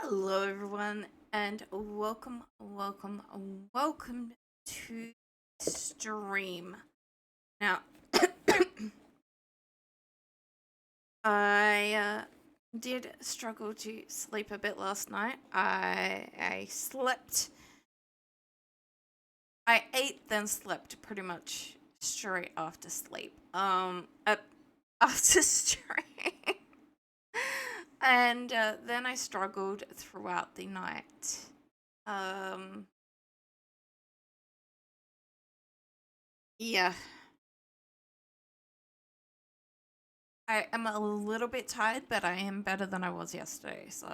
Hello, everyone, and welcome to stream. Now, I did struggle to sleep a bit last night. I slept. I ate, then slept pretty much straight after sleep. After stream, and then I struggled throughout the night. Um, yeah. I am a little bit tired, but I am better than I was yesterday, so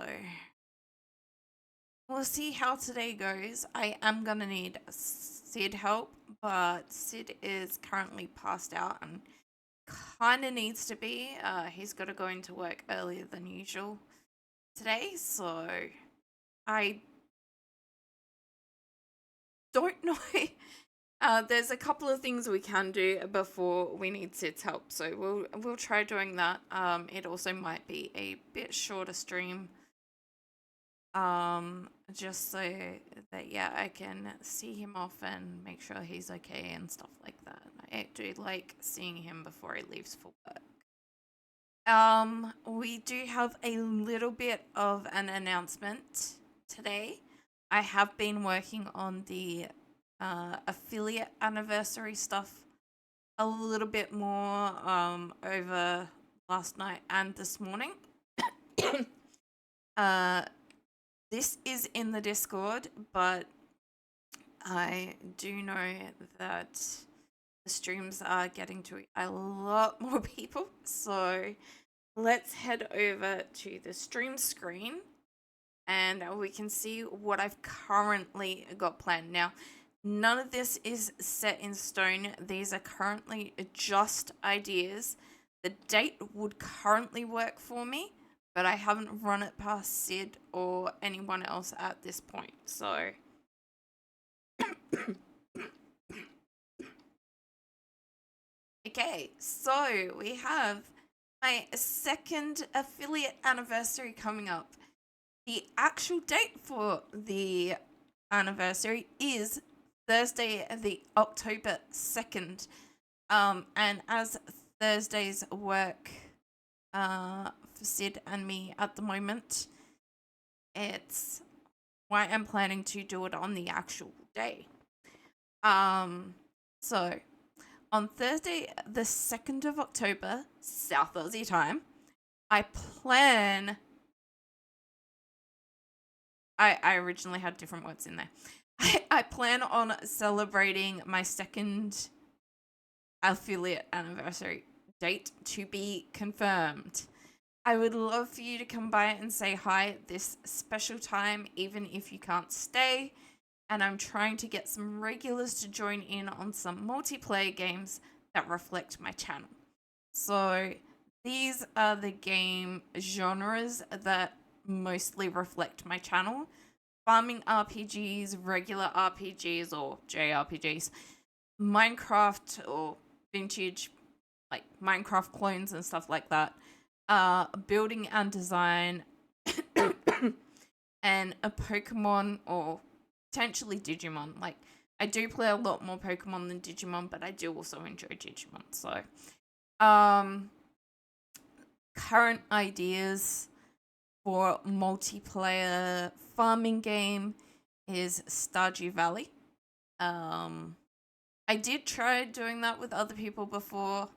we'll see how today goes. I am gonna need Sid help, but Sid is currently passed out and kind of needs to be. He's got to go into work earlier than usual today, so I don't know. There's a couple of things we can do before we need Sid's help, so we'll try doing that. It also might be a bit shorter stream, just so that I can see him off and make sure he's okay and stuff like that. I do like seeing him before he leaves for work. We do have a little bit of an announcement today. I have been working on the affiliate anniversary stuff a little bit more over last night and this morning. uh, this is in the Discord, but I do know that the streams are getting to a lot more people. So let's head over to the stream screen and we can see what I've currently got planned. Now, none of this is set in stone. These are currently just ideas. The date would currently work for me, but I haven't run it past Sid or anyone else at this point. So, okay, so we have my second affiliate anniversary coming up. The actual date for the anniversary is Thursday, the October 2nd. And as Thursdays work for Sid and me at the moment, it's why I'm planning to do it on the actual day. So on Thursday, the 2nd of October, South Aussie time, I plan. I originally had different words in there. I plan on celebrating my second affiliate anniversary date to be confirmed. I would love for you to come by and say hi at this special time, even if you can't stay. And I'm trying to get some regulars to join in on some multiplayer games that reflect my channel. So these are the game genres that mostly reflect my channel: farming RPGs, regular RPGs or JRPGs, Minecraft or vintage like Minecraft clones and stuff like that, building and design, and a Pokemon or potentially Digimon. Like, I do play a lot more Pokemon than Digimon, but I do also enjoy Digimon. So, current ideas for multiplayer farming game is Stardew Valley. I did try doing that with other people before.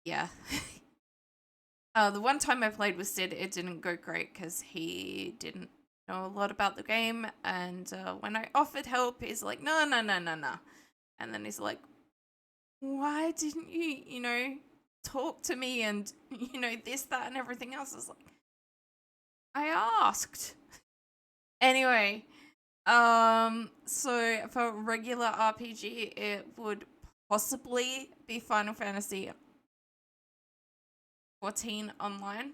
Yeah. The one time I played with Sid, it didn't go great because he didn't know a lot about the game. And when I offered help, he's like, no, no, no, no, no. And then he's like, why didn't you, talk to me and, this, that, and everything else? I was like, I asked. Anyway, so for regular RPG, it would possibly be Final Fantasy 14 online.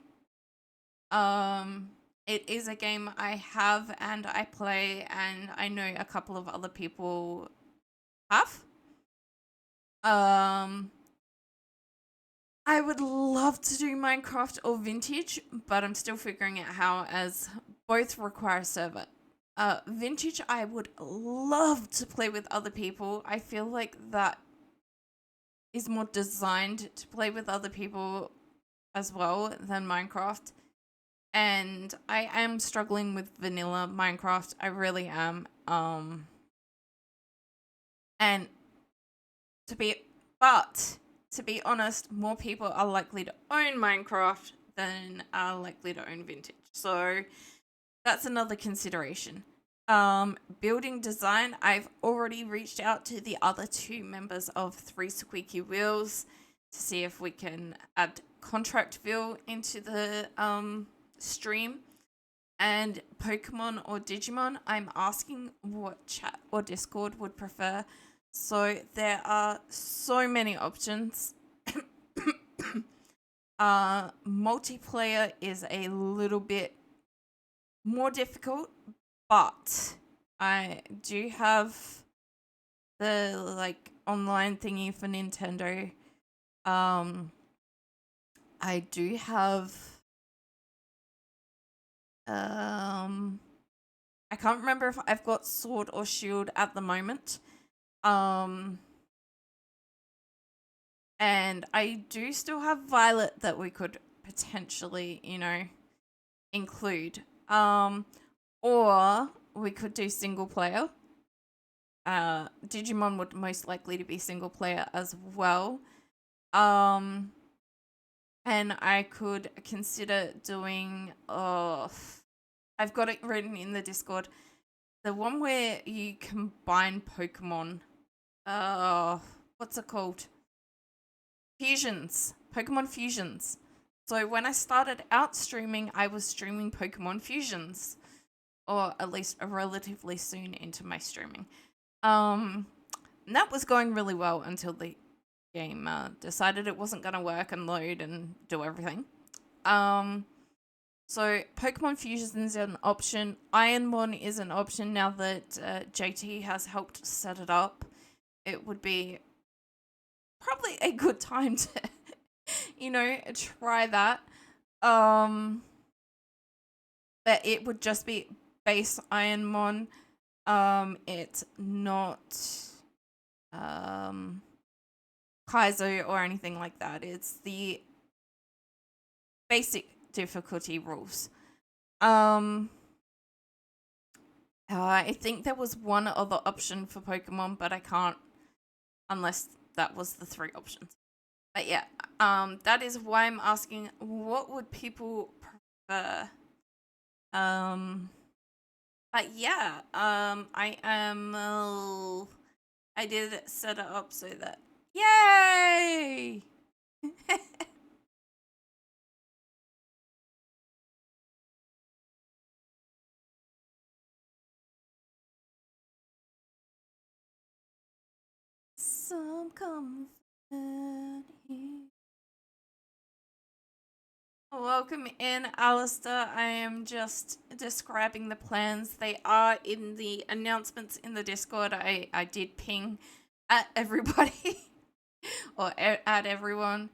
It is a game I have and I play, and I know a couple of other people have. Um, I would love to do Minecraft or Vintage, but I'm still figuring out how, as both require a server. Vintage, I would love to play with other people. I feel like that is more designed to play with other people as well than Minecraft. And I am struggling with vanilla Minecraft. I really am. And to be to be honest, more people are likely to own Minecraft than are likely to own Vintage. So that's another consideration. Building design, I've already reached out to the other 2 members of 3 Squeaky Wheels to see if we can add Contractville into the stream. And Pokemon or Digimon, I'm asking what chat or Discord would prefer. So there are so many options. Multiplayer is a little bit more difficult, but I do have the like online thingy for Nintendo. I do have I can't remember if I've got Sword or Shield at the moment. And I do still have Violet that we could potentially, include. Or we could do single player. Digimon would most likely to be single player as well. And I could consider doing I've got it written in the Discord. The one where you combine Pokemon. What's it called? Fusions. Pokemon Fusions. So when I started out streaming, I was streaming Pokemon Fusions. Or at least relatively soon into my streaming. And that was going really well until the game decided it wasn't going to work and load and do everything. So Pokemon Fusion is an option. Ironmon is an option now that JT has helped set it up. It would be probably a good time to, try that. But it would just be base Ironmon. It's not Kaizo or anything like that. It's the basic difficulty rules. I think there was one other option for Pokemon, but I can't unless that was the 3 options. But yeah, that is why I'm asking what would people prefer. But yeah, I did set it up so that yay! Some comfort here. Welcome in, Alistair. I am just describing the plans. They are in the announcements in the Discord. I did ping at everybody or at everyone.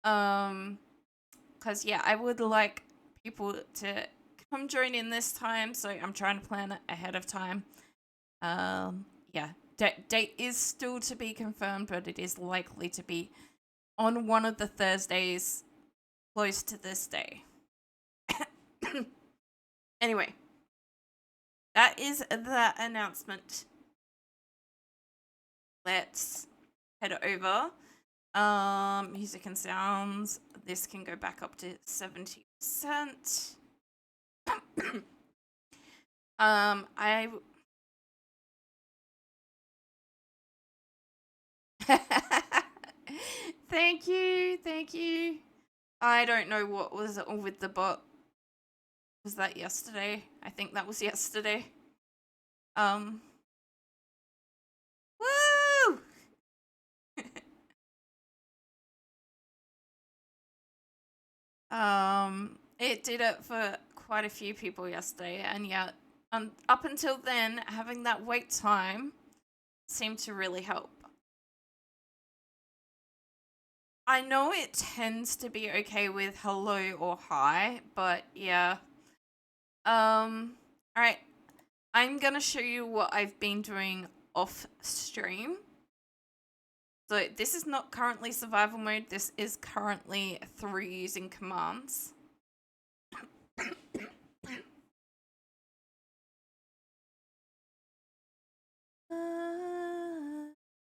Because yeah, I would like people to come join in this time, so I'm trying to plan it ahead of time. Yeah, date is still to be confirmed, but it is likely to be on one of the Thursdays close to this day. Anyway, that is the announcement. Let's head over. Music and sounds. This can go back up to 70%. I Thank you. I don't know what was with the bot. Was that yesterday? I think that was yesterday. Woo! It did it for quite a few people yesterday, and yeah, up until then, having that wait time seemed to really help. I know it tends to be okay with hello or hi, but yeah. All right. I'm gonna show you what I've been doing off stream. So this is not currently survival mode. This is currently through using commands.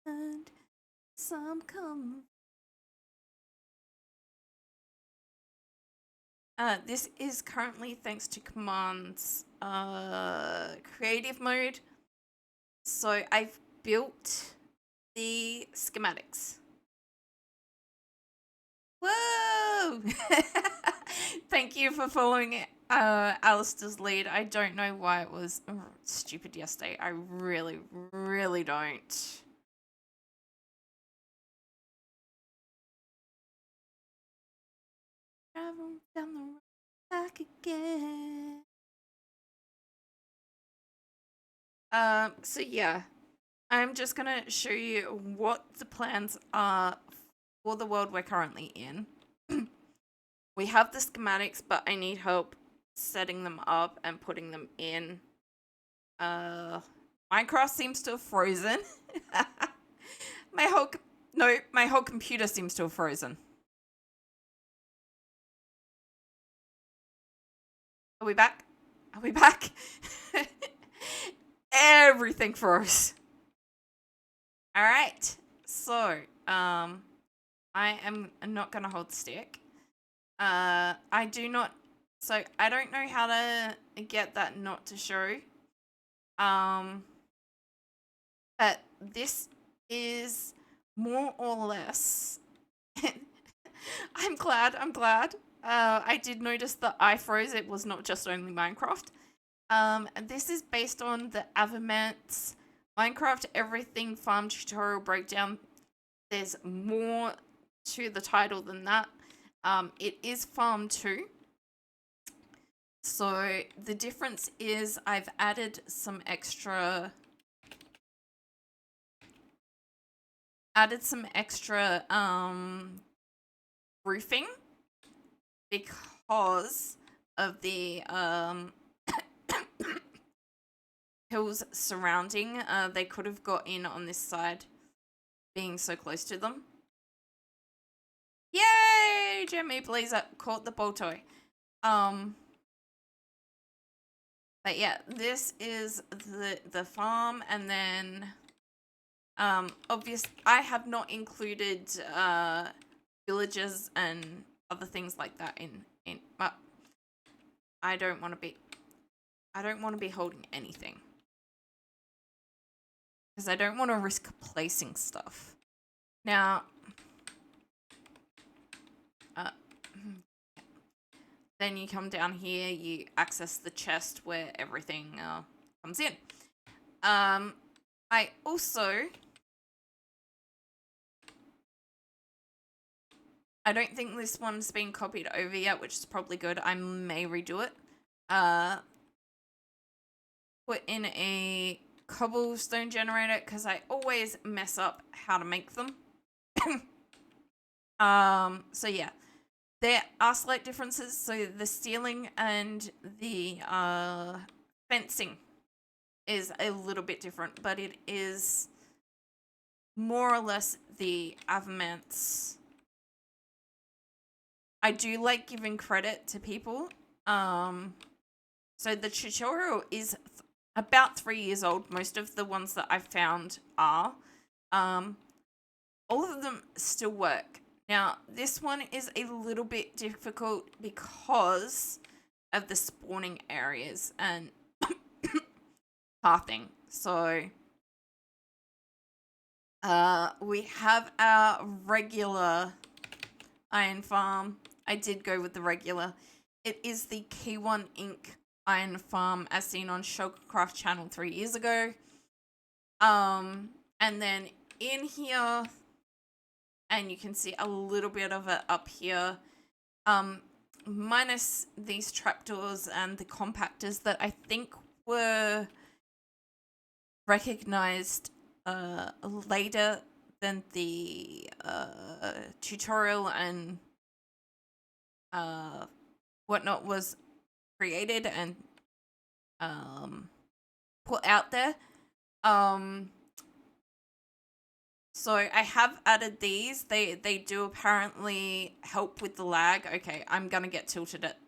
And some come. This is currently thanks to commands creative mode. So I've built the schematics. Whoa! Thank you for following it. Alistair's lead. I don't know why it was stupid yesterday. I really, really don't. Travel down the road back again. So yeah, I'm just gonna show you what the plans are for the world we're currently in. We have the schematics, but I need help setting them up and putting them in. Minecraft seems to have frozen. my whole computer seems to have frozen. Are we back? Are we back? Everything froze. All right. So, I am not gonna hold stick. I do not. So I don't know how to get that not to show. But this is more or less. I'm glad. I did notice that I froze. It was not just only Minecraft. And this is based on the Avament's Minecraft Everything Farm tutorial breakdown. There's more to the title than that. It is Farm 2. So the difference is I've added some extra roofing because of the hills surrounding. They could have got in on this side being so close to them. Yay! Jemmy Blazer caught the ball toy. But yeah, this is the farm, and then obviously I have not included villages and other things like that in but I don't want to be holding anything because I don't want to risk placing stuff. Now, then you come down here, you access the chest where everything comes in. I also, I don't think this one's been copied over yet, which is probably good. I may redo it. Put in a cobblestone generator because I always mess up how to make them. So yeah, there are slight differences. So the ceiling and the fencing is a little bit different, but it is more or less the Avamant's. I do like giving credit to people. So the tutorial is about 3 years old. Most of the ones that I've found are. All of them still work. Now, this one is a little bit difficult because of the spawning areas and pathing. So, we have our regular iron farm. I did go with the regular. It is the K1 Inc. iron farm as seen on Sugarcraft channel 3 years ago. And then in here, and you can see a little bit of it up here, minus these trapdoors and the compactors that I think were recognized later then the tutorial and whatnot was created and put out there. So I have added these. They do apparently help with the lag. Okay, I'm gonna get tilted at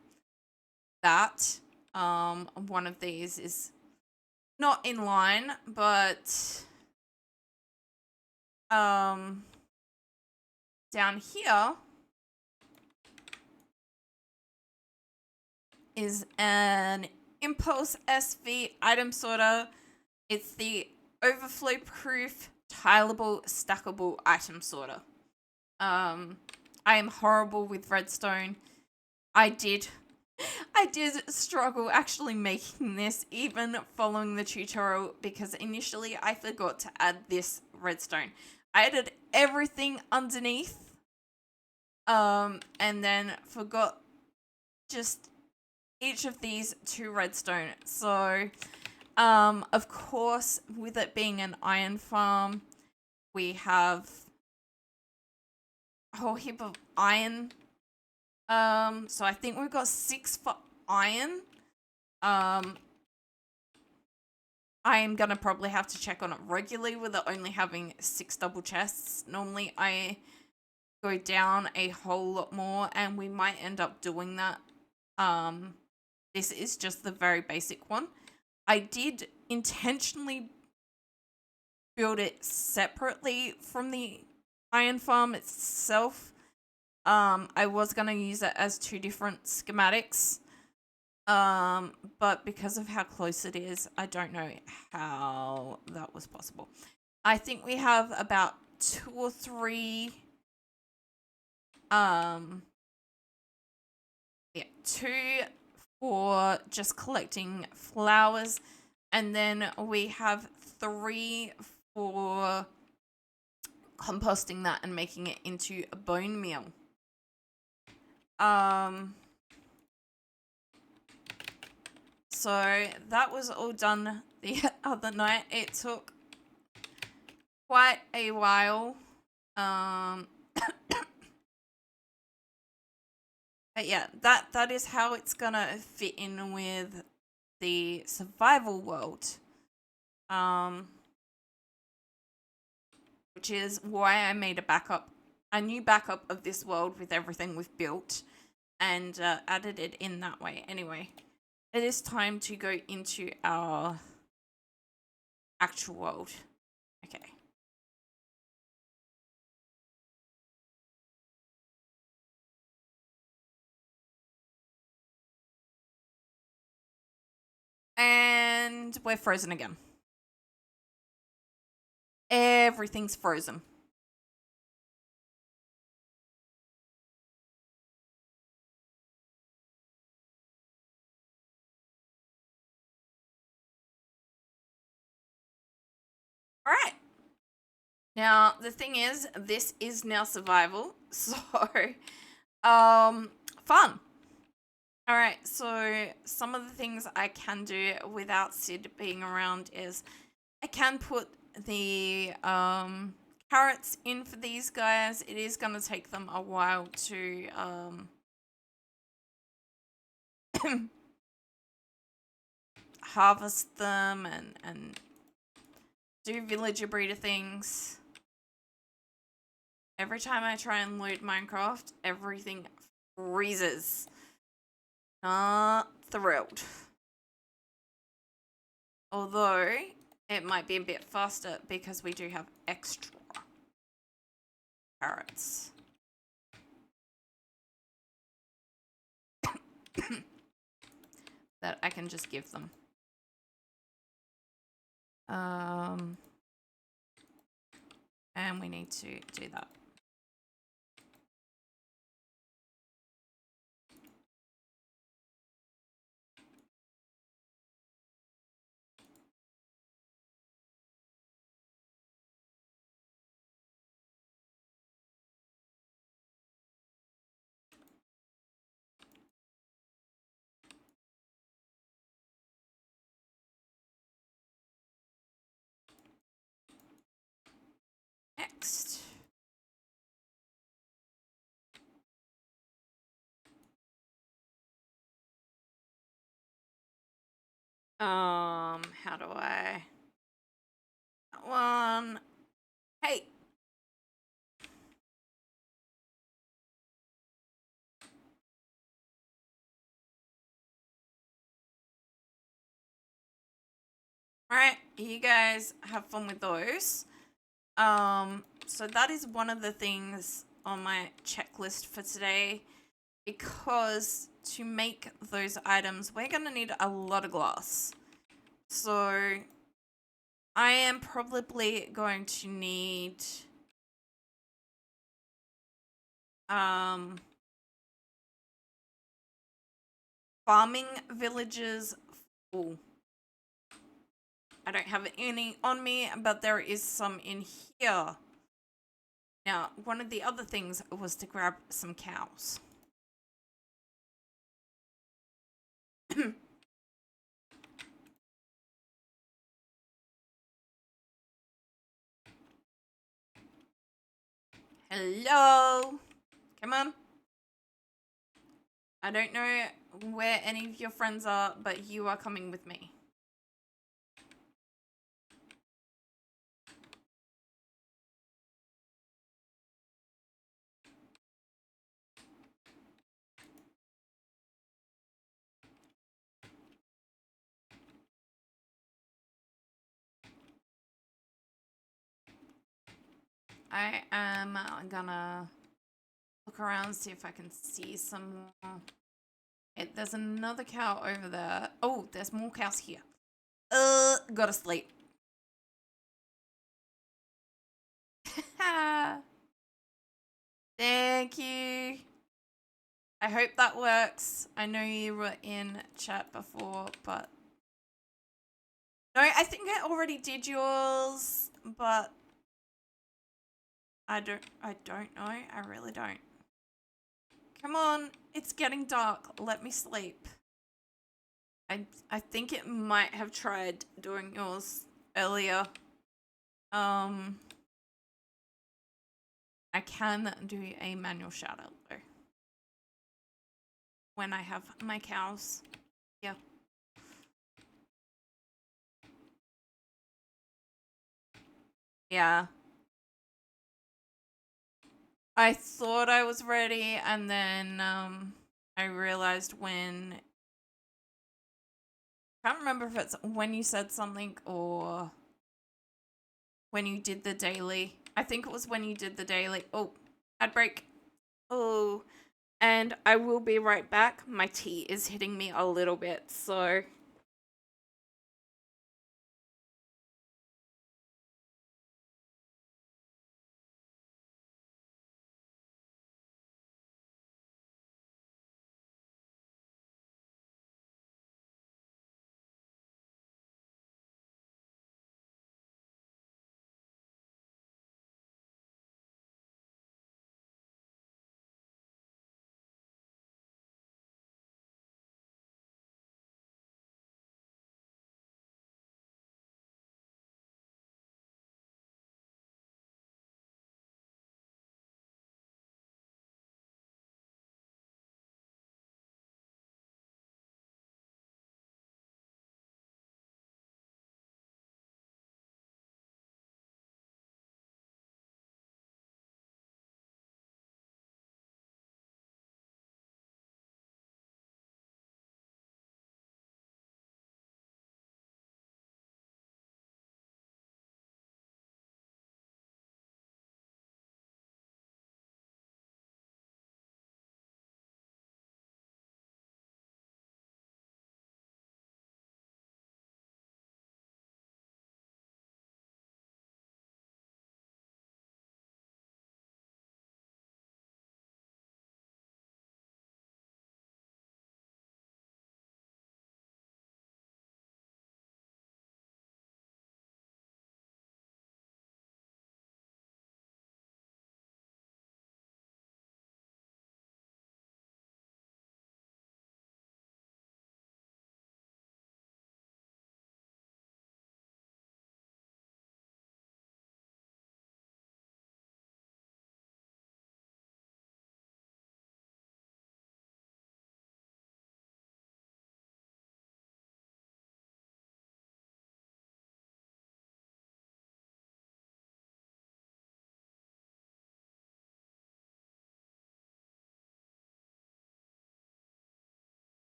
that. One of these is not in line, but down here is an Impulse SV item sorter. It's the overflow proof tileable stackable item sorter. I am horrible with redstone. I did struggle actually making this, even following the tutorial, because initially I forgot to add this redstone. I added everything underneath, and then forgot just each of these to redstone. So, of course, with it being an iron farm, we have a whole heap of iron. So I think we've got 6 for iron. I am gonna probably have to check on it regularly with it only having 6 double chests. Normally I go down a whole lot more, and we might end up doing that. This is just the very basic one. I did intentionally build it separately from the iron farm itself. I was gonna use it as 2 different schematics. But because of how close it is, I don't know how that was possible. I think we have about 2 or 3 2 for just collecting flowers, and then we have 3 for composting that and making it into a bone meal. So that was all done the other night. It took quite a while. But yeah, that is how it's gonna fit in with the survival world. Which is why I made a new backup of this world with everything we've built, and added it in that way. Anyway, it is time to go into our actual world. Okay. And we're frozen again. Everything's frozen. All right. Now, the thing is, this is now survival. So, fun. All right. So, some of the things I can do without Sid being around is I can put the carrots in for these guys. It is going to take them a while to harvest them and do villager breeder things. Every time I try and load Minecraft, everything freezes. Not thrilled. Although it might be a bit faster because we do have extra carrots. That I can just give them. And we need to do that. next? How do I? That one. Hey. Alright, you guys have fun with those. So that is one of the things on my checklist for today, because to make those items, we're gonna need a lot of glass. So I am probably going to need farming villages full. I don't have any on me, but there is some in here. Now, one of the other things was to grab some cows. Hello? Come on. I don't know where any of your friends are, but you are coming with me. I am gonna look around, see if I can see some more. There's another cow over there. Oh, there's more cows here. Gotta sleep. Thank you. I hope that works. I know you were in chat before, but no, I think I already did yours, but I don't know. I really don't. Come on, it's getting dark. Let me sleep. I think it might have tried doing yours earlier. I can do a manual shout out though when I have my cows. Yeah. Yeah. I thought I was ready, and then I realized when, I can't remember if it's when you said something or when you did the daily. I think it was when you did the daily. Oh, ad break. Oh, and I will be right back. My tea is hitting me a little bit, so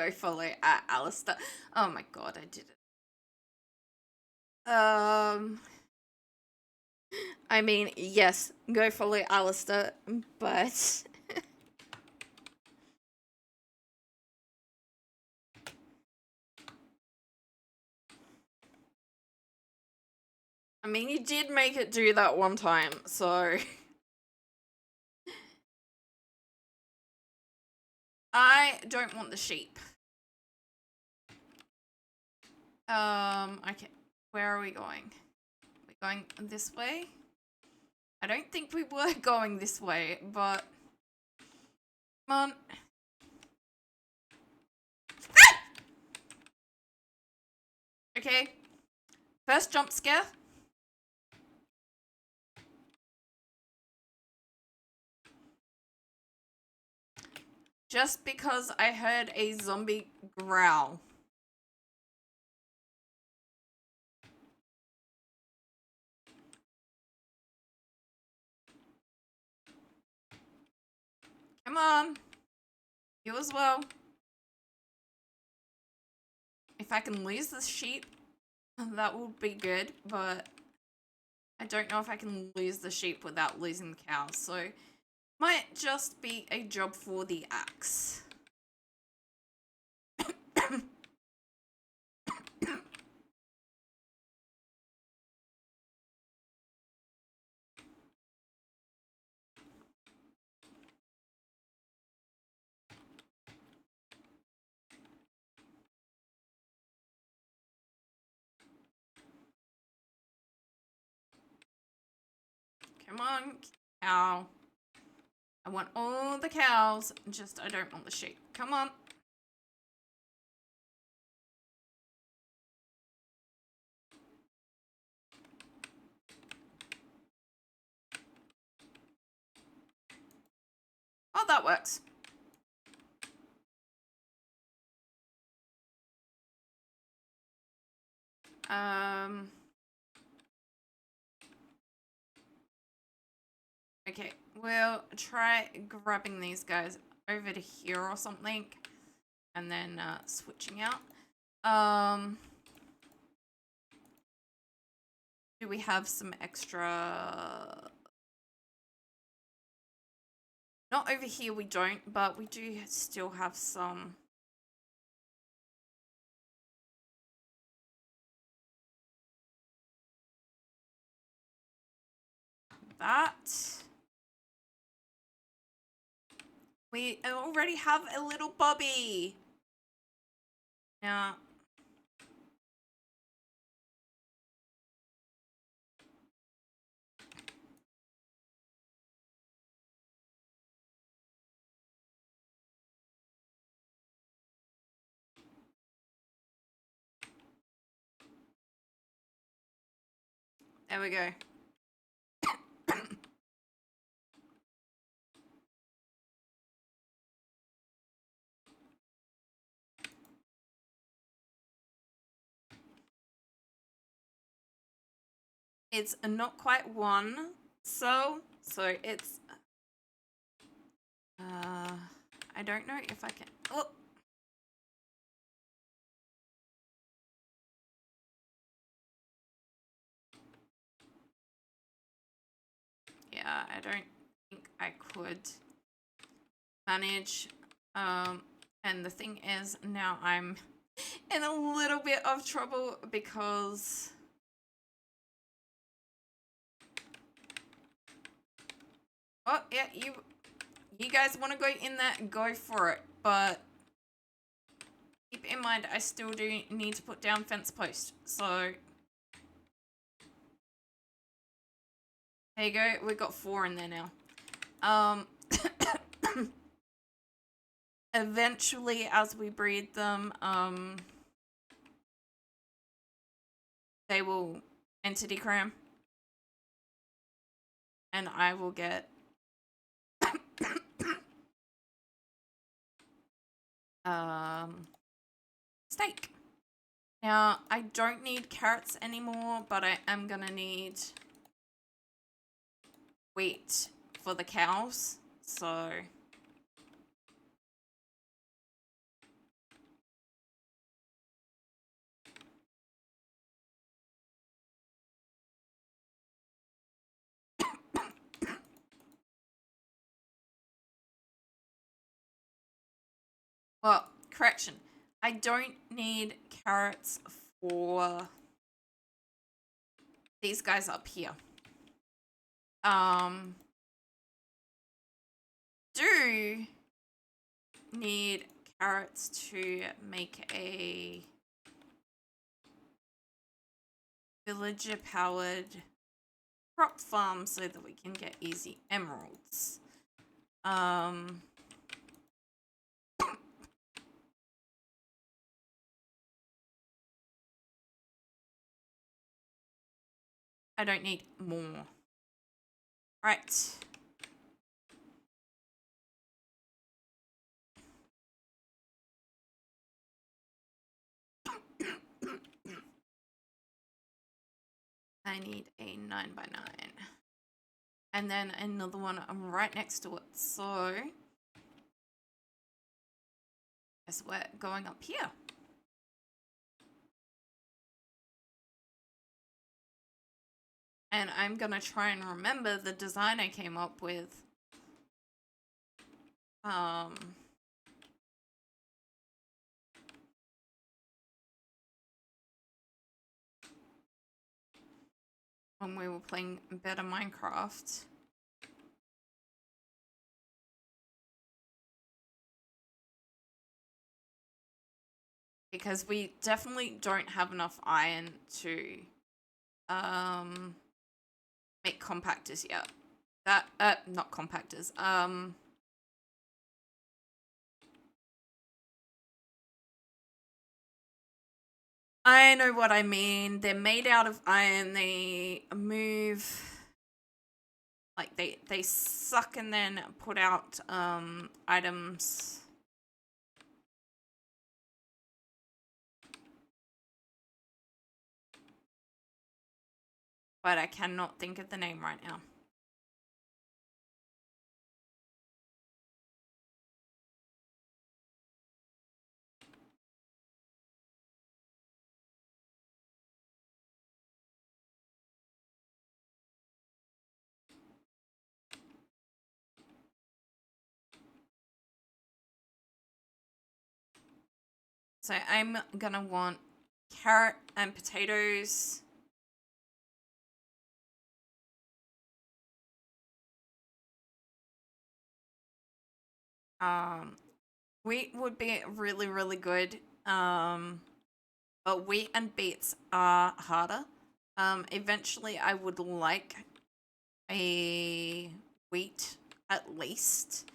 go follow at Alistair. Oh my god, I did it. I mean, yes, go follow Alistair, but I mean, you did make it do that one time, so I don't want the sheep. Okay, where are we going? We're going this way? I don't think we were going this way, but come on. Okay, first jump scare. Just because I heard a zombie growl. Come on. You as well. If I can lose the sheep, that would be good, but I don't know if I can lose the sheep without losing the cows, so might just be a job for the axe. Come on, cow. I want all the cows, just I don't want the sheep. Come on. Oh, that works. Okay, we'll try grabbing these guys over to here or something, and then switching out. Do we have some extra? Not over here, we don't, but we do still have some. That. We already have a little Bobby. Now. There we go. It's not quite one, so it's I don't know if I can. Oh. Yeah, I don't think I could manage. And the thing is, now I'm in a little bit of trouble because oh yeah, you guys want to go in there, go for it, but keep in mind I still do need to put down fence post, so there you go, we've got 4 in there now. Eventually as we breed them, they will entity cram and I will get steak. Now I don't need carrots anymore, but I am gonna need wheat for the cows, so Well, correction. I don't need carrots for these guys up here. Do need carrots to make a villager powered crop farm so that we can get easy emeralds. I don't need more. Right. I need a 9x9. And then another one right next to it. So, guess we're going up here. And I'm gonna try and remember the design I came up with. When we were playing better Minecraft. Because we definitely don't have enough iron to make compactors yet. Not compactors. I know what I mean. They're made out of iron. They move like they suck and then put out items. But I cannot think of the name right now. So I'm gonna want carrot and potatoes. Wheat would be really, really good. But wheat and beets are harder. Eventually I would like a wheat at least.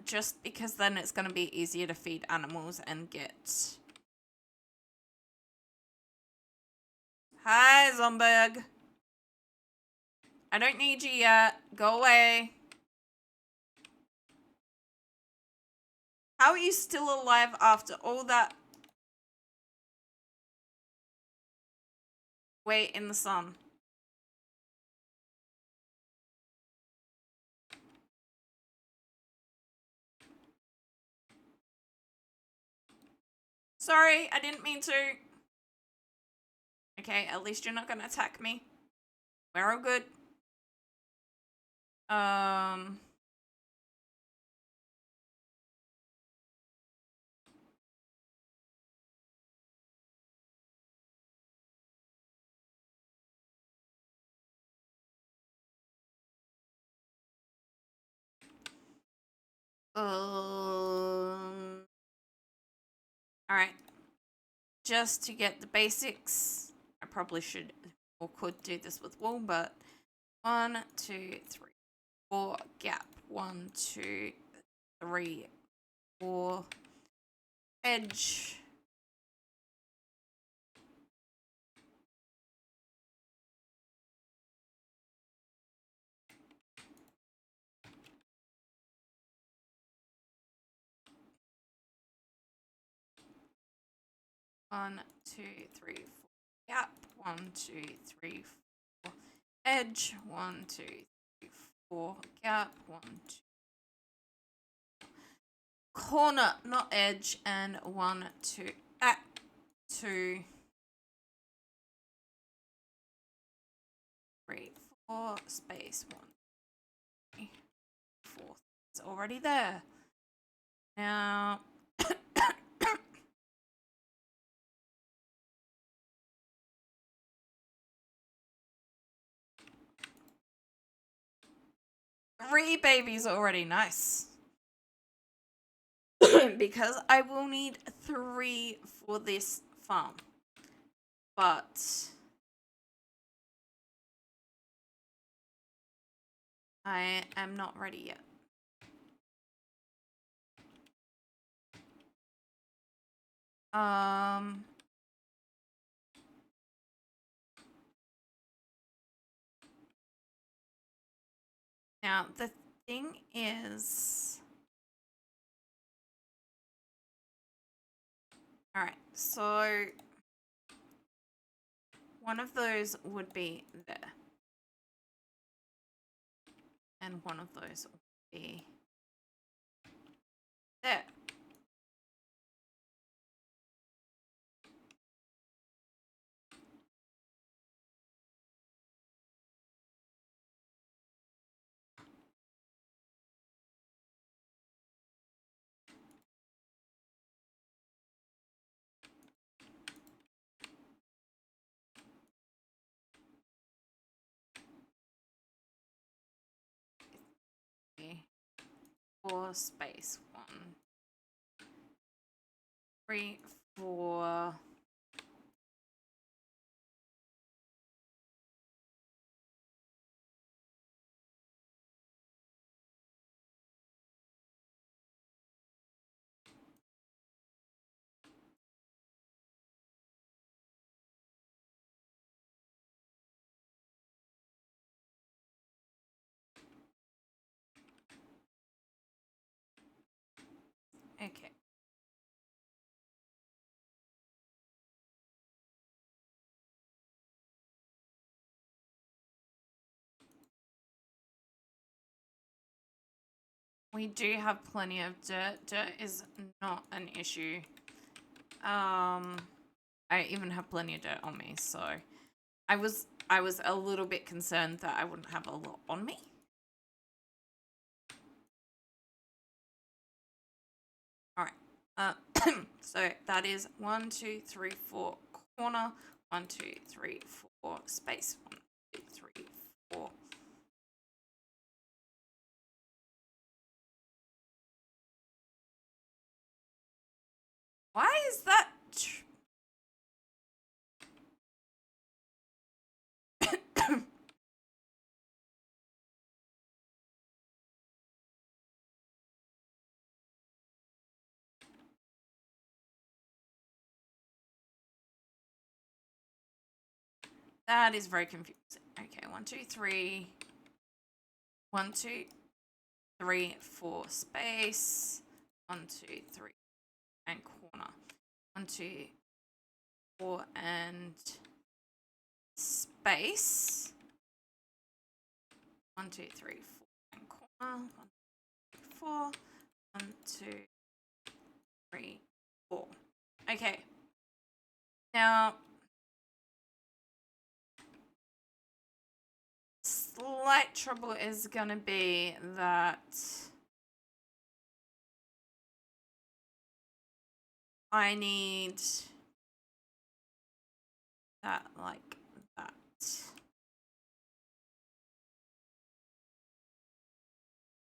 Just because then it's gonna be easier to feed animals and get... Hi, Zomberg. I don't need you yet. Go away. How are you still alive after all that wait in the sun? Sorry, I didn't mean to. Okay, at least you're not gonna attack me. We're all good. Alright. Just to get the basics, I probably should or could do this with wool, but 1, 2, 3, 4, gap. 1, 2, 3, 4, edge. One, two, three, 4, gap. 1, 2, 3, 4, edge. 1, 2, 3, 4, gap. 1, 2. Corner, not edge, and 1, 2, 2, 3, 4, space 1, 3, 4. It's already there. Now 3 babies already. Nice. Because I will need 3 for this farm. But I am not ready yet. Now the thing is, all right, so one of those would be there. And one of those would be there. For space 1, 3, 4. Okay. We do have plenty of dirt. Dirt is not an issue. I even have plenty of dirt on me, so I was a little bit concerned that I wouldn't have a lot on me. All right. So that is 1, 2, 3, 4 corner. 1, 2, 3, 4 space. 1, 2, 3, 4. Why is that? That is very confusing. Okay, 1, 2, 3. 1, 2, 3, 4 space. 1, 2, 3 and corner. 1, 2, 4 and space. 1, 2, 3, 4 and corner. 1, 2, 4. 1, 2, 3, 4. Okay. Now, slight trouble is gonna be that I need that like that.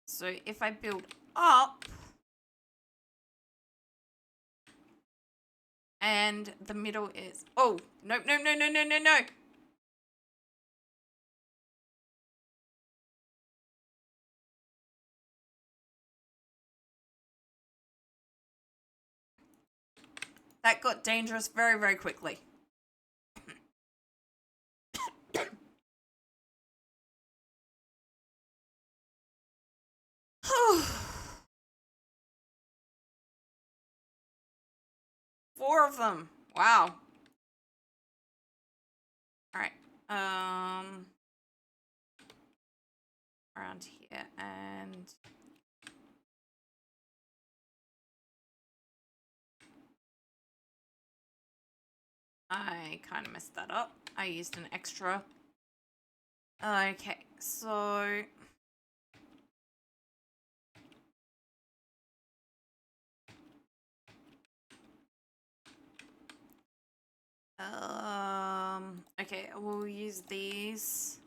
So if I build up and the middle is, oh, no, no, no, no, no, no, no. That got dangerous very, very quickly. Four of them. Wow. All right. Around here and I kind of messed that up. I used an extra. Okay, so okay, we'll use these.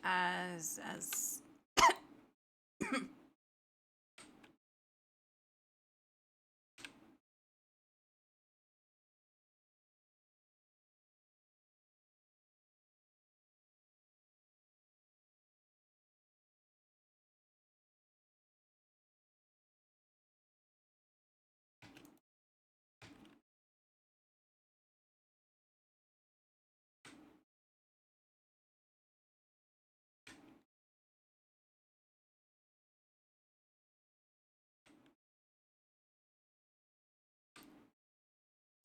as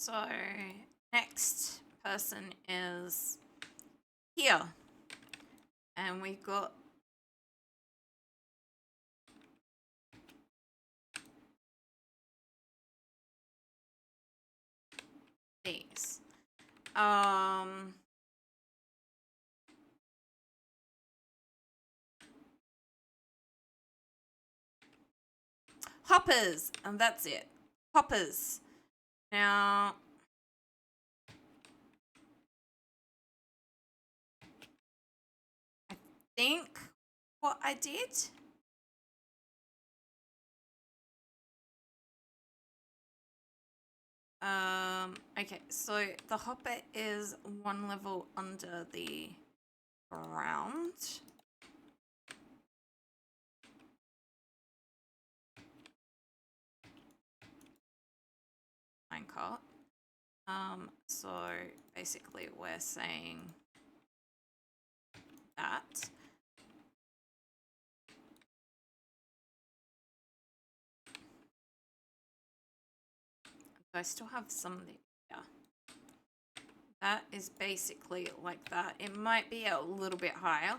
so next person is here, and we got these. Hoppers, and that's it. Hoppers. Now, I think what I did. Okay, so the hopper is one level under the ground. Minecart. So basically we're saying that. I still have something. Yeah. That is basically like that. It might be a little bit higher.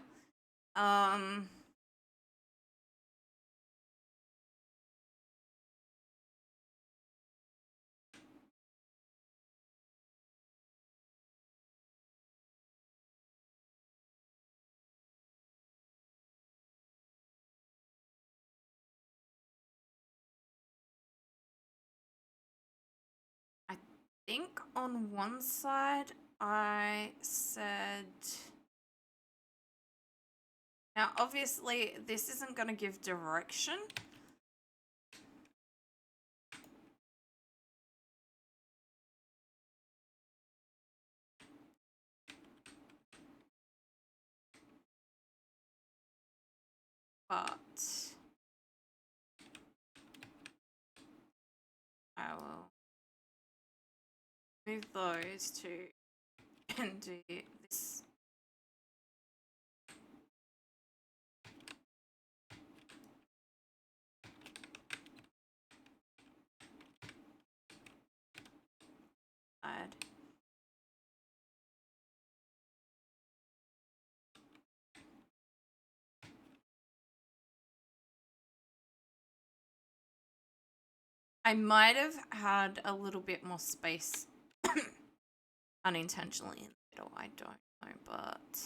I think on one side I said, now obviously this isn't going to give direction. But I will move those two and do this. Side. I might have had a little bit more space unintentionally in the middle. I don't know, but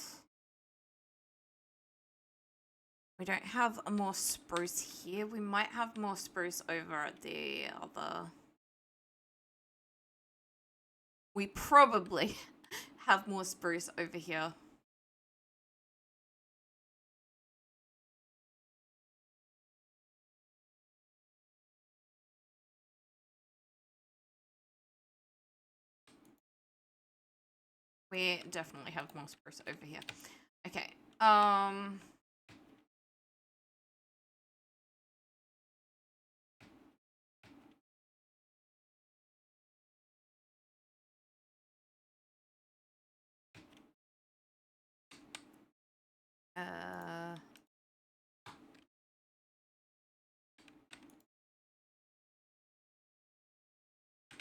we don't have a more spruce here. We might have more spruce over at the other. We probably have more spruce over here. We definitely have more spruce over here. Okay.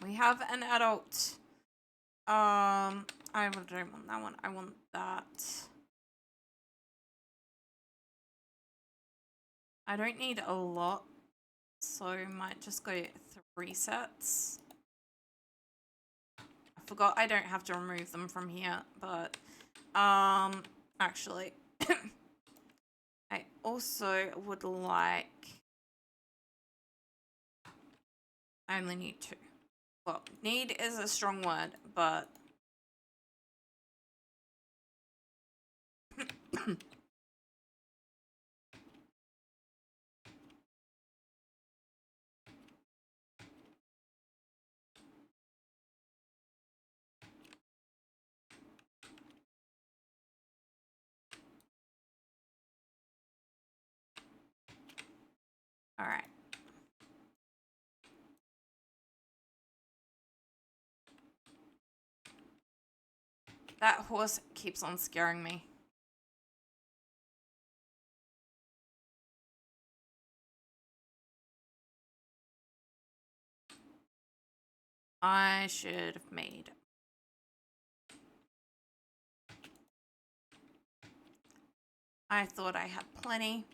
We have an adult. I don't want that one. I want that. I don't need a lot, so I might just go 3 sets. I forgot I don't have to remove them from here, but actually I also would like, I only need 2. Well, need is a strong word, but All right. That horse keeps on scaring me. I should have made. I thought I had plenty.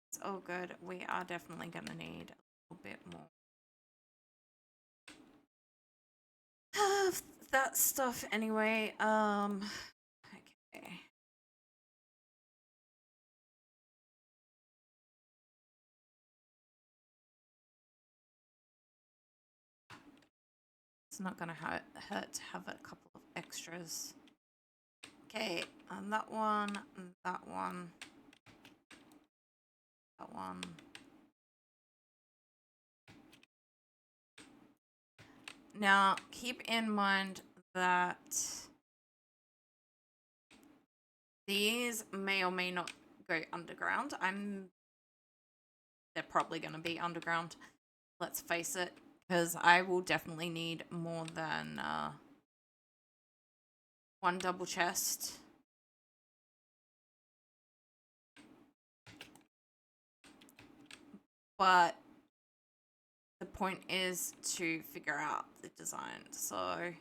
It's all good. We are definitely gonna need a little bit more of that stuff anyway. Okay. It's not gonna hurt to have a couple of extras. Okay, and that one, and that one, that one. Now, keep in mind that these may or may not go underground. They're probably going to be underground. Let's face it, because I will definitely need more than one double chest. But the point is to figure out the design. So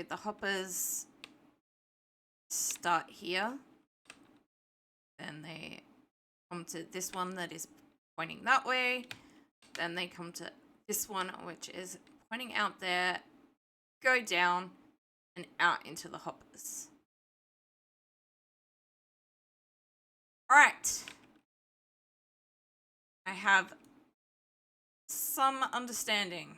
the hoppers start here. Then they come to this one that is pointing that way. Then they come to this one, which is pointing out there, go down and out into the hoppers. All right. I have some understanding.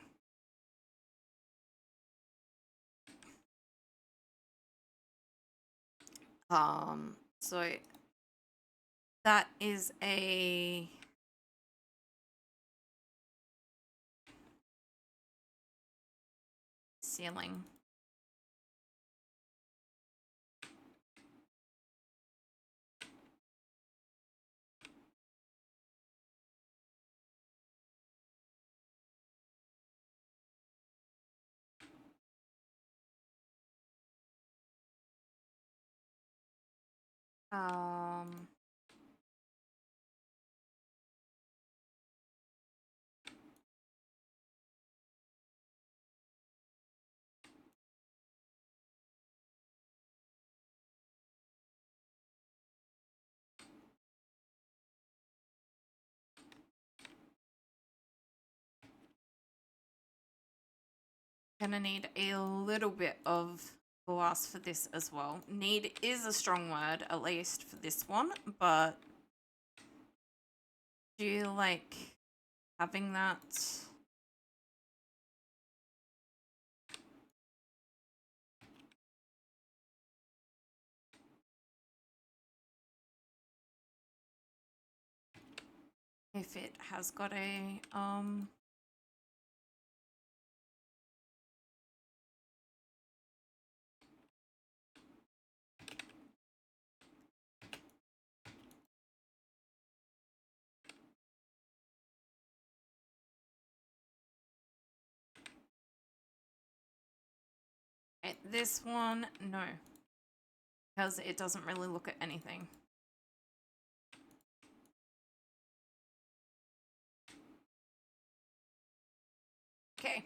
So that is a ceiling. Gonna need a little bit of glass for this as well. Need is a strong word, at least for this one, but do you like having that? If it has got a this one, no, because it doesn't really look at anything. Okay.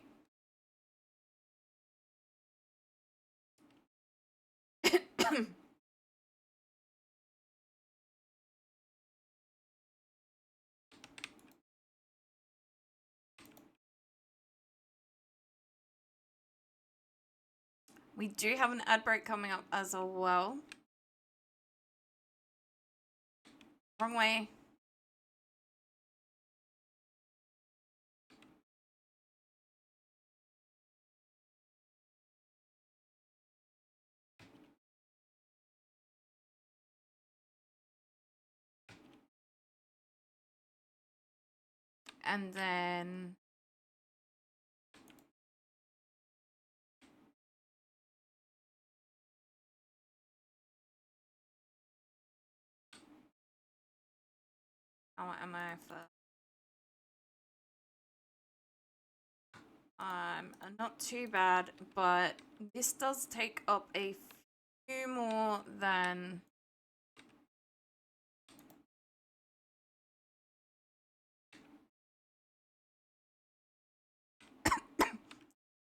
We do have an ad break coming up as well. Wrong way. and then how am I for? Not too bad, but this does take up a few more than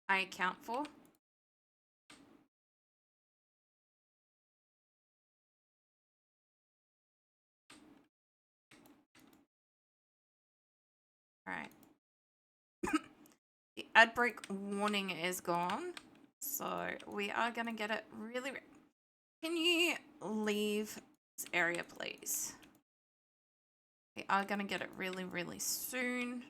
I account for. Alright. The ad break warning is gone. So we are going to get it really... Can you leave this area, please? We are going to get it really, really soon.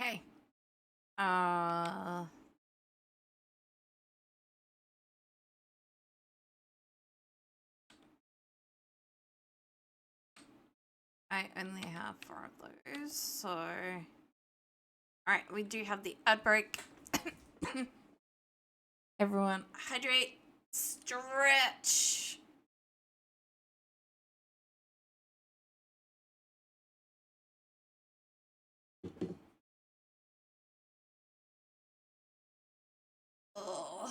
Okay. I only have 4 of those, so... Alright, we do have the ad break. Everyone, hydrate, stretch. Oh.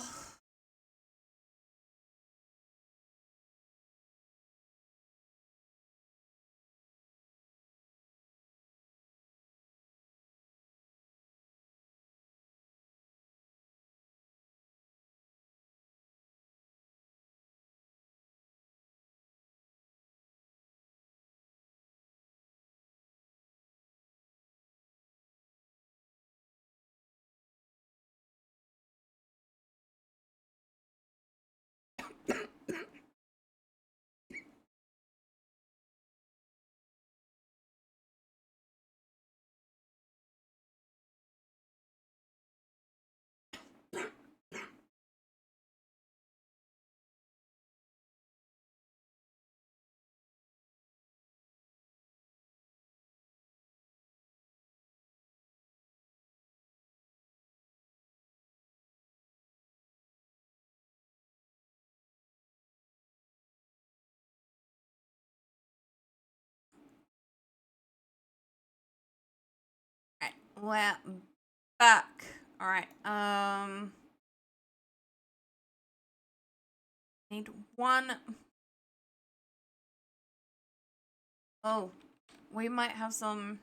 Alright, we're back. Alright, need one. Oh, we might have some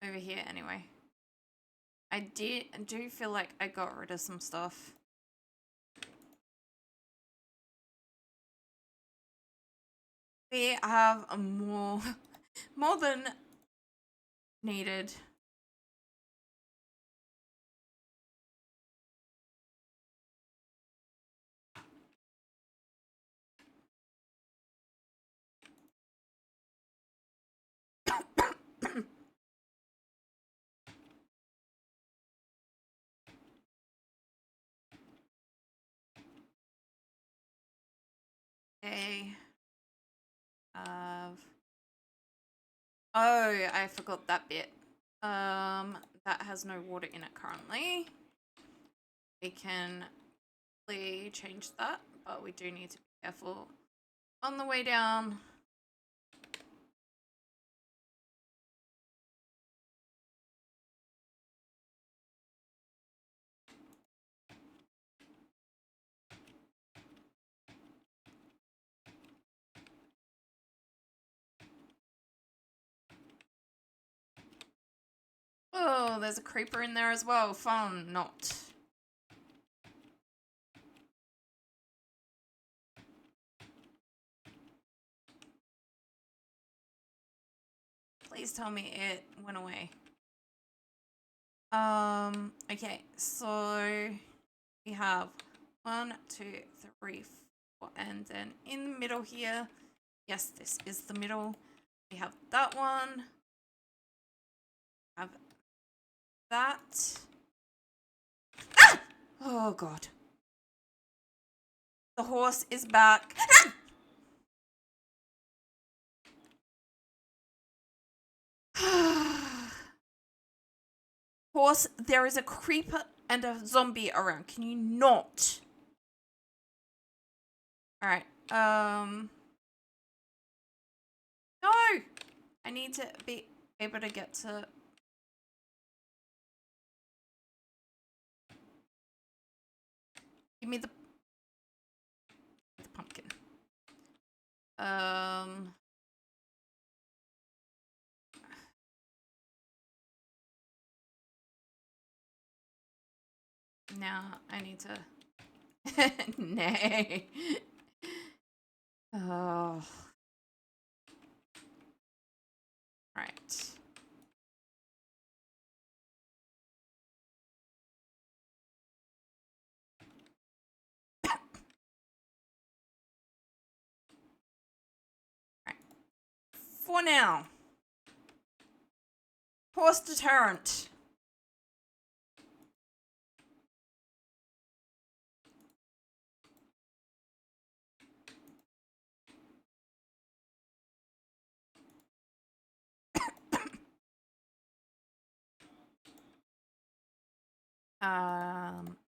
over here anyway. I do feel like I got rid of some stuff. We have a more than needed. Okay. Oh, I forgot that bit. That has no water in it currently. We can change that, but we do need to be careful on the way down. Oh, there's a creeper in there as well. Fun, not. Please tell me it went away. Okay, so we have 1, 2, 3, 4, and then in the middle here, yes, this is the middle. We have that one. Have that. Ah! Oh god. The horse is back. Horse, there is a creeper and a zombie around. Can you not? Alright. No! I need to be able to get to... Give me the pumpkin. Now I need to... Nay. Oh. Right. Right. For now. Horse deterrent.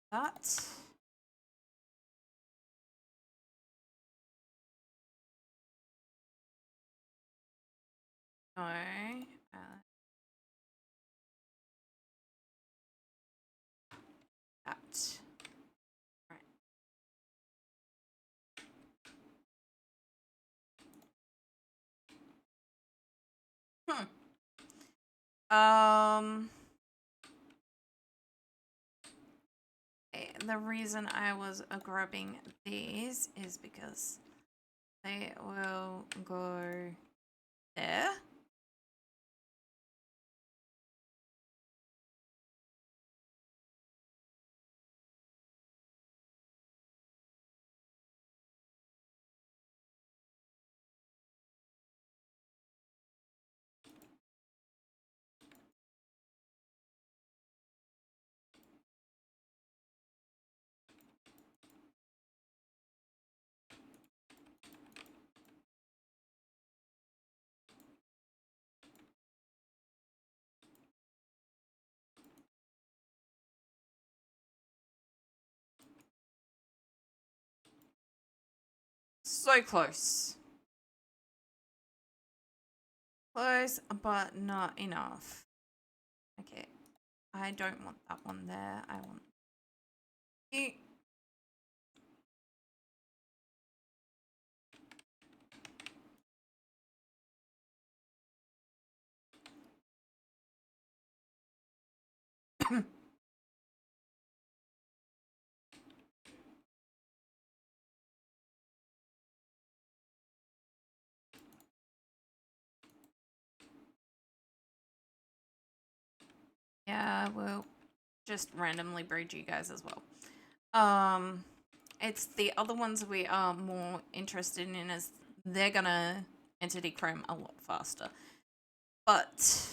That. No. That. Right. The reason I was grabbing these is because they will go there. So close. Close, but not enough. Okay. I don't want that one there. I want you. Yeah, we'll just randomly breed you guys as well. It's the other ones we are more interested in as they're gonna entity chrome a lot faster. But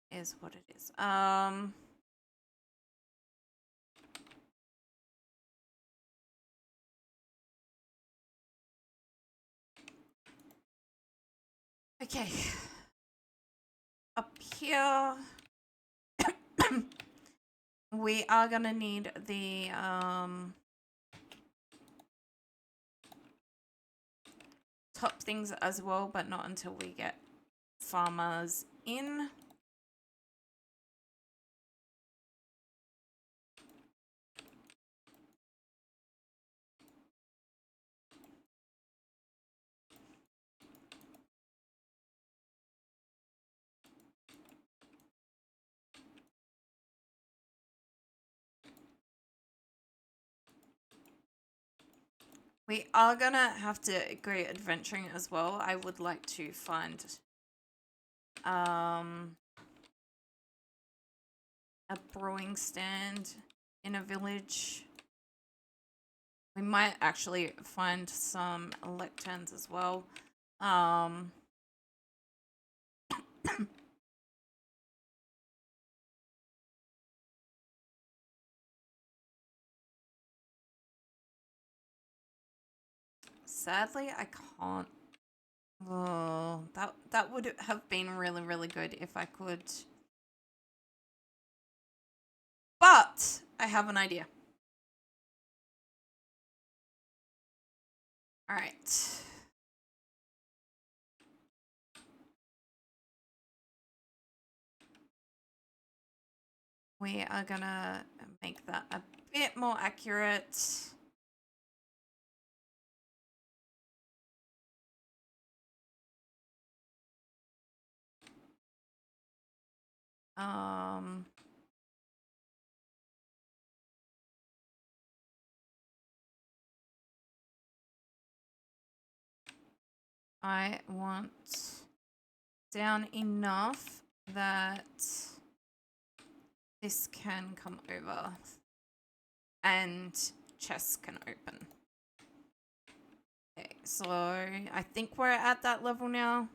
is what it is. Okay. Up here we are gonna need the top things as well, but not until we get farmers in. We are gonna have to go adventuring as well. I would like to find a brewing stand in a village. We might actually find some lecterns as well. Sadly, I can't. Oh, that would have been really, really good if I could. But I have an idea. All right. We are gonna make that a bit more accurate. I want down enough that this can come over and chests can open. Okay, so I think we're at that level now.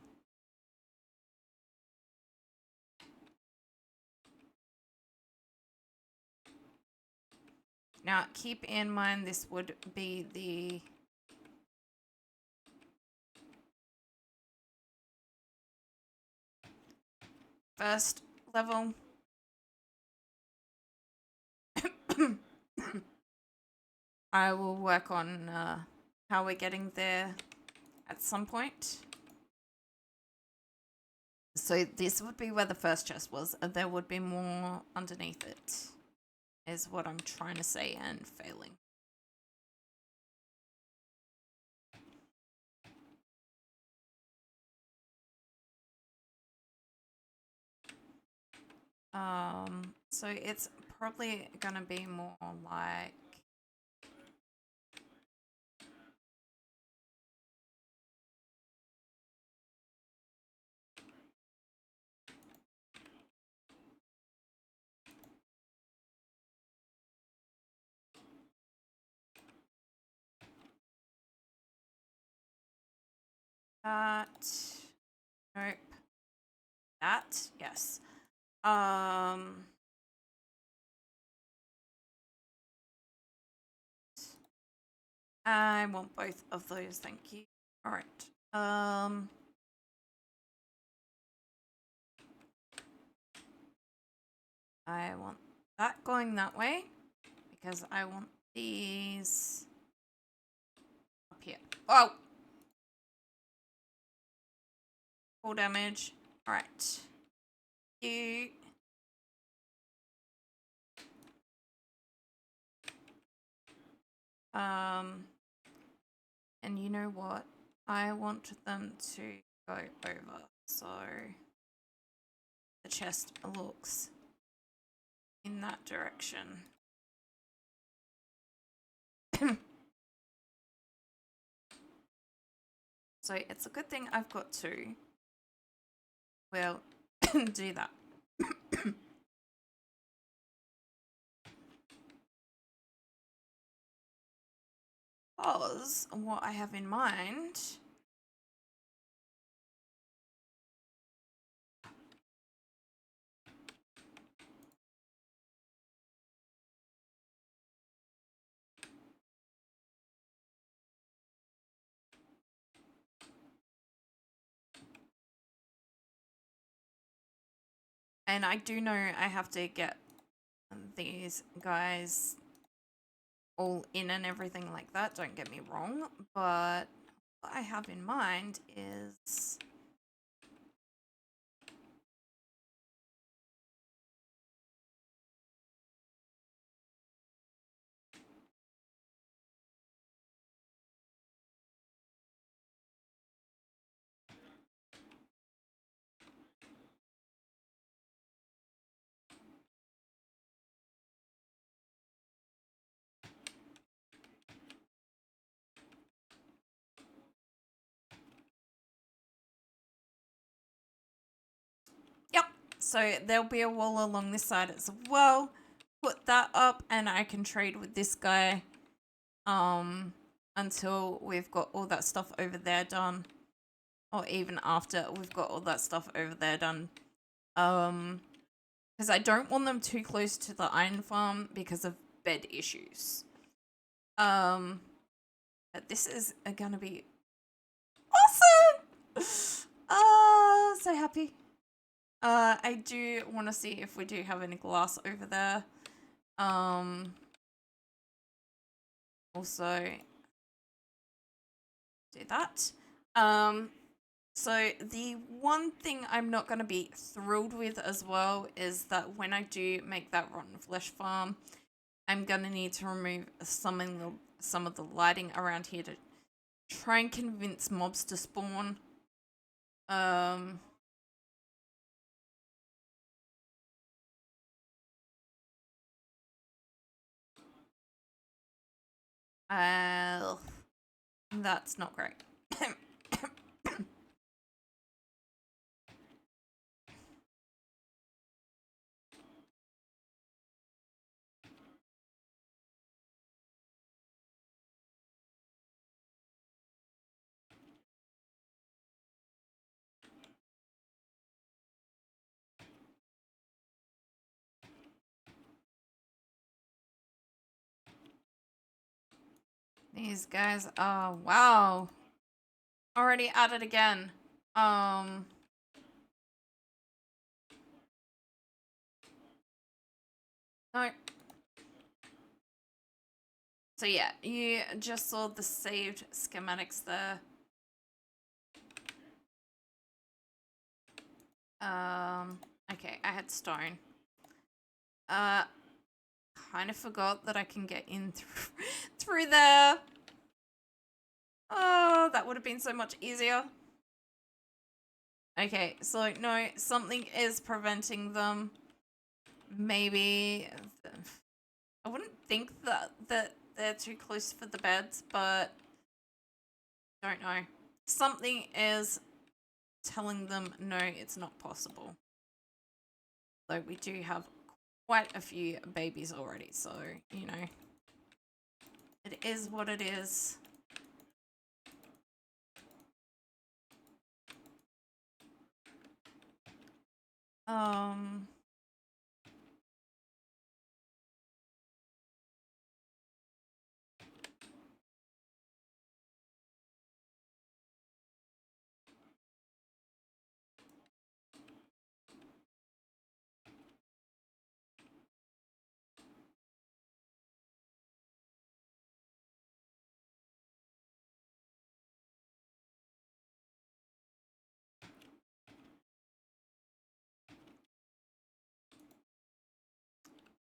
Now, keep in mind this would be the first level. I will work on how we're getting there at some point. So this would be where the first chest was, and there would be more underneath it, is what I'm trying to say and failing. So it's probably gonna be more like that. Nope. That, yes. I want both of those, thank you. All right. I want that going that way because I want these up here. Oh! Full damage. All right. You. And you know what? I want them to go over, so the chest looks in that direction. So it's a good thing I've got two. We'll do that. Because what I have in mind and I do know I have to get these guys all in and everything like that, don't get me wrong, but what I have in mind is So there'll be a wall along this side as well. Put that up and I can trade with this guy until we've got all that stuff over there done. Or even after we've got all that stuff over there done. Because I don't want them too close to the iron farm because of bed issues. But this is gonna be awesome! So happy. I do want to see if we do have any glass over there. Also do that. So the one thing I'm not going to be thrilled with as well is that when I do make that rotten flesh farm, I'm going to need to remove some of the lighting around here to try and convince mobs to spawn. That's not great. These guys, oh wow. Already at it again. No. So yeah, you just saw the saved schematics there. Okay, I had stone. Kind of forgot that I can get in through there. Oh, that would have been so much easier. Okay, so no, something is preventing them. Maybe I wouldn't think that they're too close for the beds, but don't know. Something is telling them no, it's not possible. Though we do have quite a few babies already, so you know, it is what it is.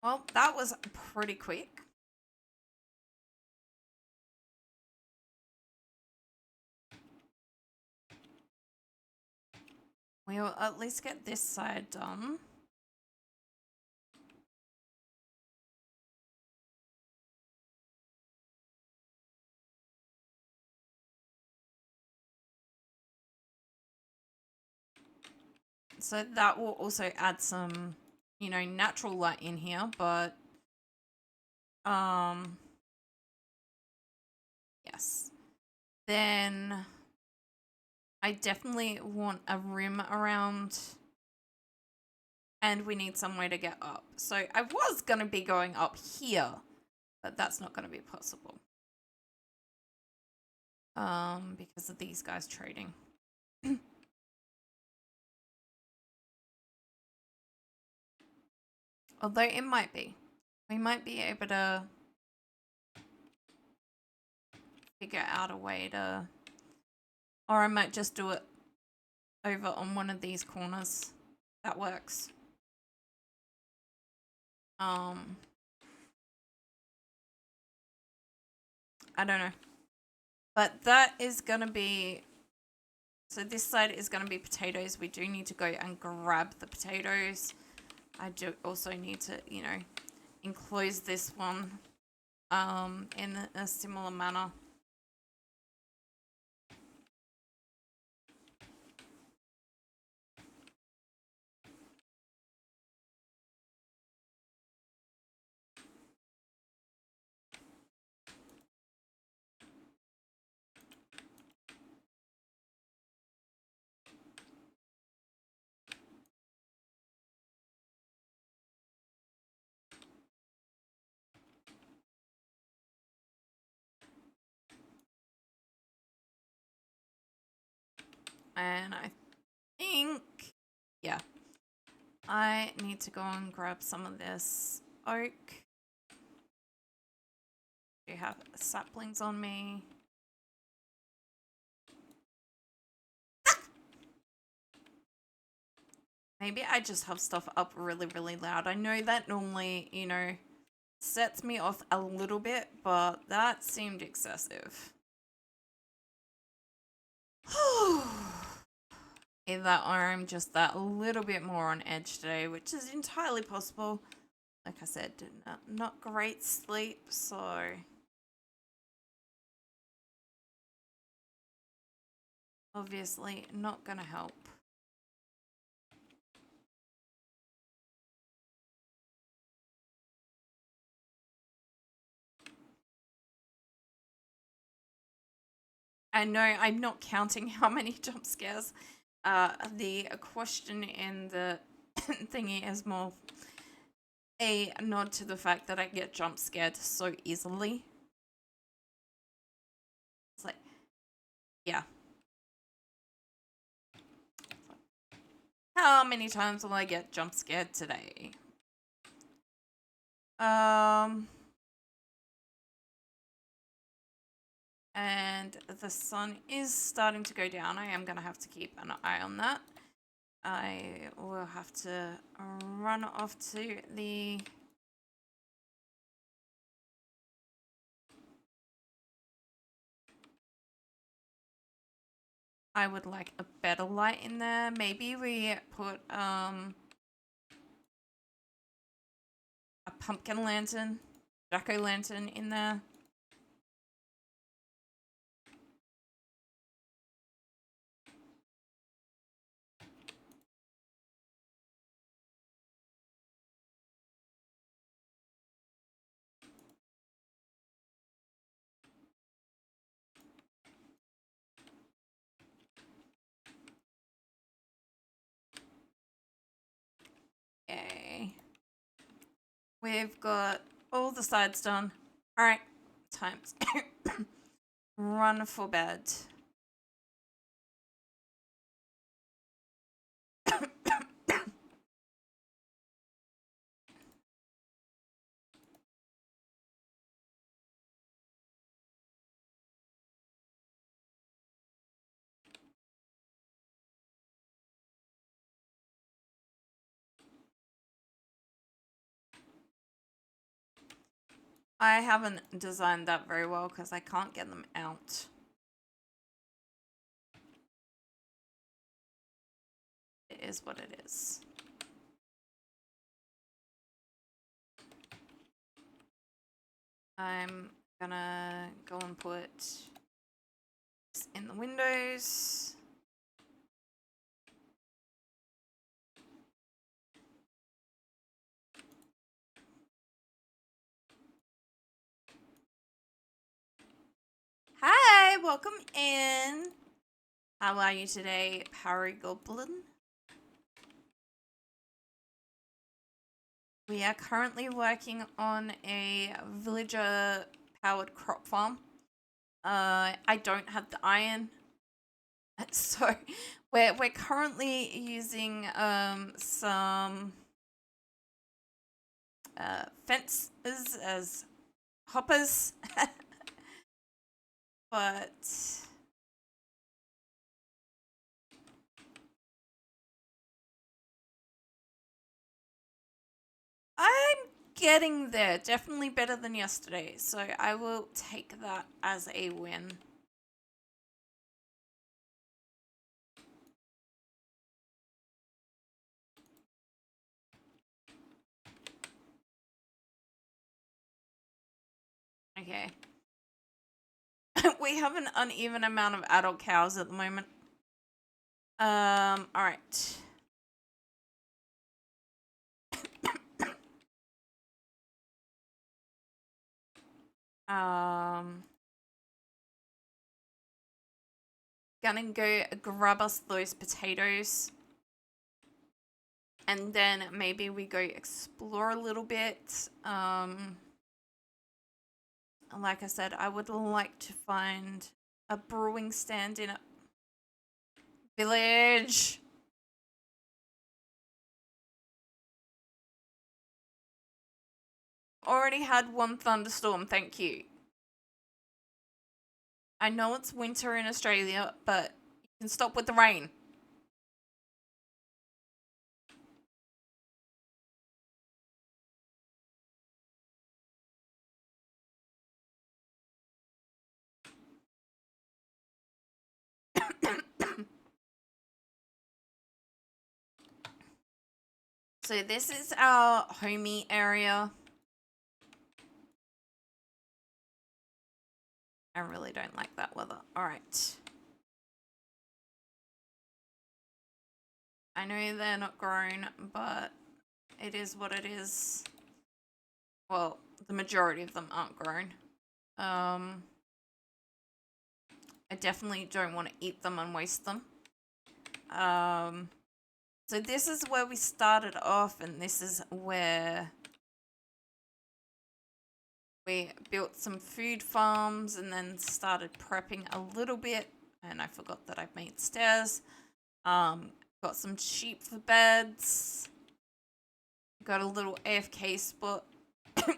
Well, that was pretty quick. We'll at least get this side done. So that will also add some, you know, natural light in here, but yes. Then I definitely want a rim around, and we need some way to get up. So I was going to be going up here, but that's not going to be possible. Because of these guys trading. Although it might be. We might be able to figure out a way to... Or I might just do it over on one of these corners. That works. I don't know. But that is going to be... So this side is going to be potatoes. We do need to go and grab the potatoes. I do also need to, you know, enclose this one in a similar manner. And I think, yeah, I need to go and grab some of this oak. Do have saplings on me. Maybe I just have stuff up really, really loud. I know that normally, you know, sets me off a little bit, but that seemed excessive. Either or I'm just that little bit more on edge today, which is entirely possible. Like I said, not great sleep, so obviously not gonna help. I know I'm not counting how many jump scares. The question in the thingy is more a nod to the fact that I get jump scared so easily. It's like, yeah. How many times will I get jump scared today? And the sun is starting to go down. I am going to have to keep an eye on that. I will have to run off to the... I would like a better light in there. Maybe we put a pumpkin lantern, jack-o'-lantern in there. Okay. We've got all the sides done. All right, time to run for bed. I haven't designed that very well because I can't get them out. It is what it is. I'm gonna go and put this in the windows. Hi, welcome in. How are you today, Power Goblin? We are currently working on a villager powered crop farm. I don't have the iron, so we're currently using some fences as hoppers, but I'm getting there. Definitely better than yesterday, so I will take that as a win. Okay. We have an uneven amount of adult cows at the moment. All right. Gonna go grab us those potatoes. And then maybe we go explore a little bit. Like I said, I would like to find a brewing stand in Village. Already had one thunderstorm, thank you. I know it's winter in Australia, but you can stop with the rain. So this is our homey area. I really don't like that weather. All right. I know they're not grown, but it is what it is. Well, the majority of them aren't grown. I definitely don't want to eat them and waste them. So this is where we started off, and this is where we built some food farms and then started prepping a little bit. And I forgot that I've made stairs. Got some sheep for beds. Got a little AFK spot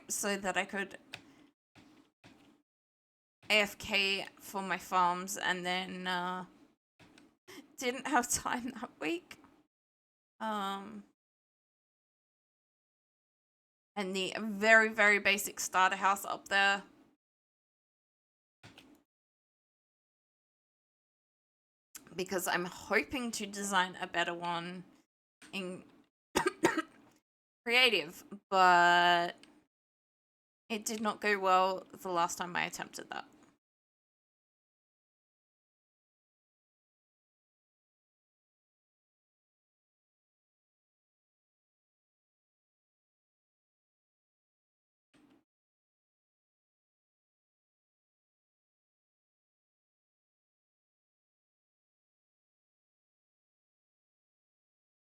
so that I could AFK for my farms, and then didn't have time that week. And the very, very basic starter house up there. Because I'm hoping to design a better one in creative, but it did not go well the last time I attempted that.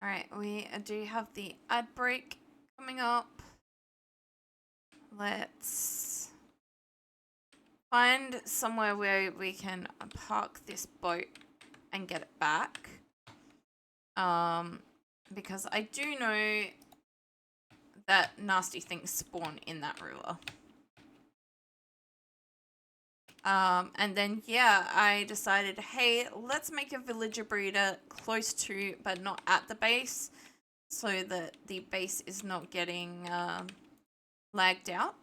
All right, we do have the ad break coming up. Let's find somewhere where we can park this boat and get it back. Because I do know that nasty things spawn in that river. And then, yeah, I decided, hey, let's make a villager breeder close to, but not at the base, so that the base is not getting lagged out.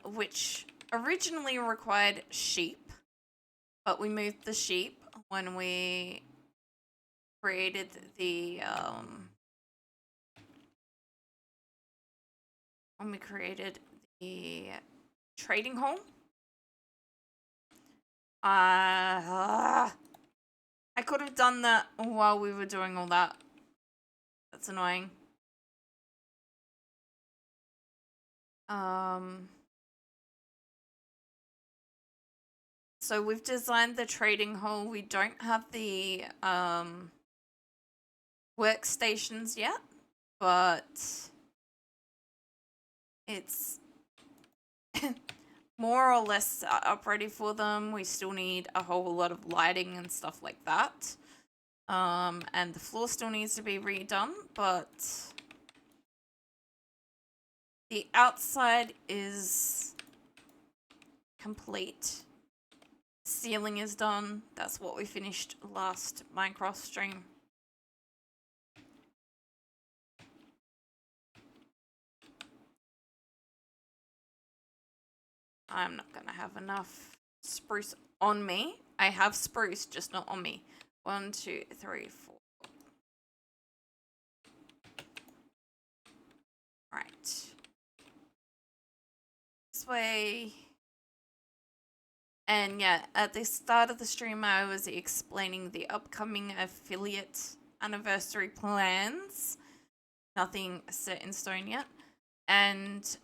Which originally required sheep, but we moved the sheep when we created the trading hall. I could have done that while we were doing all that. That's annoying. So we've designed the trading hall. We don't have the workstations yet, but it's more or less up ready for them. We still need a whole lot of lighting and stuff like that. And the floor still needs to be redone, but the outside is complete. Ceiling is done. That's what we finished last Minecraft stream. I'm not gonna have enough spruce on me. I have spruce, just not on me. 1, 2, 3, 4. Right. This way. And yeah, at the start of the stream, I was explaining the upcoming affiliate anniversary plans. Nothing set in stone yet. And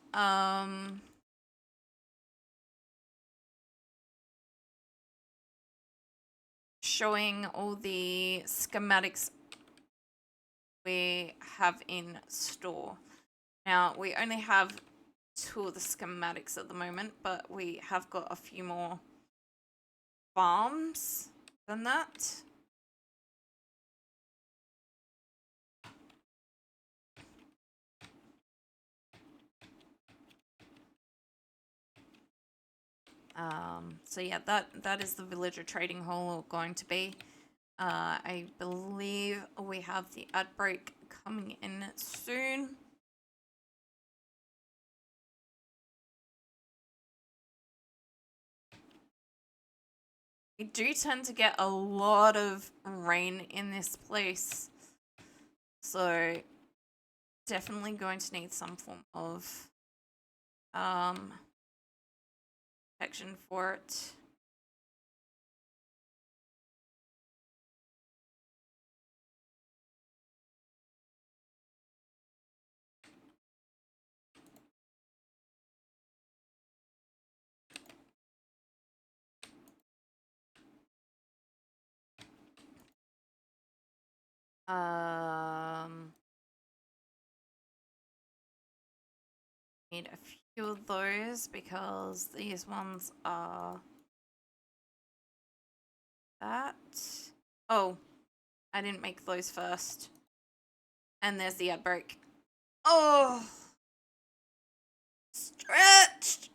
showing all the schematics we have in store. Now, we only have 2 of the schematics at the moment, but we have got a few more farms than that. So yeah, that is the villager trading hall going to be. I believe we have the ad break coming in soon. We do tend to get a lot of rain in this place, so definitely going to need some form of protection for it. Need a few of those because these ones are that. Oh, I didn't make those first. And there's the ad break. Oh, stretched.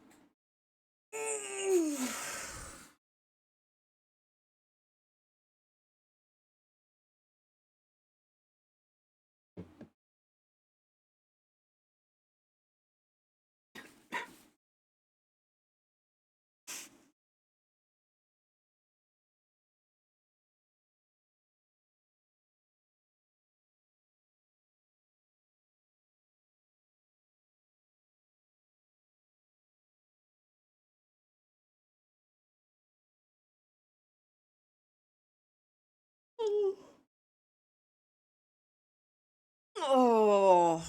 Oh.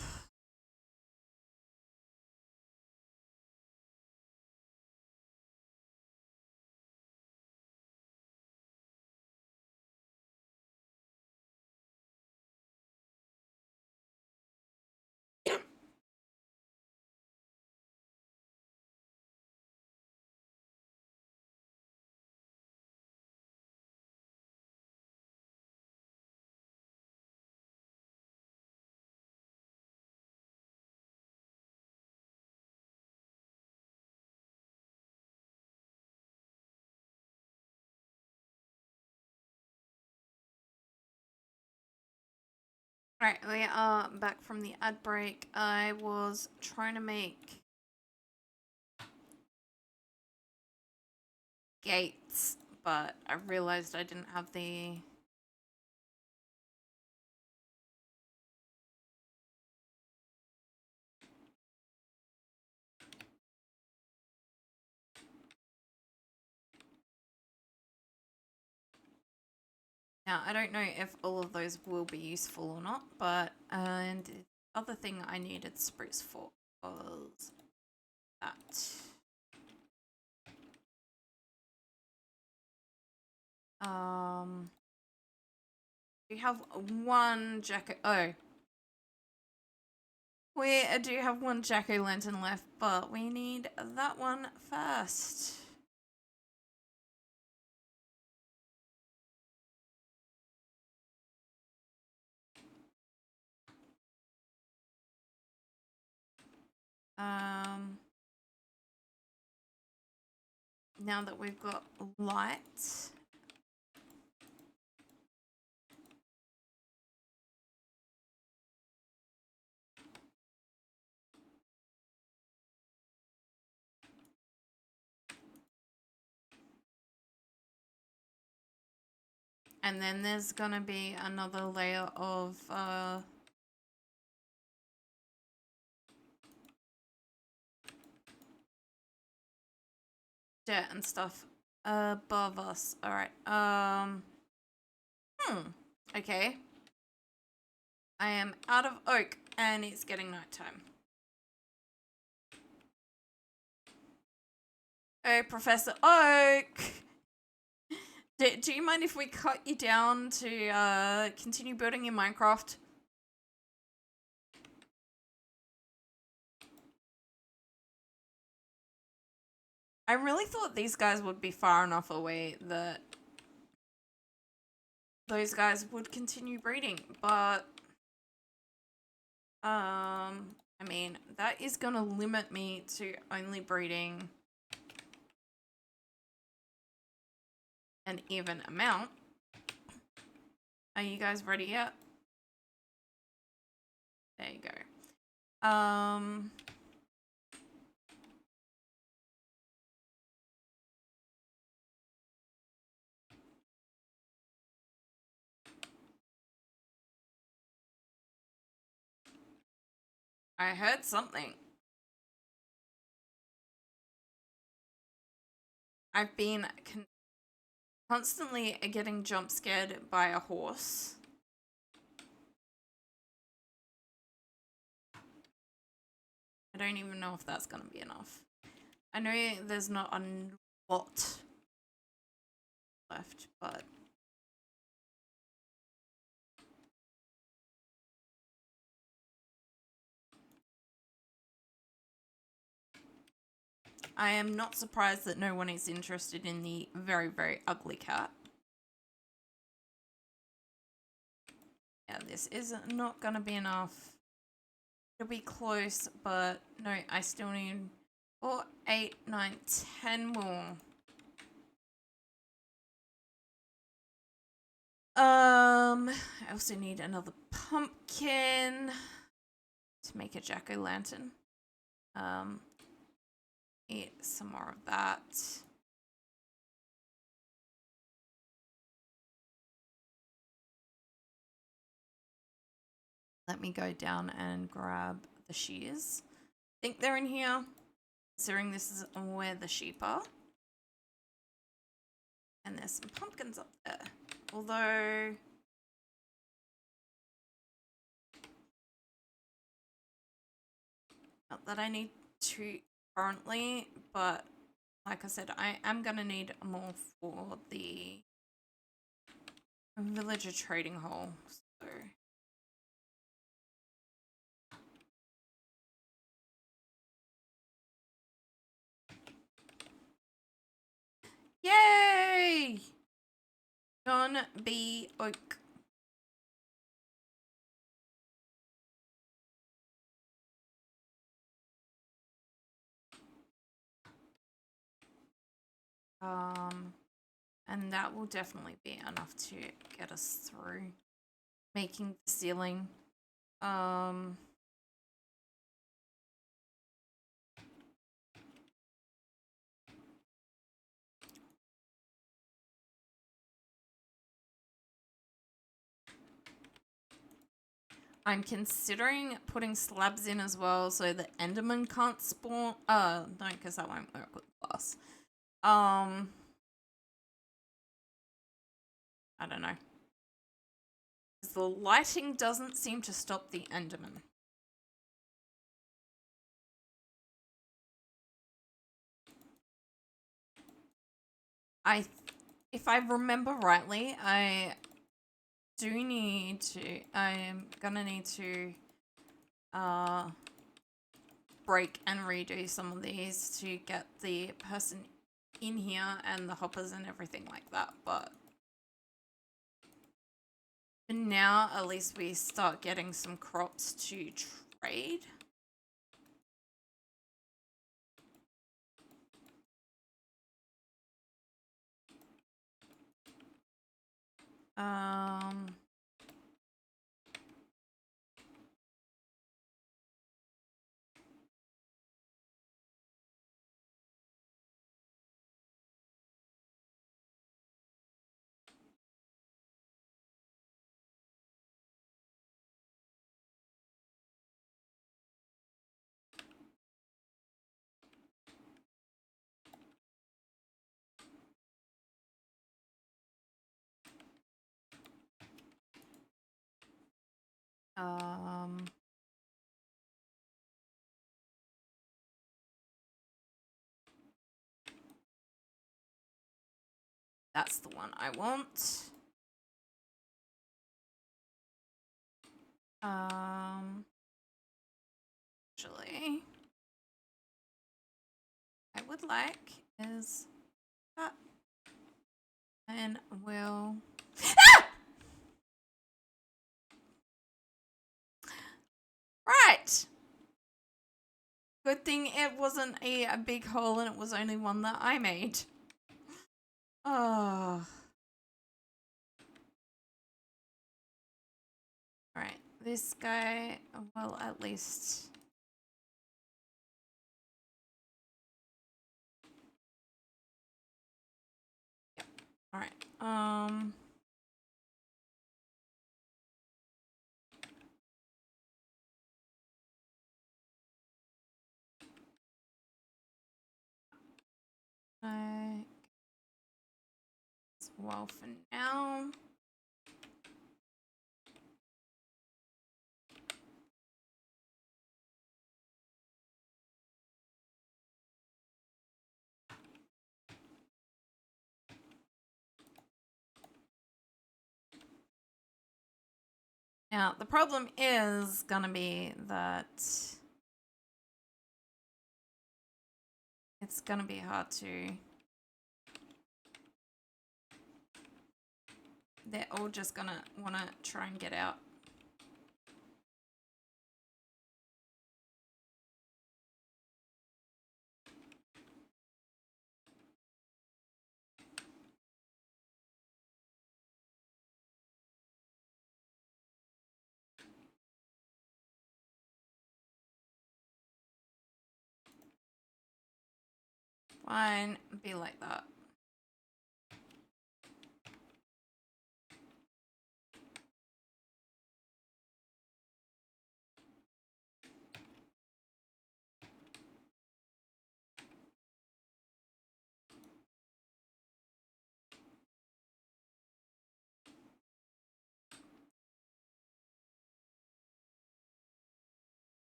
Alright, we are back from the ad break. I was trying to make gates, but I realized I didn't have the... Now, I don't know if all of those will be useful or not, but, and the other thing I needed spruce for was that. We have one jack. Oh. We do have one jack-o'-lantern left, but we need that one first. Now that we've got light. And then there's gonna be another layer of dirt and stuff above us. Alright. Okay. I am out of oak and it's getting nighttime. Oh, Professor Oak! Do you mind if we cut you down to continue building in Minecraft? I really thought these guys would be far enough away that those guys would continue breeding, but I mean, that is gonna limit me to only breeding an even amount. Are you guys ready yet? There you go. I heard something. I've been constantly getting jump scared by a horse. I don't even know if that's gonna be enough. I know there's not a lot left, but I am not surprised that no one is interested in the very, very ugly cat. Yeah, this is not gonna be enough. It'll be close, but no, I still need 4, 8, 9, 10 more. I also need another pumpkin to make a jack-o'-lantern. Eat some more of that. Let me go down and grab the shears. I think they're in here, considering this is where the sheep are. And there's some pumpkins up there. Although, not that I need to currently, but like I said, I am gonna need more for the villager trading hall. So yay! John B. Oak. And that will definitely be enough to get us through making the ceiling. I'm considering putting slabs in as well so the Enderman can't spawn. No, because that won't work with glass. I don't know. The lighting doesn't seem to stop the Enderman. If I remember rightly, I am gonna need to break and redo some of these to get the person in here and the hoppers and everything like that, but for now, at least we start getting some crops to trade. That's the one I want. Actually, I would like is that. And we'll... Right. Good thing it wasn't a big hole and it was only one that I made. Oh. Alright, this guy, well, at least... Yep. Alright, well, for now. Now, the problem is gonna be that it's gonna be hard to... They're all just gonna wanna try and get out. Fine, be like that.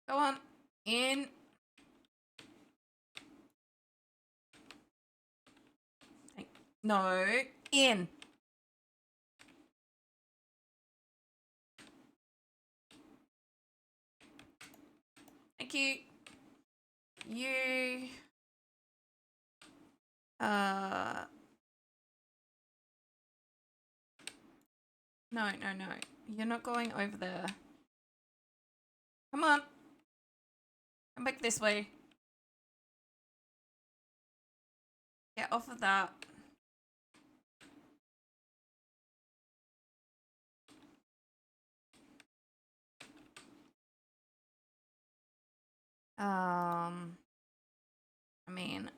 Go on, in. No, in. Thank you. You. No, no, no. You're not going over there. Come on. Come back this way. Get off of that. I mean,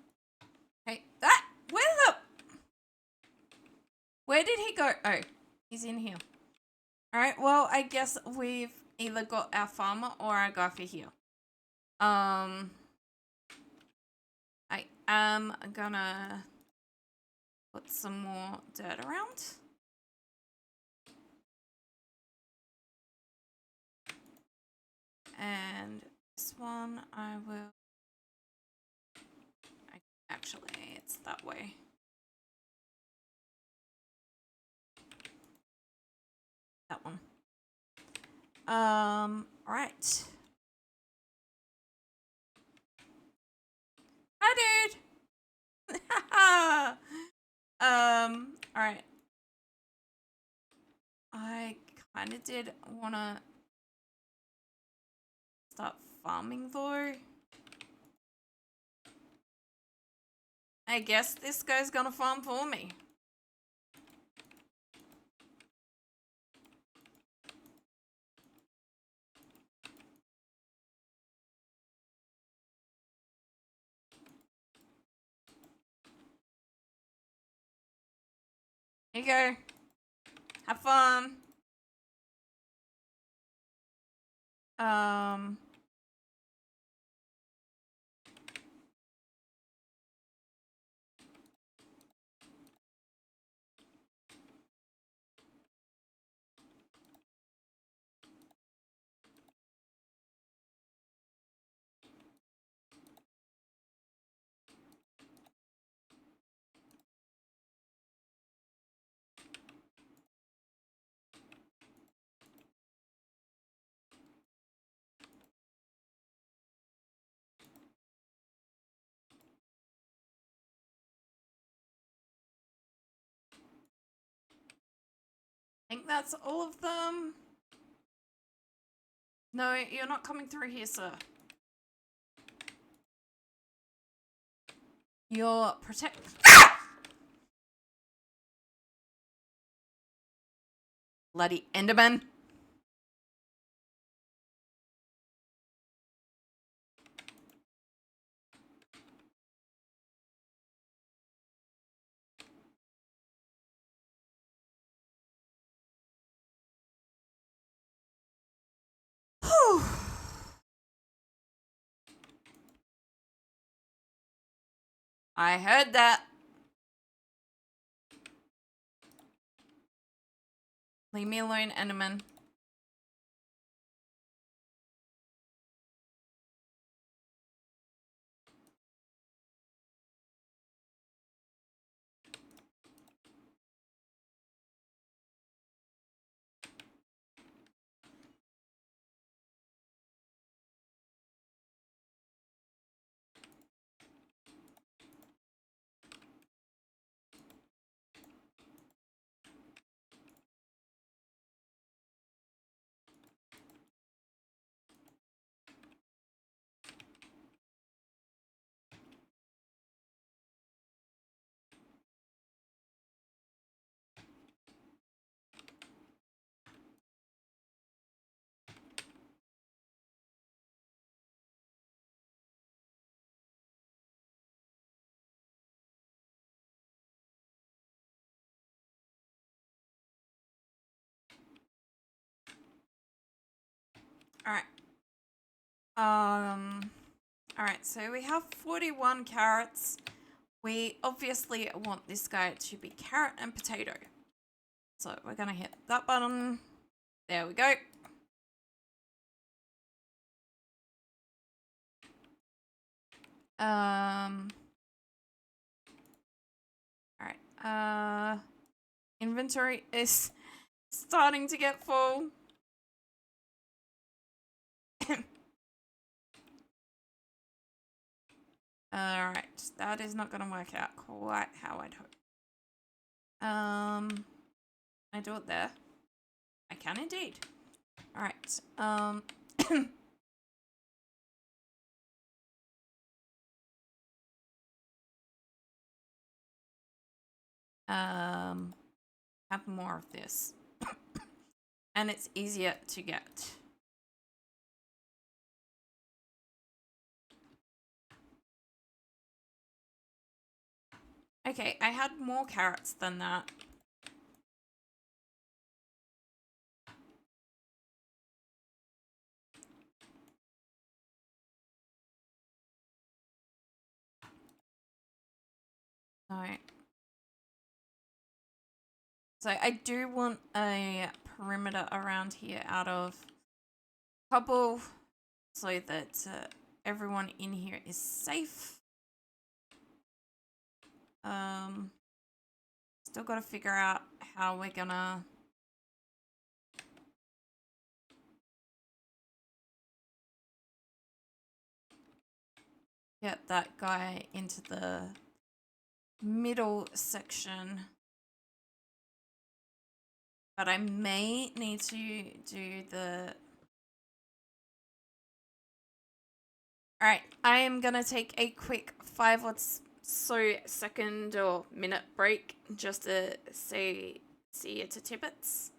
hey, that, where did he go? Oh, he's in here. All right, well, I guess we've either got our farmer or our guy for here. I am gonna put some more dirt around. And this one I will... Actually, it's that way. That one. Right. Hi, dude. All right. I kind of did want to start farming though. I guess this guy's gonna farm for me. Here you go. Have fun. think that's all of them. No, you're not coming through here, sir. You're protect. Bloody Enderman. Whew. I heard that. Leave me alone, Enderman. Alright. Alright, so we have 41 carrots. We obviously want this guy to be carrot and potato. So we're gonna hit that button. There we go. Alright. Inventory is starting to get full. Alright, that is not gonna work out quite how I'd hope. Can I do it there? I can indeed. Alright, have more of this. And it's easier to get. Okay, I had more carrots than that. No. So I do want a perimeter around here out of cobble so that everyone in here is safe. Still got to figure out how we're gonna get that guy into the middle section. But I may need to do the... Alright, I am gonna take a quick 5 or so second or minute break just to say see you to Tibbets.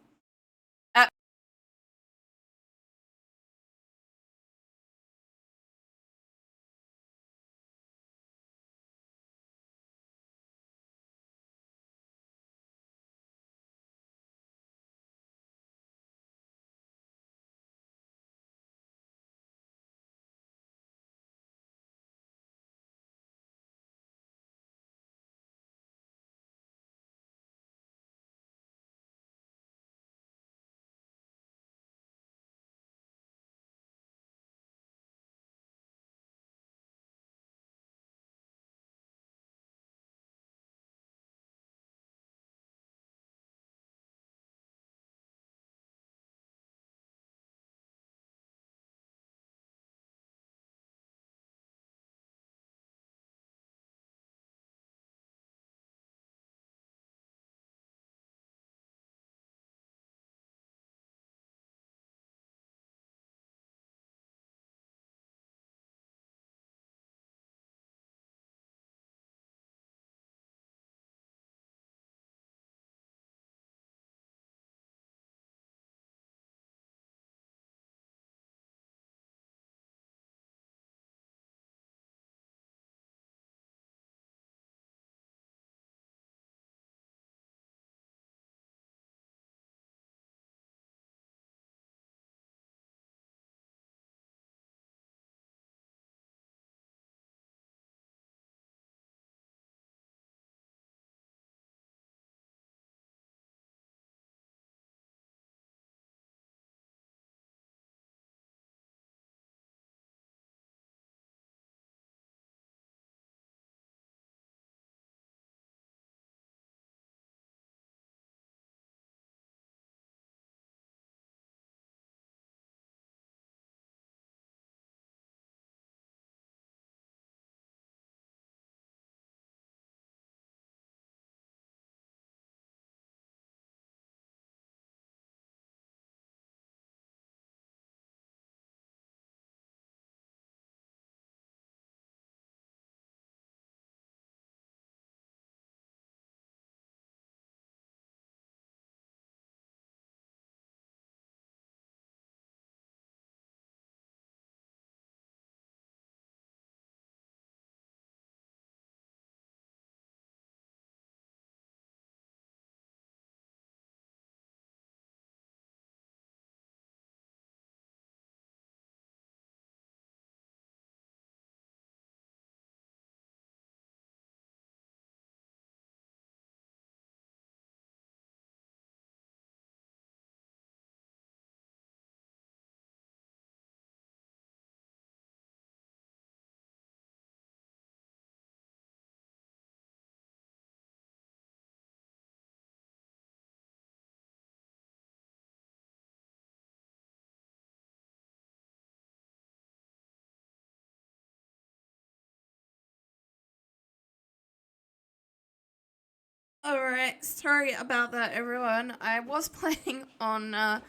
Alright, sorry about that, everyone. I was planning on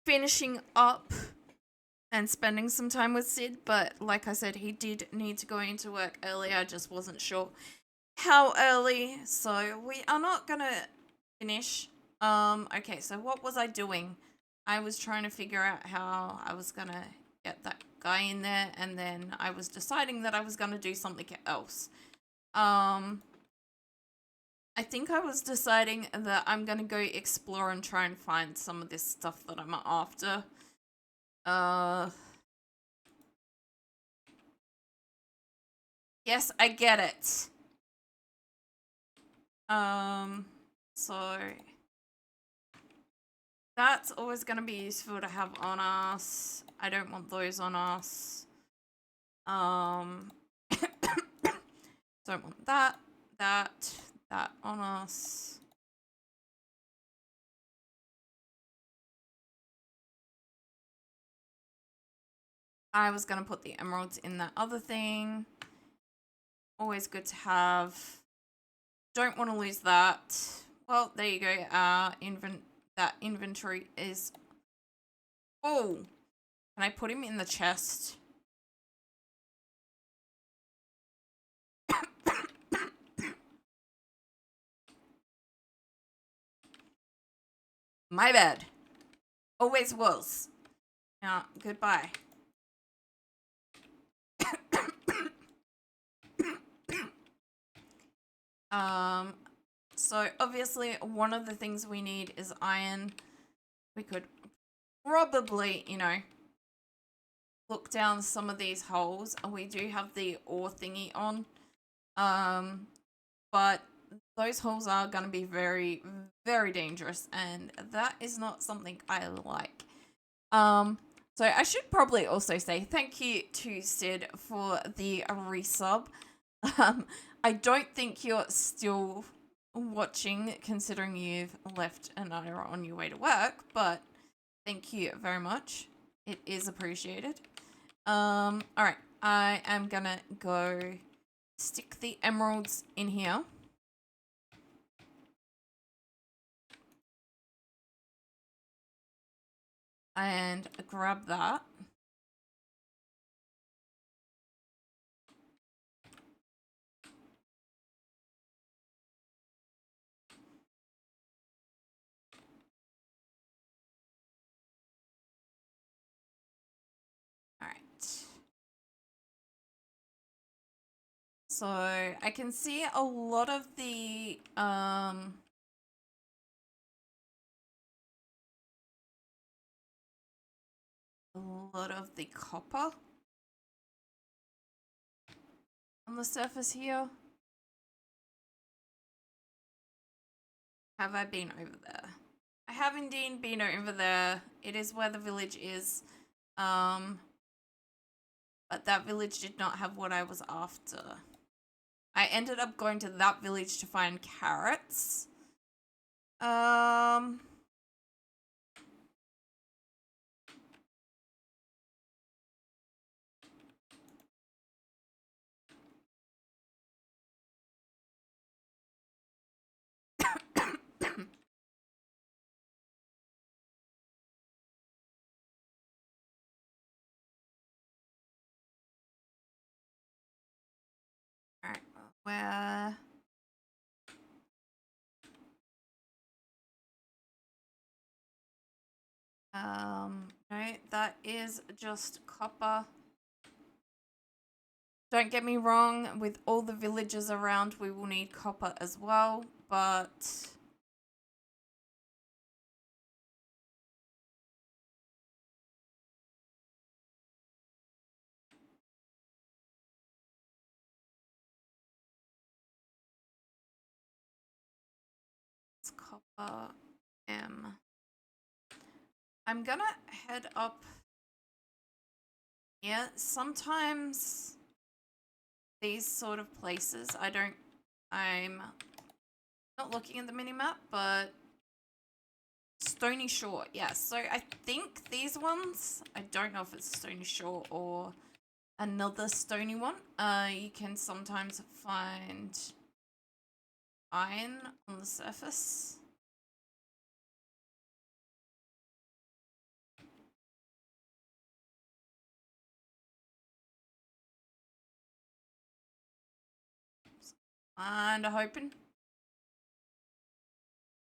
finishing up and spending some time with Sid, but like I said, he did need to go into work early. I just wasn't sure how early, so we are not gonna finish. Okay, so what was I doing? I was trying to figure out how I was gonna get that guy in there, and then I was deciding that I was gonna do something else. I think I was deciding that I'm gonna go explore and try and find some of this stuff that I'm after. Yes, I get it. So that's always gonna be useful to have on us. I don't want those on us. Don't want that on us. I was gonna put the emeralds in that other thing. Always good to have. Don't want to lose that. Well, there you go. That inventory is full. Can I put him in the chest? My bad. Always was. Yeah, goodbye. So obviously one of the things we need is iron. We could probably, look down some of these holes. We do have the ore thingy on. But those holes are going to be very, very dangerous, and that is not something I like. So I should probably also say thank you to Sid for the resub. I don't think you're still watching, considering you've left and are on your way to work, but thank you very much. It is appreciated. Alright, I am gonna go stick the emeralds in here. And grab that. All right. So I can see a lot of the copper on the surface here. Have I been over there? I have indeed been over there. It is where the village is. But that village did not have what I was after. I ended up going to that village to find carrots. Alright, where... no, that is just copper. Don't get me wrong, with all the villages around, we will need copper as well, but... it's copper M. I'm gonna head up here. Sometimes these sort of places, I'm not looking at the minimap, but Stony Shore, yes. So I think these ones, I don't know if it's Stony Shore or another stony one. You can sometimes find iron on the surface. And hoping.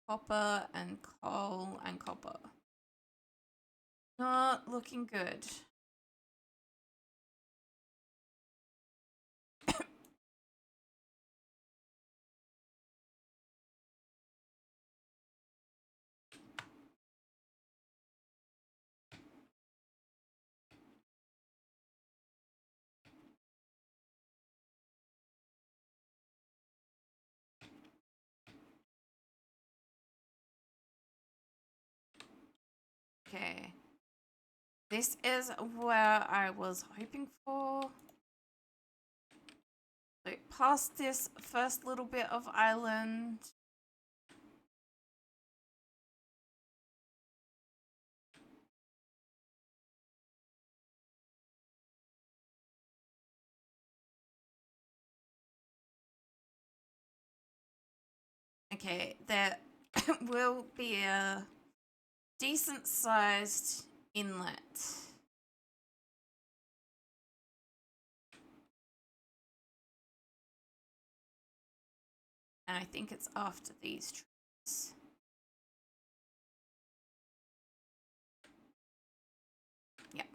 Copper and coal and copper. Not looking good. Okay. This is where I was hoping for. So past this first little bit of island. Okay, there will be a decent sized inlet. And I think it's after these trees. Yep.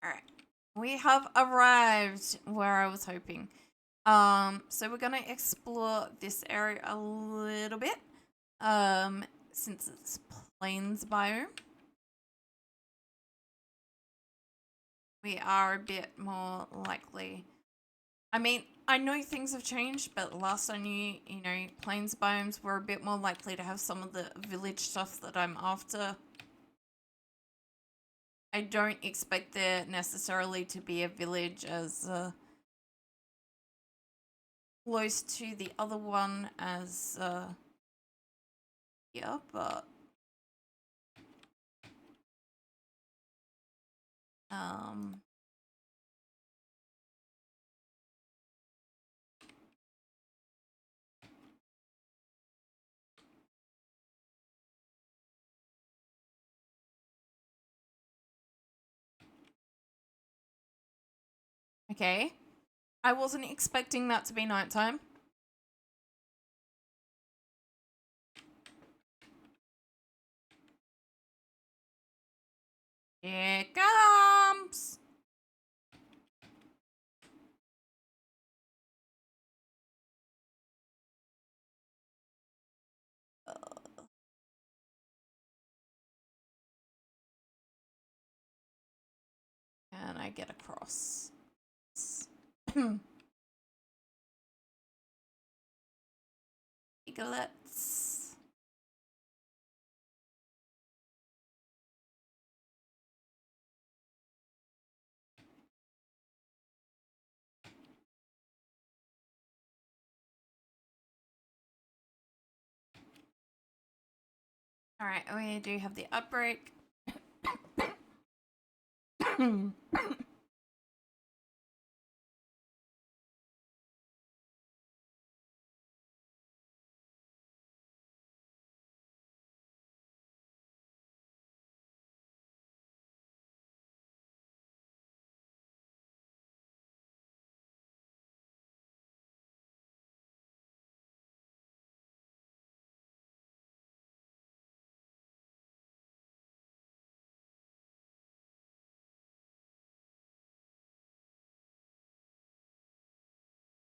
Alright. We have arrived where I was hoping. So we're gonna explore this area a little bit. Since it's plains biome. We are a bit more likely. I mean, I know things have changed, but last I knew, you know, plains biomes were a bit more likely to have some of the village stuff that I'm after. I don't expect there necessarily to be a village as close to the other one as yeah, but okay. I wasn't expecting that to be nighttime. Here it comes. Can I get across? Eaglets. Alright, we do have the outbreak.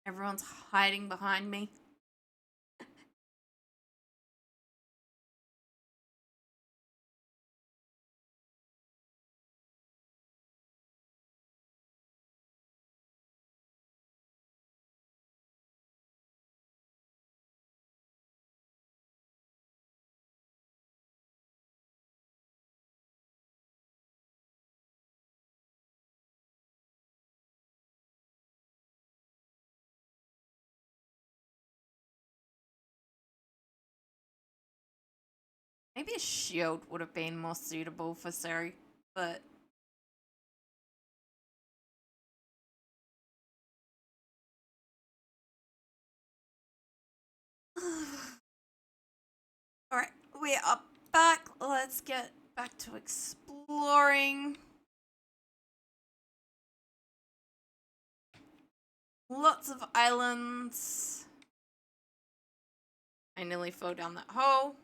Everyone's hiding behind me. Maybe a shield would have been more suitable for Sari, but... Alright, we are back. Let's get back to exploring. Lots of islands. I nearly fell down that hole.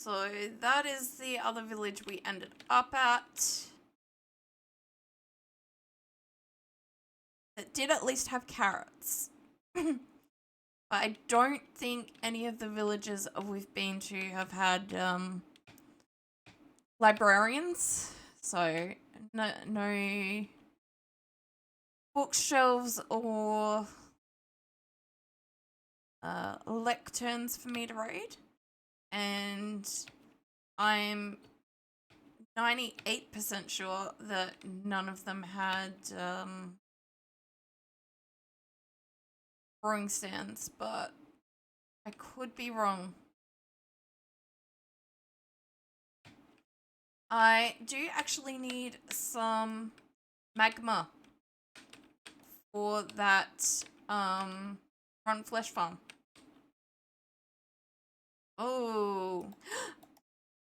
So that is the other village we ended up at. It did at least have carrots. But I don't think any of the villages we've been to have had librarians. So no bookshelves or lecterns for me to read. And I'm 98% sure that none of them had brewing stands, but I could be wrong. I do actually need some magma for that front flesh farm. Oh,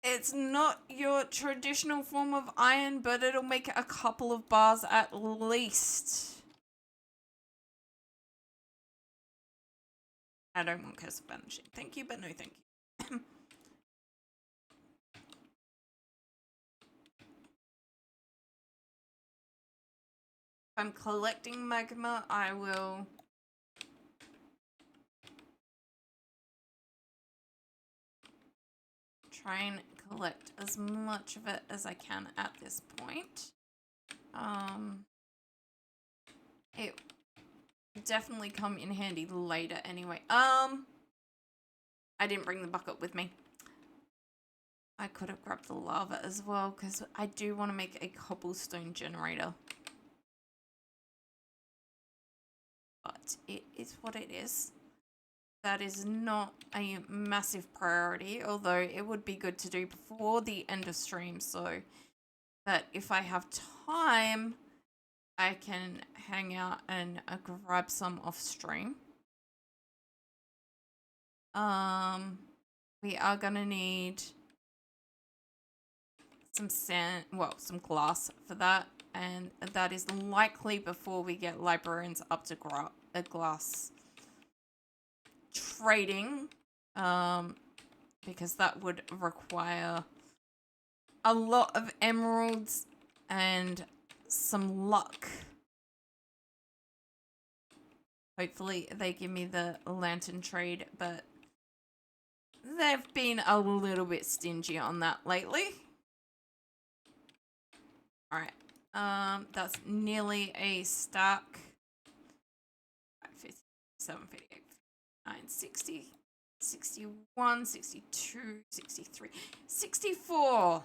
it's not your traditional form of iron, but it'll make a couple of bars at least. I don't want curse of banishing. Thank you, but no thank you. If I'm collecting magma, I will try and collect as much of it as I can at this point. It definitely come in handy later anyway. I didn't bring the bucket with me. I could have grabbed the lava as well because I do want to make a cobblestone generator. But it is what it is. That is not a massive priority, although it would be good to do before the end of stream so that if I have time, I can hang out and grab some off stream. We are gonna need some sand, well, some glass for that, and that is likely before we get librarians up to glass trading, because that would require a lot of emeralds and some luck. Hopefully they give me the lantern trade, but they've been a little bit stingy on that lately. Alright, that's nearly a stack. 57, 58, 59, 60, 61, 62, 63, 64.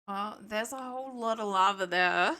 Well, there's a whole lot of lava there.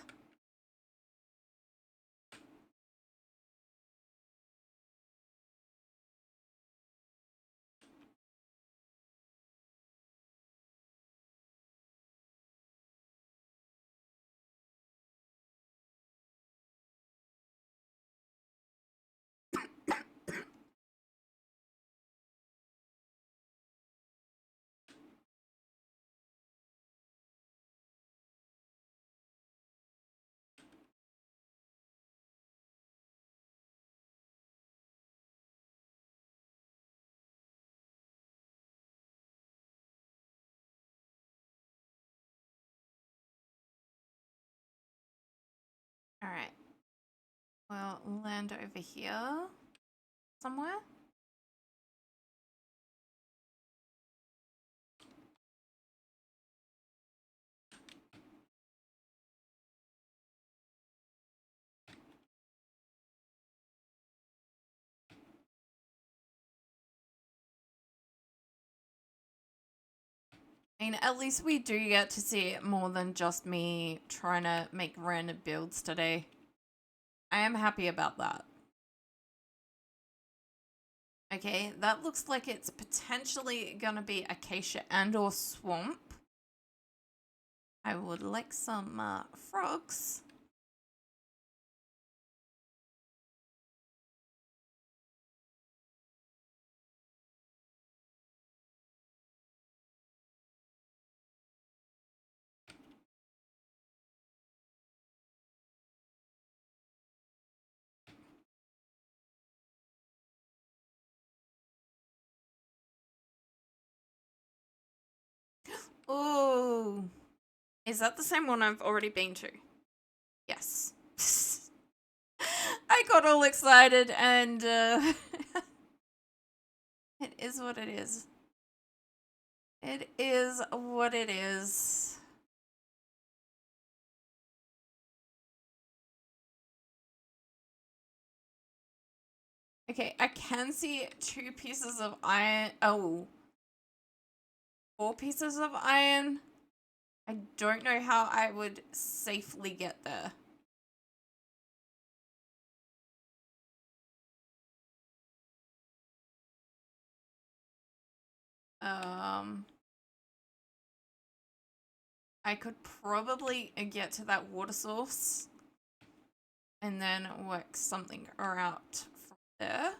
We'll land over here somewhere. I mean, at least we do get to see it more than just me trying to make random builds today. I am happy about that. Okay, that looks like it's potentially gonna be acacia and or swamp. I would like some frogs. Oh, is that the same one I've already been to? Yes. I got all excited and it is what it is. It is what it is. Okay, I can see 2 pieces of iron. Oh, 4 pieces of iron. I don't know how I would safely get there. I could probably get to that water source and then work something out from there.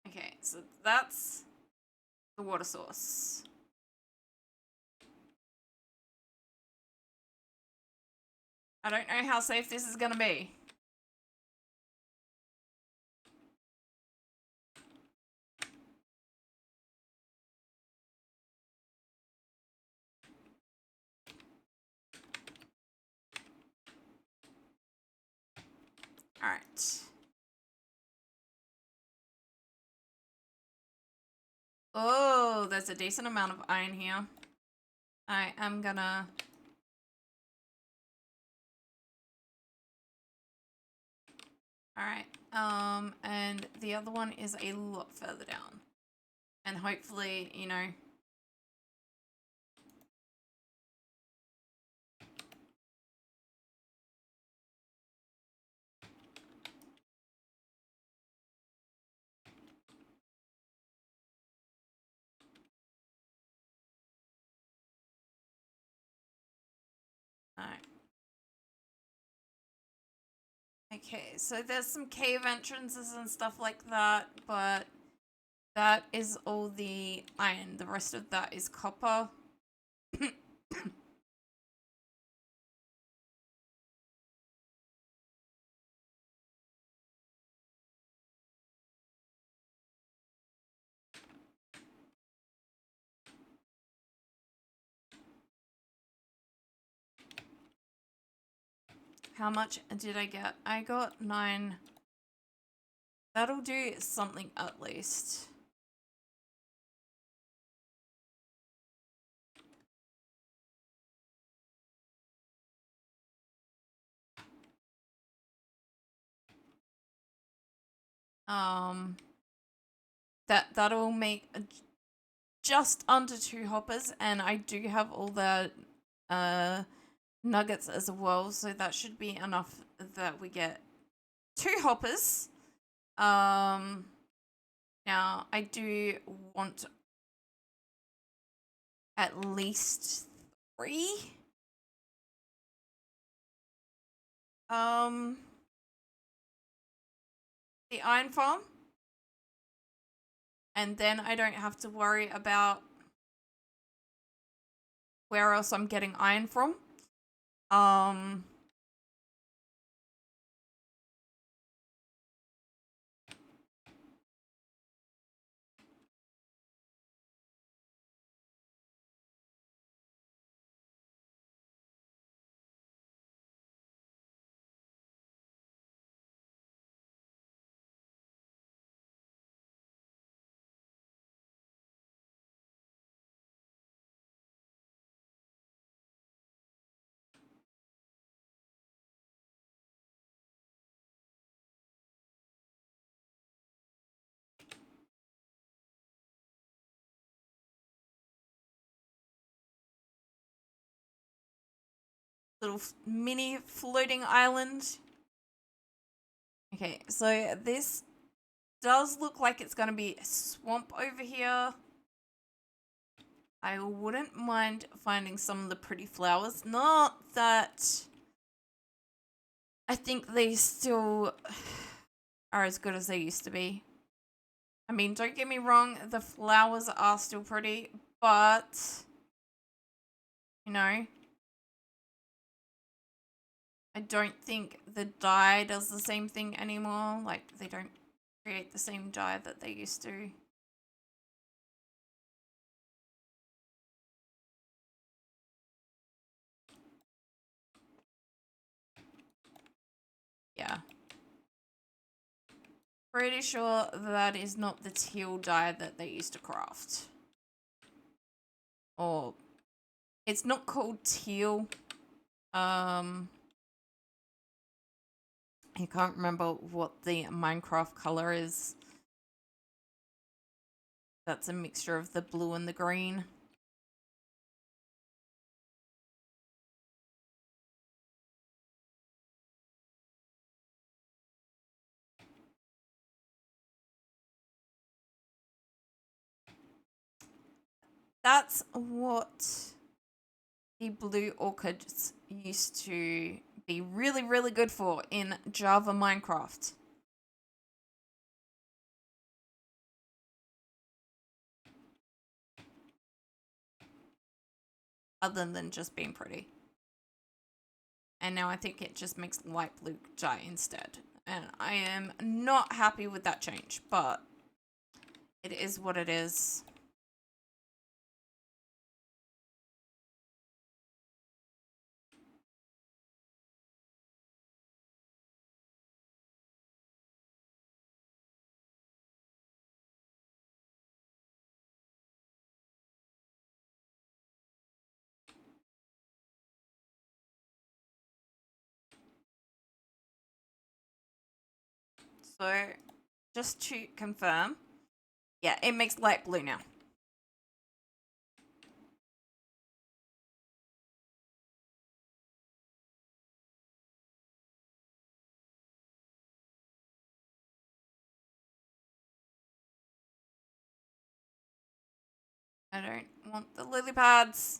Okay, so that's the water source. I don't know how safe this is gonna be. Alright. Oh, there's a decent amount of iron here. I am gonna... Alright, and the other one is a lot further down. And hopefully, you know... Alright. Okay, so there's some cave entrances and stuff like that, but that is all the iron. The rest of that is copper. How much did I get? I got 9. That'll do something at least. That'll make just under 2 hoppers, and I do have all the nuggets as well, so that should be enough that we get 2 hoppers. Now I do want at least 3. The iron farm. And then I don't have to worry about where else I'm getting iron from. Little mini floating island. Okay, so this does look like it's going to be a swamp over here. I wouldn't mind finding some of the pretty flowers. Not that I think they still are as good as they used to be. I mean, don't get me wrong, the flowers are still pretty, but, you know, I don't think the dye does the same thing anymore. Like, they don't create the same dye that they used to. Yeah. Pretty sure that is not the teal dye that they used to craft. Or, it's not called teal. I can't remember what the Minecraft color is. That's a mixture of the blue and the green. That's what the blue orchids used to be really, really good for in Java Minecraft. Other than just being pretty. And now I think it just makes light blue dye instead. And I am not happy with that change, but it is what it is. So, just to confirm, yeah, it makes light blue now. I don't want the lily pads.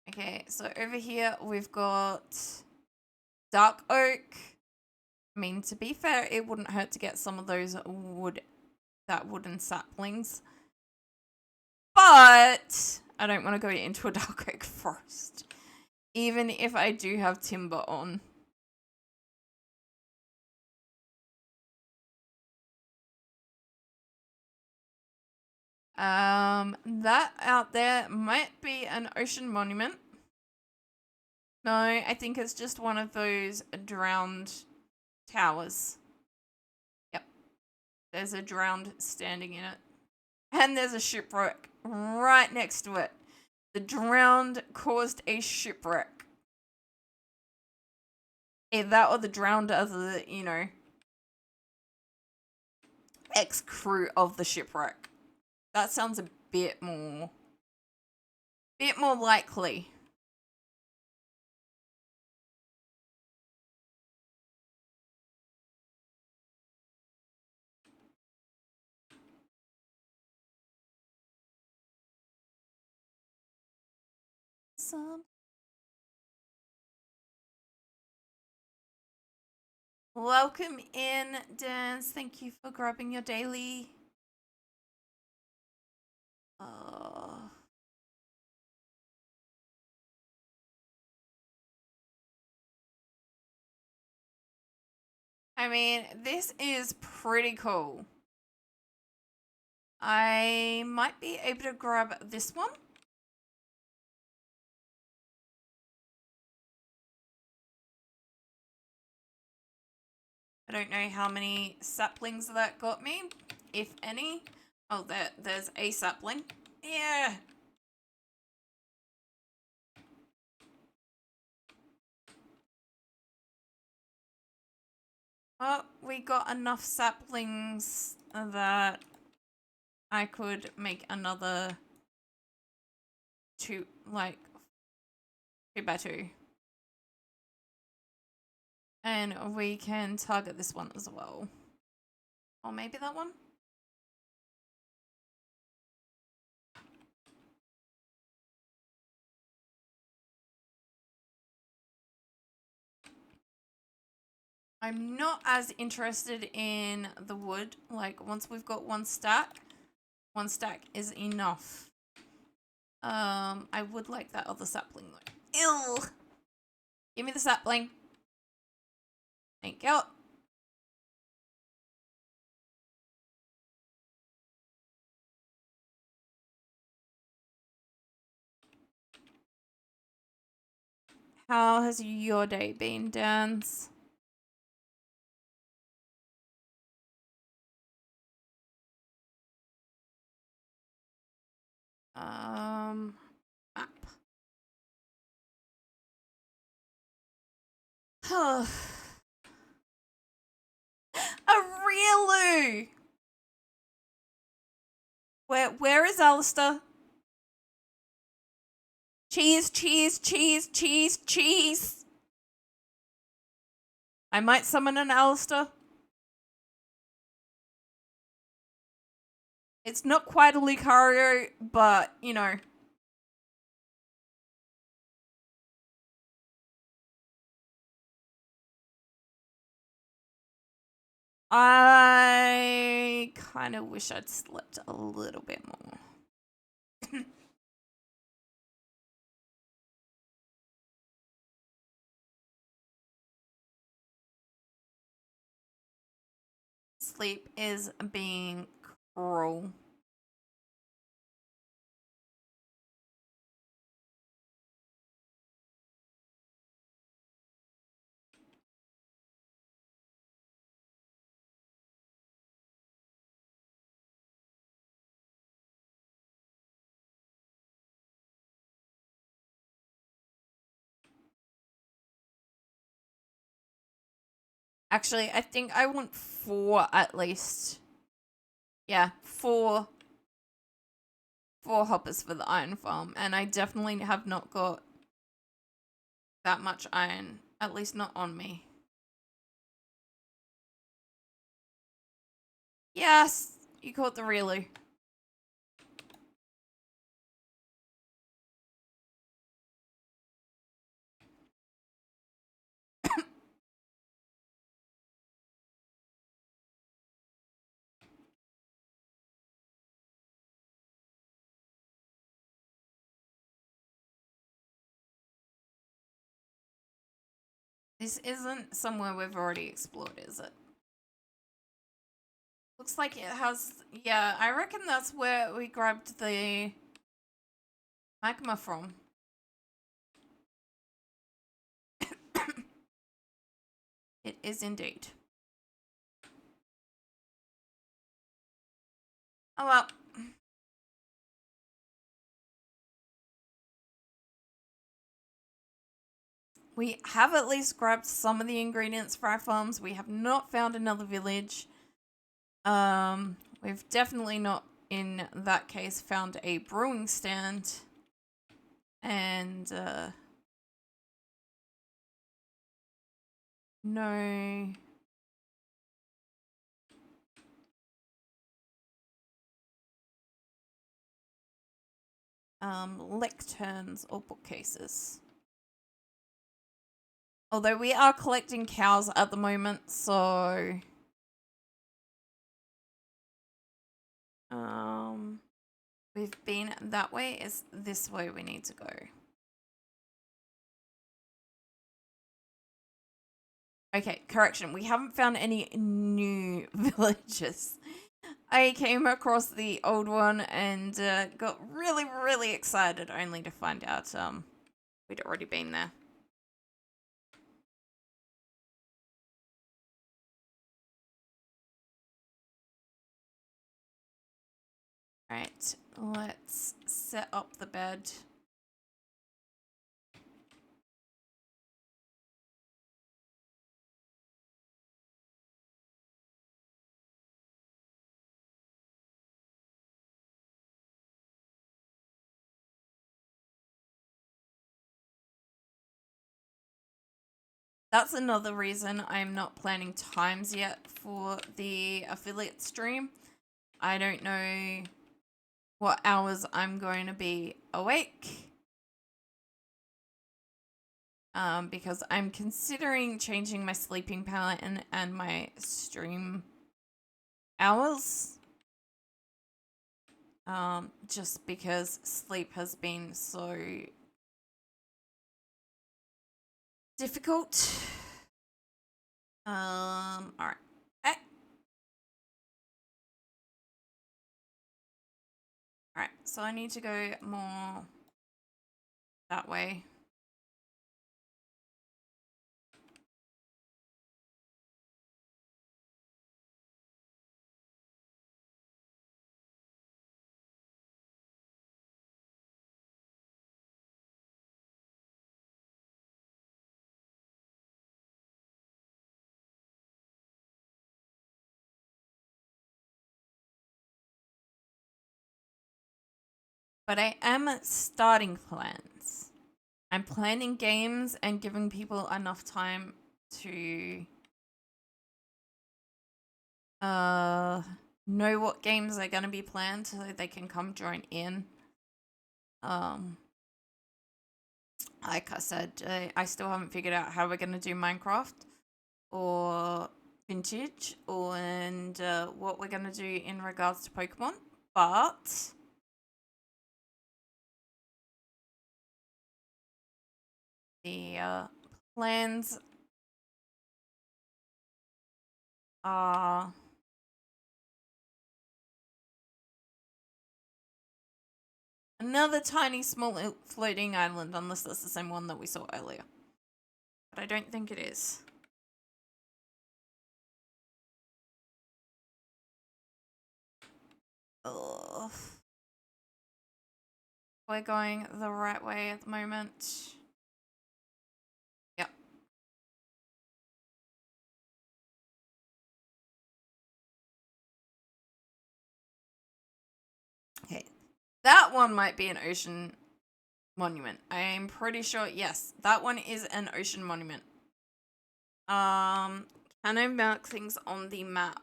Okay, so over here we've got dark oak. I mean, to be fair, it wouldn't hurt to get some of those wooden saplings. But I don't want to go into a dark oak forest, even if I do have timber on. That out there might be an ocean monument. No, I think it's just one of those drowned towers. Yep. There's a drowned standing in it. And there's a shipwreck right next to it. The drowned caused a shipwreck. Either that or the drowned are the, ex-crew of the shipwreck. That sounds a bit more likely. Some Welcome in, Dance. Thank you for grabbing your daily. I mean, this is pretty cool. I might be able to grab this one. I don't know how many saplings that got me, if any. Oh, there's a sapling. Yeah. Well, we got enough saplings that I could make another 2 by 2. And we can target this one as well. Or maybe that one? I'm not as interested in the wood. Like, once we've got one stack is enough. I would like that other sapling though. Ew! Give me the sapling. Thank you. How has your day been, Dance? Map. A Riolu! Where is Alistair? Cheese, cheese, cheese, cheese, cheese! I might summon an Alistair. It's not quite a Lucario, but, you know. I kind of wish I'd slept a little bit more. Sleep is being cruel. Actually, I think I want 4 at least. Yeah, 4 hoppers for the iron farm, and I definitely have not got that much iron, at least not on me. Yes, you caught the Riolu. This isn't somewhere we've already explored, is it? Looks like it has... Yeah, I reckon that's where we grabbed the magma from. It is indeed. Oh well. We have at least grabbed some of the ingredients for our farms. We have not found another village. We've definitely not, in that case, found a brewing stand. And, no. Lecterns or bookcases. Although we are collecting cows at the moment, so we've been that way. Is this way we need to go? Okay, correction. We haven't found any new villages. I came across the old one and got really, really excited, only to find out we'd already been there. Right, let's set up the bed. That's another reason I'm not planning times yet for the affiliate stream. I don't know what hours I'm going to be awake. Because I'm considering changing my sleeping pattern and my stream hours. Just because sleep has been so difficult. Alright. Alright, so I need to go more that way. But I am starting plans. I'm planning games and giving people enough time to know what games are going to be planned so they can come join in. Like I said, I still haven't figured out how we're going to do Minecraft or Vintage and what we're going to do in regards to Pokemon, but the plans are another tiny small floating island, unless that's the same one that we saw earlier. But I don't think it is. Ugh. We're going the right way at the moment. Yep. Okay. That one might be an ocean monument. I'm pretty sure, yes, that one is an ocean monument. Can I mark things on the map?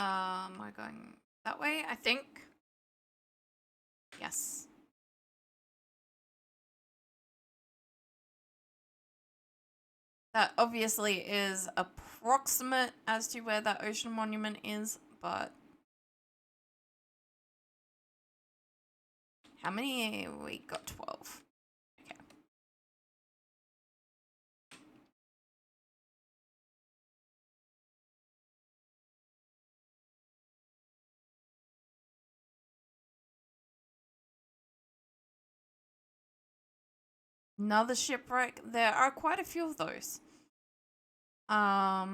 Am I going that way? I think. Yes. That obviously is approximate as to where that ocean monument is, but how many? We got 12. Okay. Another shipwreck. There are quite a few of those. I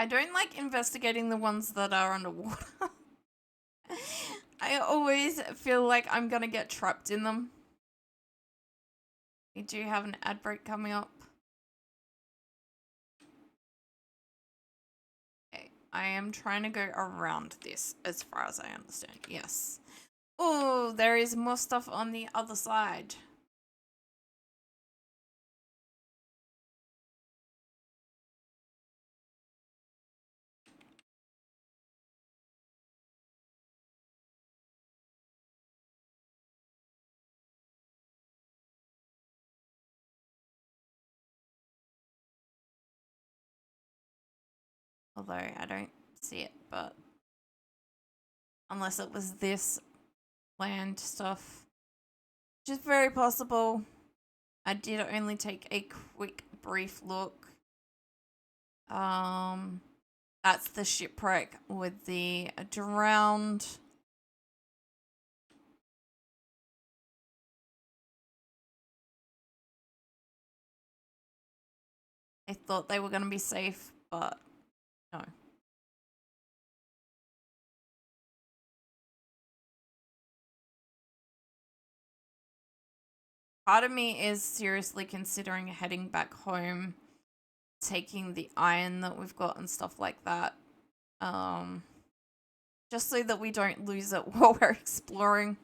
don't like investigating the ones that are underwater. I always feel like I'm gonna get trapped in them. We do have an ad break coming up. Okay. I am trying to go around this as far as I understand. Yes. Oh, there is more stuff on the other side. Although I don't see it, but unless it was this land stuff, which is very possible. I did only take a quick brief look. That's the shipwreck with the drowned. I thought they were going to be safe, but no. Part of me is seriously considering heading back home, taking the iron that we've got and stuff like that. Just so that we don't lose it while we're exploring.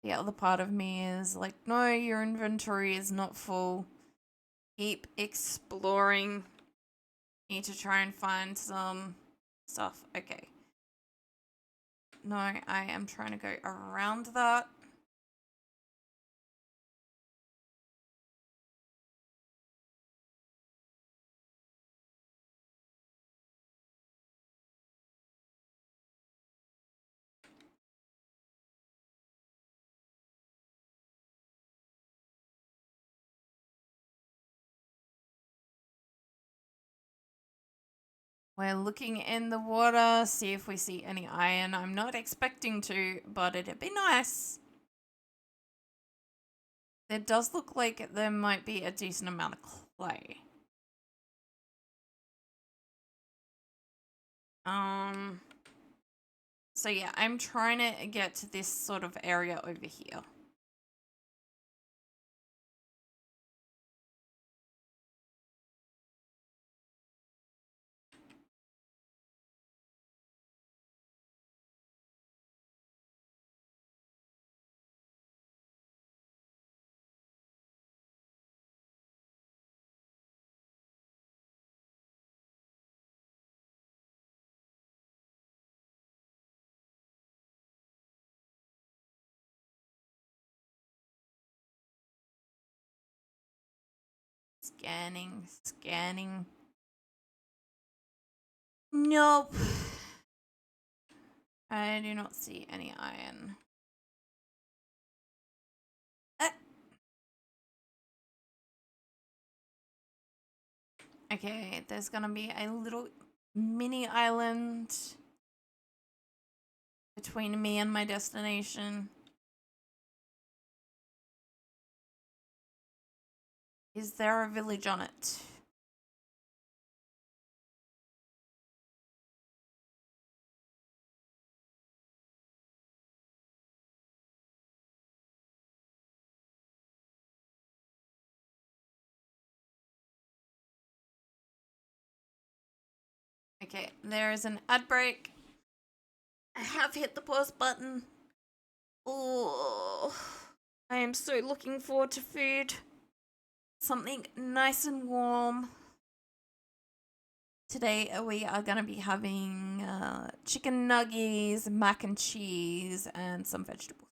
The other part of me is like, no, your inventory is not full. Keep exploring. Need to try and find some stuff. Okay. No, I am trying to go around that. We're looking in the water, see if we see any iron. I'm not expecting to, but it'd be nice. There does look like there might be a decent amount of clay. So yeah, I'm trying to get to this sort of area over here. Scanning. Nope. I do not see any iron. Okay, there's gonna be a little mini island between me and my destination. Is there a village on it? Okay, there is an ad break. I have hit the pause button. Oh, I am so looking forward to food. Something nice and warm. Today we are going to be having chicken nuggies, mac and cheese, and some vegetables.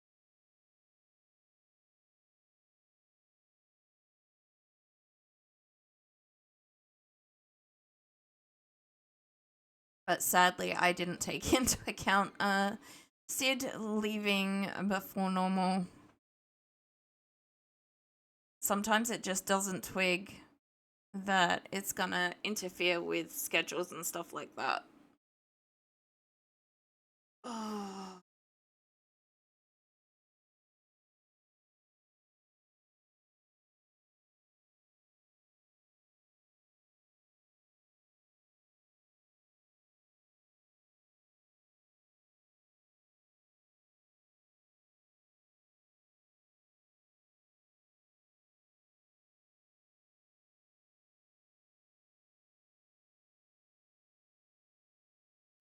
But sadly, I didn't take into account Sid leaving before normal. Sometimes it just doesn't twig that it's gonna interfere with schedules and stuff like that. Oh.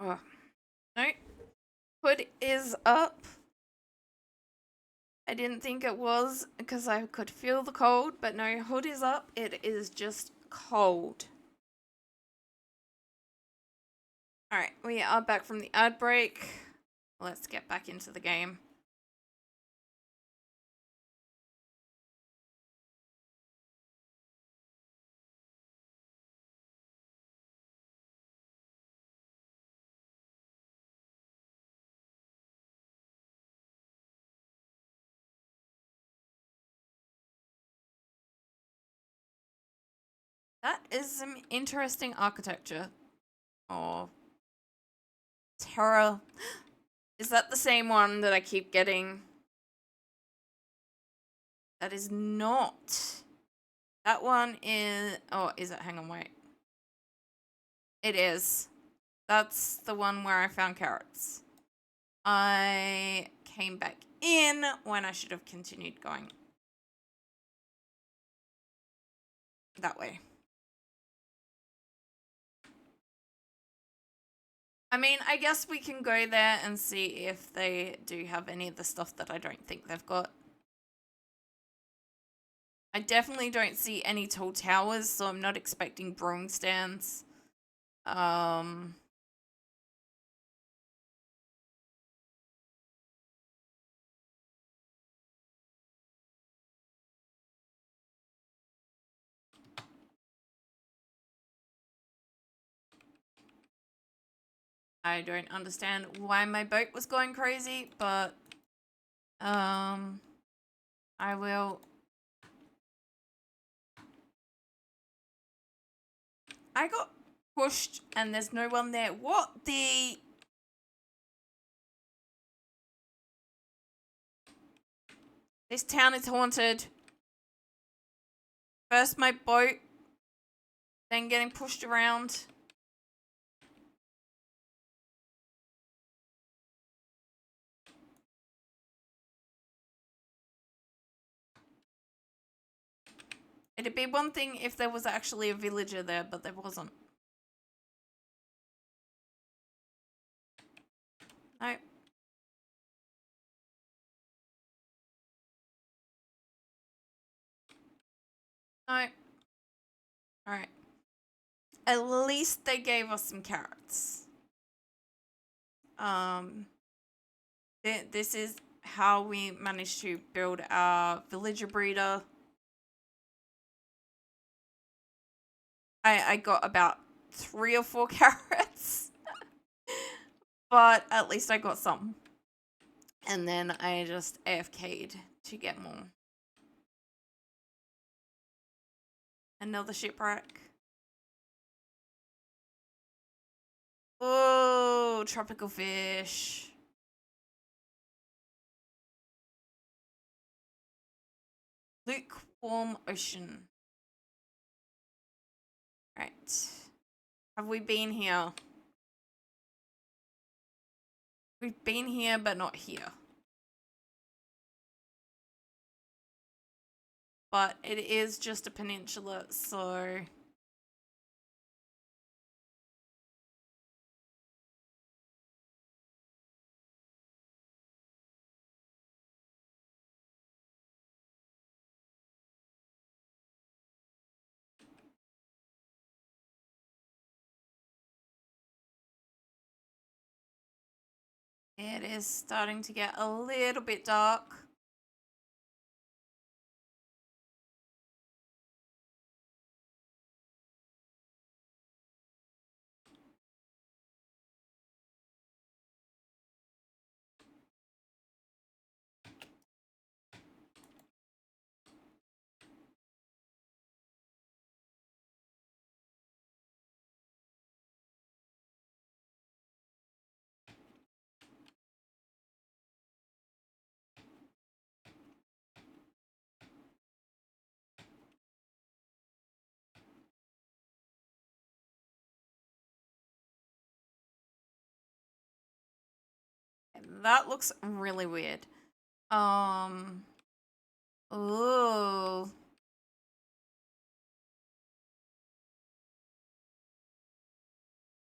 Oh, no. Hood is up. I didn't think it was because I could feel the cold, but no, hood is up. It is just cold. Alright, we are back from the ad break. Let's get back into the game. That is some interesting architecture. Oh. Terra. Is that the same one that I keep getting? That is not. That one is... Oh, is it? Hang on, wait. It is. That's the one where I found carrots. I came back in when I should have continued going that way. I mean, I guess we can go there and see if they do have any of the stuff that I don't think they've got. I definitely don't see any tall towers, so I'm not expecting brewing stands. I don't understand why my boat was going crazy, but I will. I got pushed and there's no one there. What the? This town is haunted. First my boat, then getting pushed around. It'd be one thing if there was actually a villager there, but there wasn't. No. No. Alright. At least they gave us some carrots. This is how we managed to build our villager breeder. I got about 3 or 4 carrots. But at least I got some. And then I just AFK'd to get more. Another shipwreck. Oh, tropical fish. Lukewarm ocean. Right. Have we been here? We've been here, but not here. But it is just a peninsula, so... It is starting to get a little bit dark. That looks really weird. Ooh.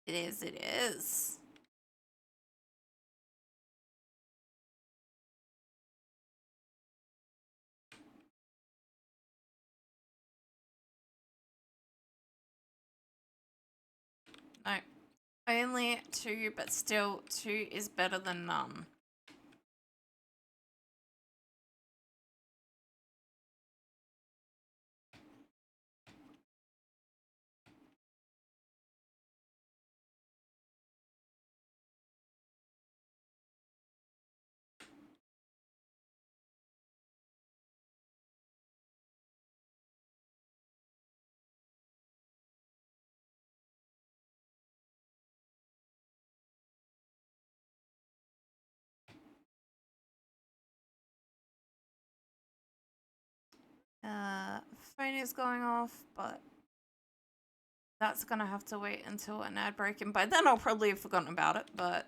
It is, it is. No. Only 2, but still 2 is better than none. Phone is going off, but that's gonna have to wait until an ad break, and by then I'll probably have forgotten about it, but...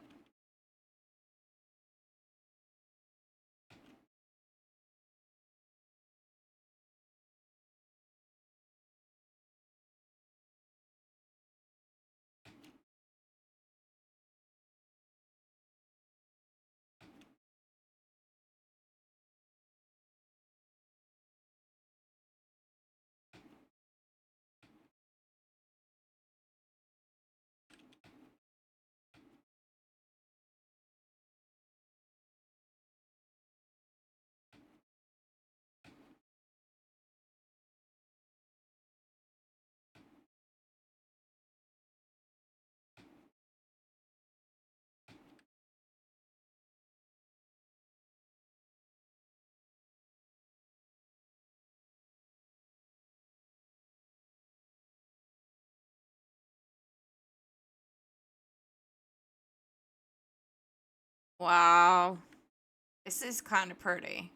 Wow. This is kind of pretty.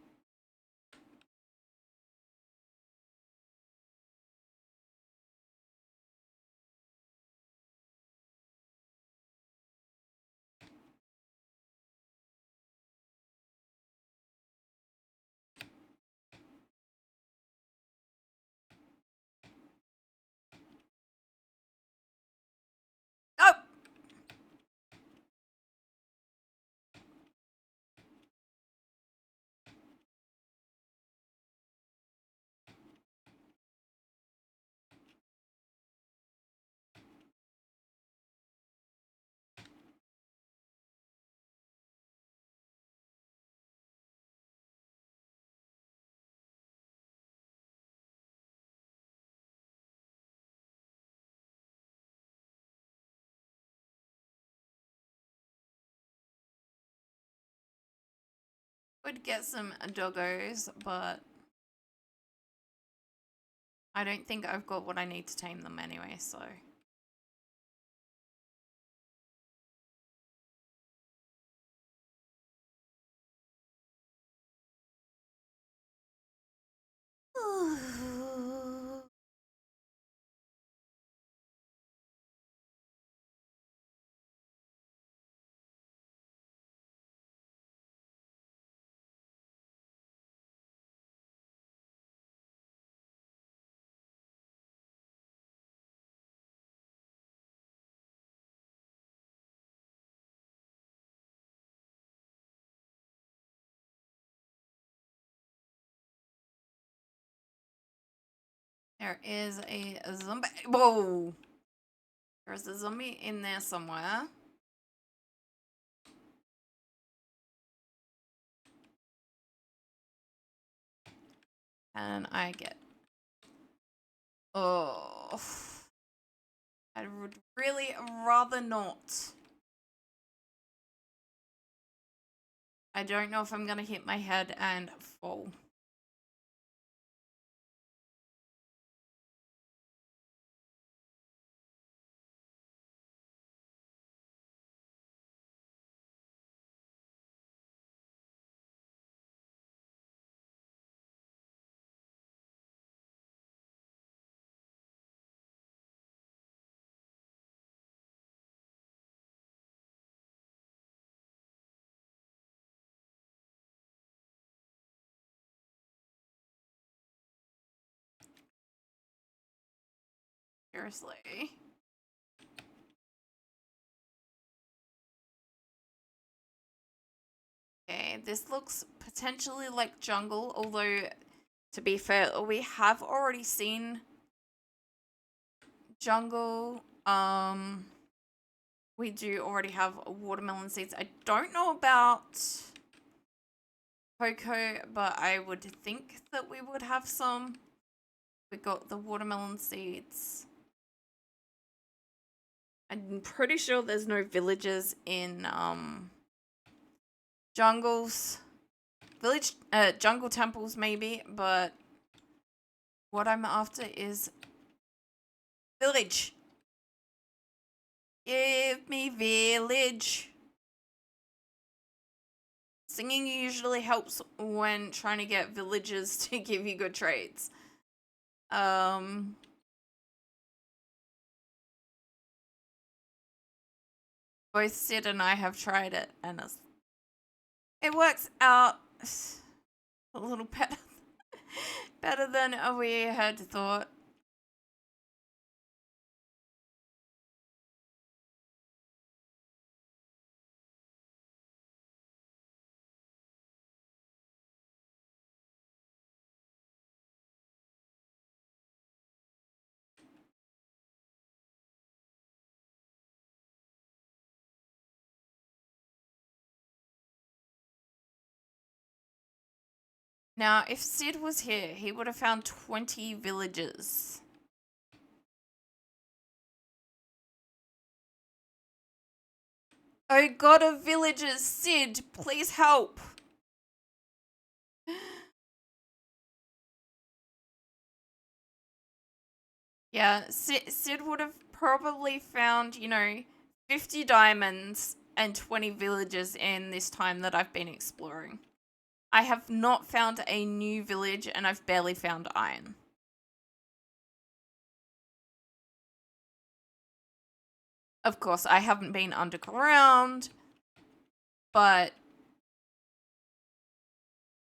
Oh! Would get some doggos, but I don't think I've got what I need to tame them anyway, so... There is a zombie. Whoa! There's a zombie in there somewhere. And I get... Oh. I would really rather not. I don't know if I'm gonna hit my head and fall. Seriously. Okay, this looks potentially like jungle, although, to be fair, we have already seen jungle. We do already have watermelon seeds. I don't know about cocoa, but I would think that we would have some. We got the watermelon seeds. I'm pretty sure there's no villages in jungles. Jungle temples maybe, but what I'm after is village. Give me village. Singing usually helps when trying to get villagers to give you good trades. Both Sid and I have tried it, and it works out a little better than we had thought. Now, if Sid was here, he would have found 20 villages. Oh god of villages, Sid, please help. Yeah, Sid would have probably found, 50 diamonds and 20 villages in this time that I've been exploring. I have not found a new village, and I've barely found iron. Of course, I haven't been underground, but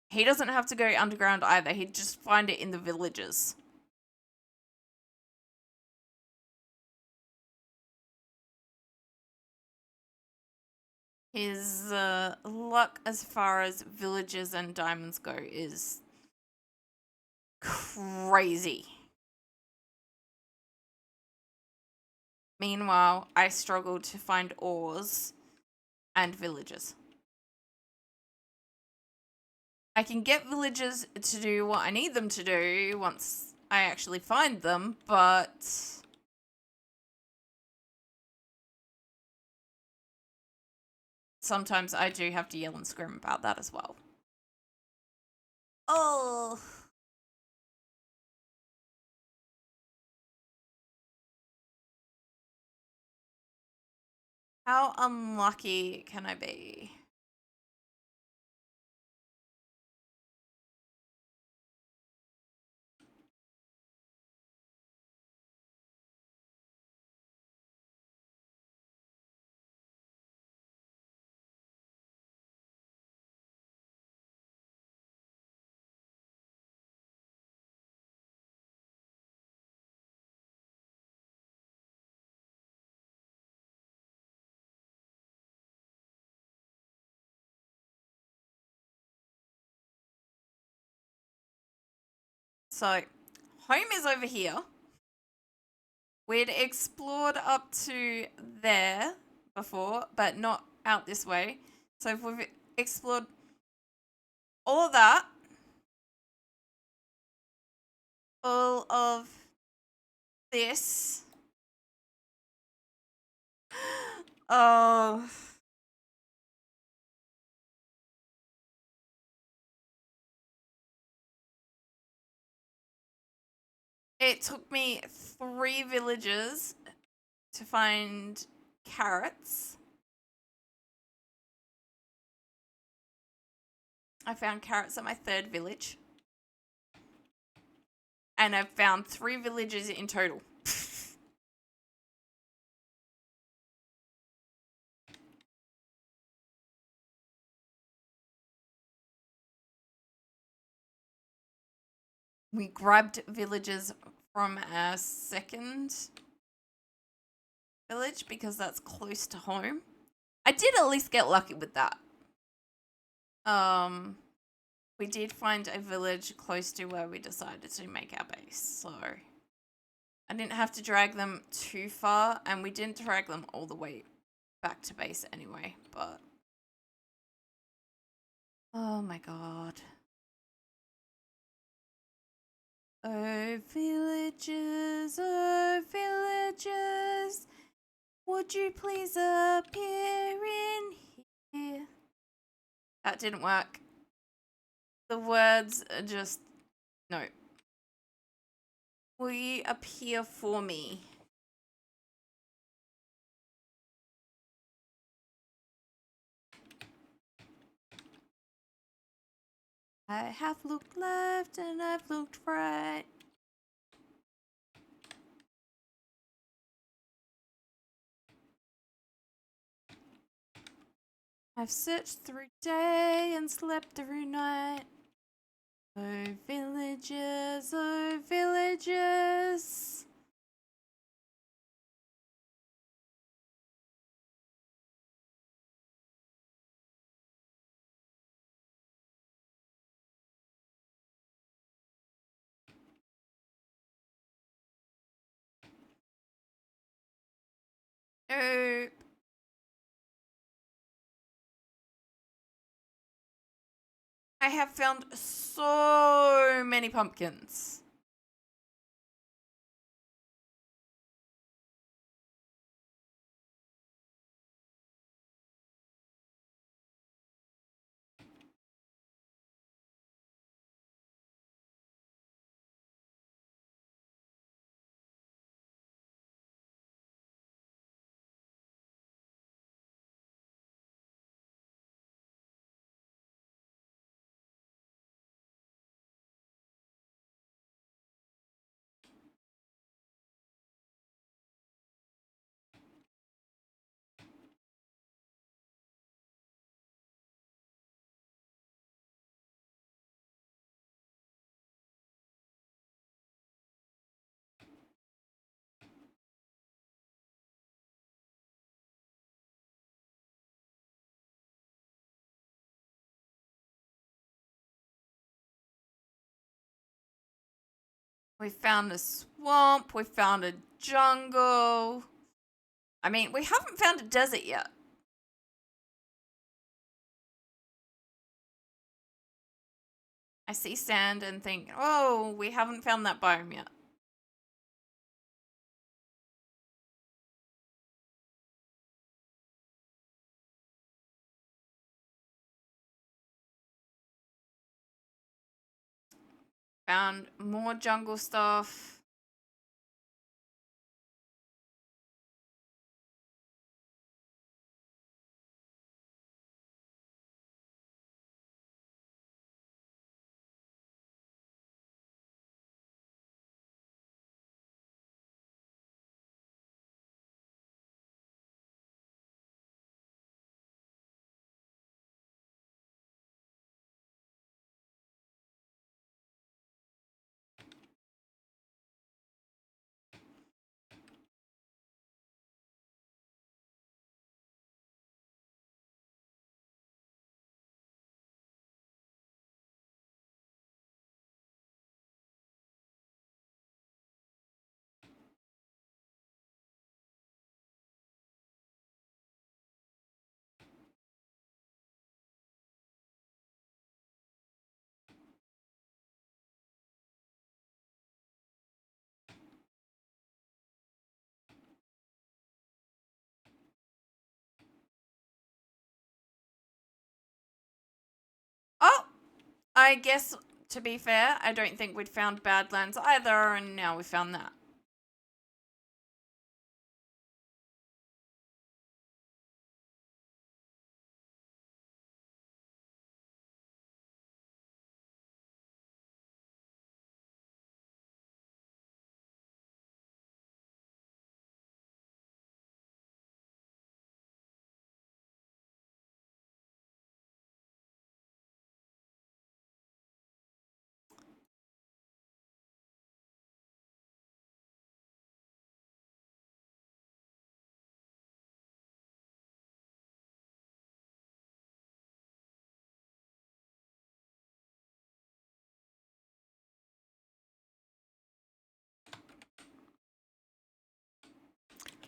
he doesn't have to go underground either. He'd just find it in the villages. His luck as far as villages and diamonds go is crazy. Meanwhile, I struggle to find ores and villages. I can get villagers to do what I need them to do once I actually find them, but sometimes I do have to yell and scream about that as well. Oh. How unlucky can I be? So, home is over here. We'd explored up to there before, but not out this way. So if we've explored all of that, all of this. Oh. It took me 3 villages to find carrots. I found carrots at my 3rd village. And I've found 3 villages in total. We grabbed villages from our 2nd village because that's close to home. I did at least get lucky with that. We did find a village close to where we decided to make our base, so I didn't have to drag them too far, and we didn't drag them all the way back to base anyway, but oh my god. Oh villagers, would you please appear in here? That didn't work. The words are just no. Will you appear for me? I have looked left and I've looked right. I've searched through day and slept through night. Oh villagers, oh villagers. Oh. I have found so many pumpkins. We found a swamp. We found a jungle. I mean, we haven't found a desert yet. I see sand and think, oh, we haven't found that biome yet. Found more jungle stuff. Oh, I guess, to be fair, I don't think we'd found Badlands either, and now we found that.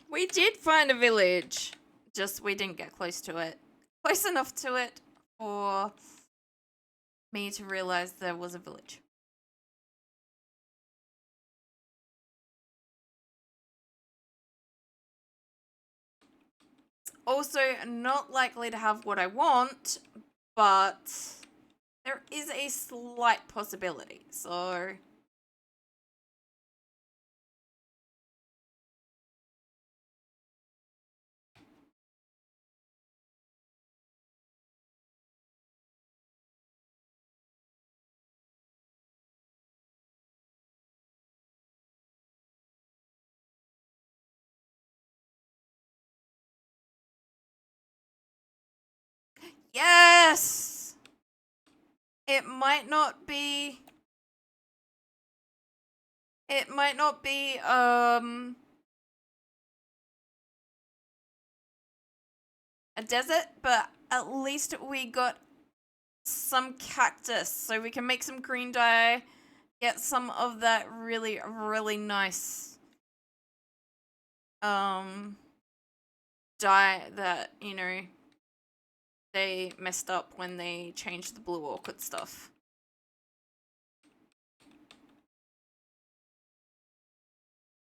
We did find a village. Just we didn't get close to it. Close enough to it for me to realize there was a village. Also, not likely to have what I want, but there is a slight possibility. So yes! It might not be a desert, but at least we got some cactus, so we can make some green dye, get some of that really, really nice dye that, you know, they messed up when they changed the blue orchid stuff.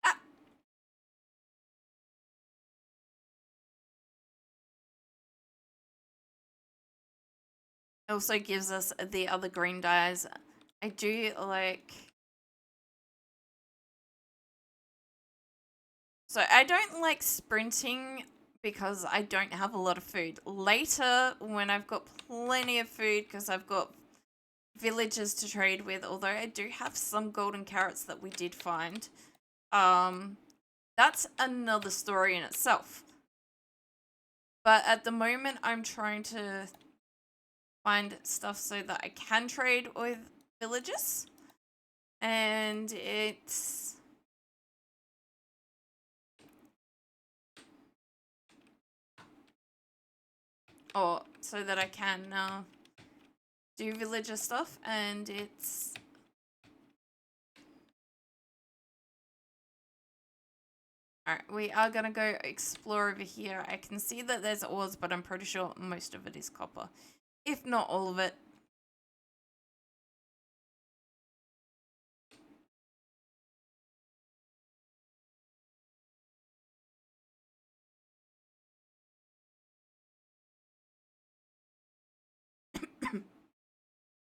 Ah! It also gives us the other green dyes. I do like... So I don't like sprinting because I don't have a lot of food. Later, when I've got plenty of food, because I've got villagers to trade with, although I do have some golden carrots that we did find, that's another story in itself. But at the moment, I'm trying to find stuff so that I can trade with villagers. And it's... or so that I can do villager stuff, and it's... Alright, we are gonna go explore over here. I can see that there's ores, but I'm pretty sure most of it is copper. If not all of it.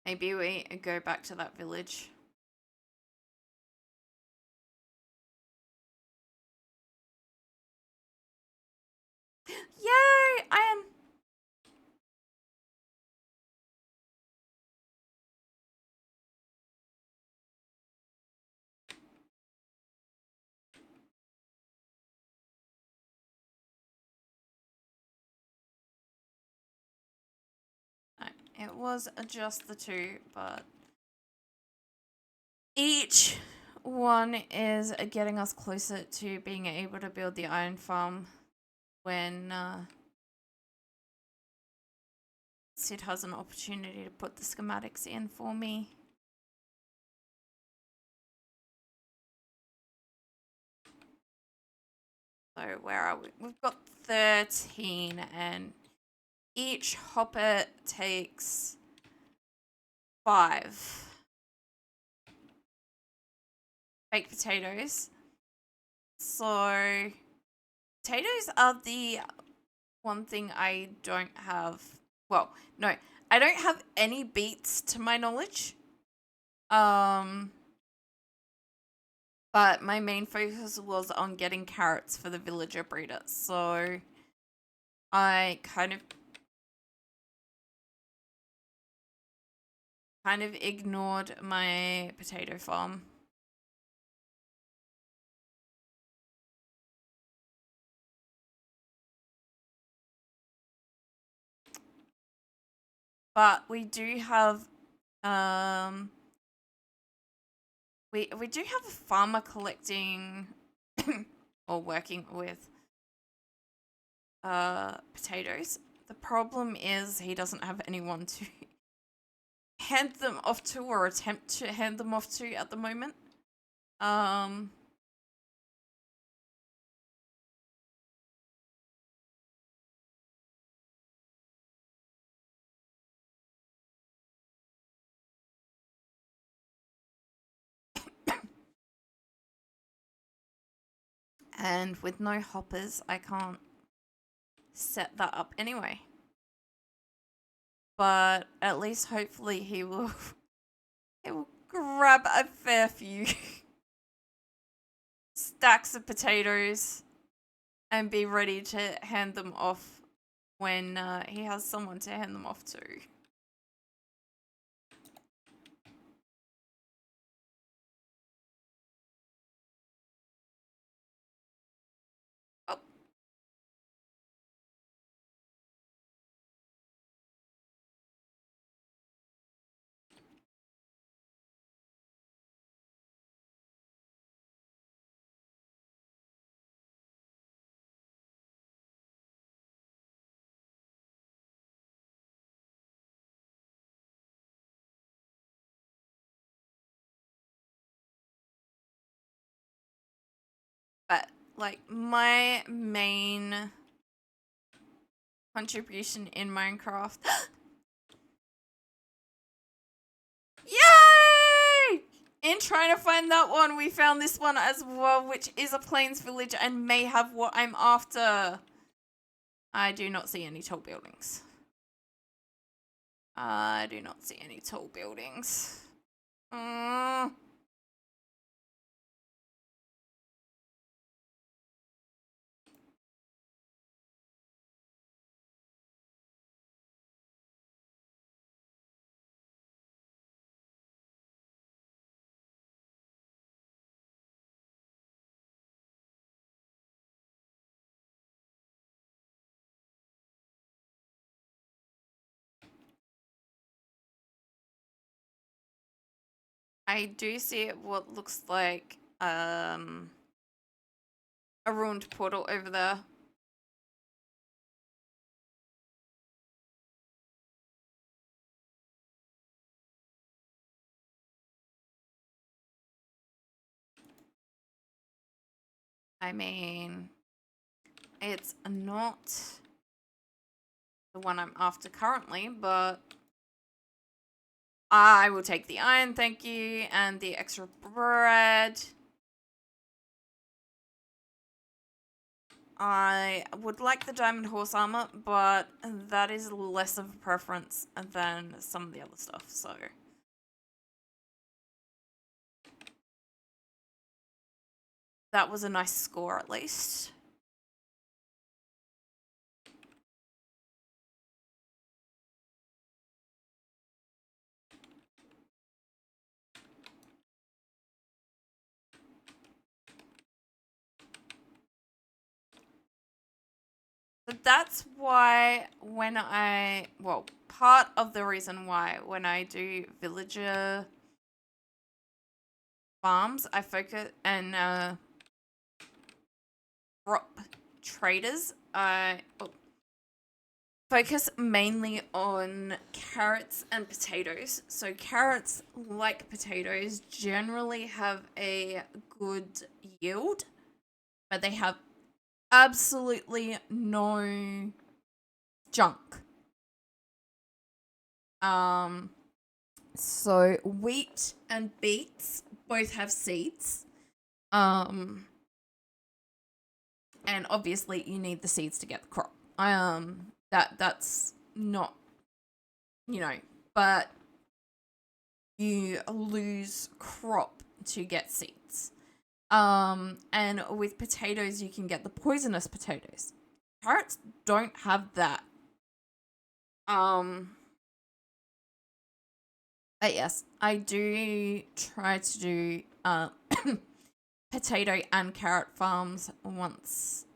Maybe we go back to that village. Yay! I am... It was just the two, but each one is getting us closer to being able to build the iron farm when Sid has an opportunity to put the schematics in for me. So where are we? We've got 13, and each hopper takes 5 baked potatoes. So potatoes are the one thing I don't have. Well, no, I don't have any beets to my knowledge. But my main focus was on getting carrots for the villager breeder. So I kind of ignored my potato farm. But we do have we do have a farmer collecting or working with potatoes. The problem is he doesn't have anyone to hand them off to or attempt to hand them off to at the moment. And with no hoppers, I can't set that up anyway. But at least hopefully he will grab a fair few stacks of potatoes and be ready to hand them off when he has someone to hand them off to. Oh. But like my main contribution in Minecraft. Yay! In trying to find that one, we found this one as well, which is a plains village and may have what I'm after. I do not see any tall buildings. I do not see any tall buildings. I do see what looks like a ruined portal over there. I mean, it's not the one I'm after currently, but I will take the iron, thank you, and the extra bread. I would like the diamond horse armor, but that is less of a preference than some of the other stuff, so. That was a nice score, at least. But that's why when part of the reason why when I do villager farms, I focus and crop traders, I focus mainly on carrots and potatoes. So carrots, like potatoes, generally have a good yield, but they have absolutely no junk. So wheat and beets both have seeds. And obviously you need the seeds to get the crop. That's not, but you lose crop to get seeds. And with potatoes you can get the poisonous potatoes. Carrots don't have that. But yes, I do try to do potato and carrot farms once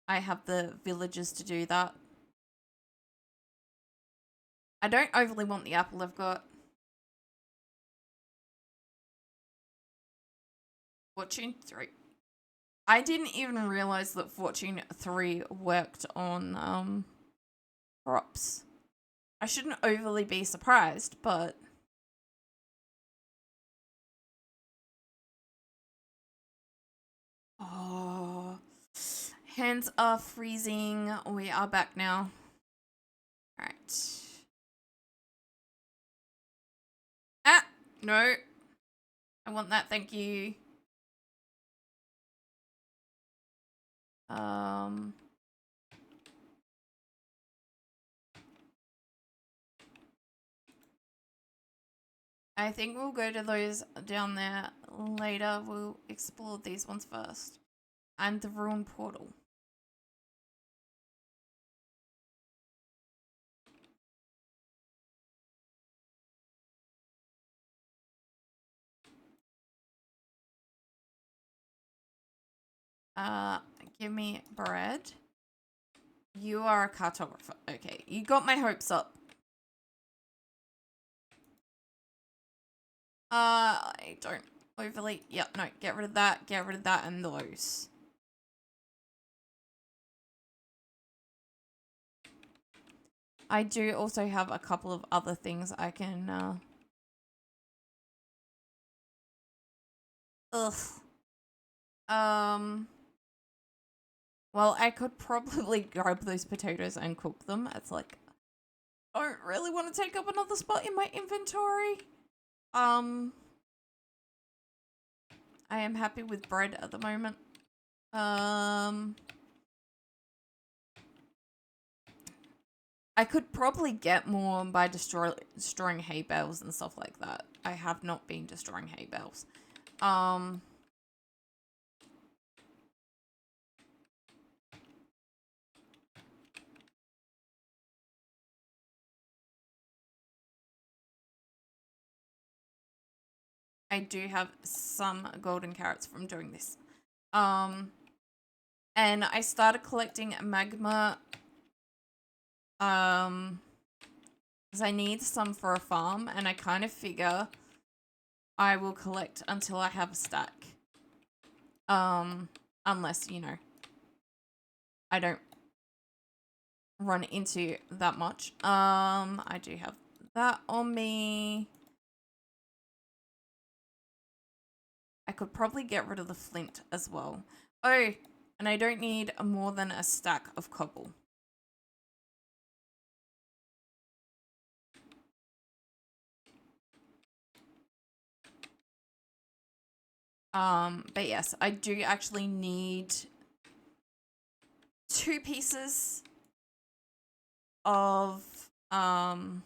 I have the villagers to do that. I don't overly want the apple I've got. Fortune 3. I didn't even realize that Fortune 3 worked on crops. I shouldn't overly be surprised, but oh, hands are freezing. We are back now. All right. Ah, no. I want that, thank you. I think we'll go to those down there later. We'll explore these ones first. And the ruined portal. Give me bread. You are a cartographer. Okay, you got my hopes up. I don't overly... Yep, no, get rid of that, and those. I do also have a couple of other things I can, Ugh. Well, I could probably grab those potatoes and cook them. It's like, I don't really want to take up another spot in my inventory. I am happy with bread at the moment. I could probably get more by destroying hay bales and stuff like that. I have not been destroying hay bales. I do have some golden carrots from doing this. And I started collecting magma. Because I need some for a farm, and I kind of figure I will collect until I have a stack. Unless, you know, I don't run into that much. I do have that on me. I could probably get rid of the flint as well. Oh, and I don't need more than a stack of cobble. But yes, I do actually need 2 pieces of, 2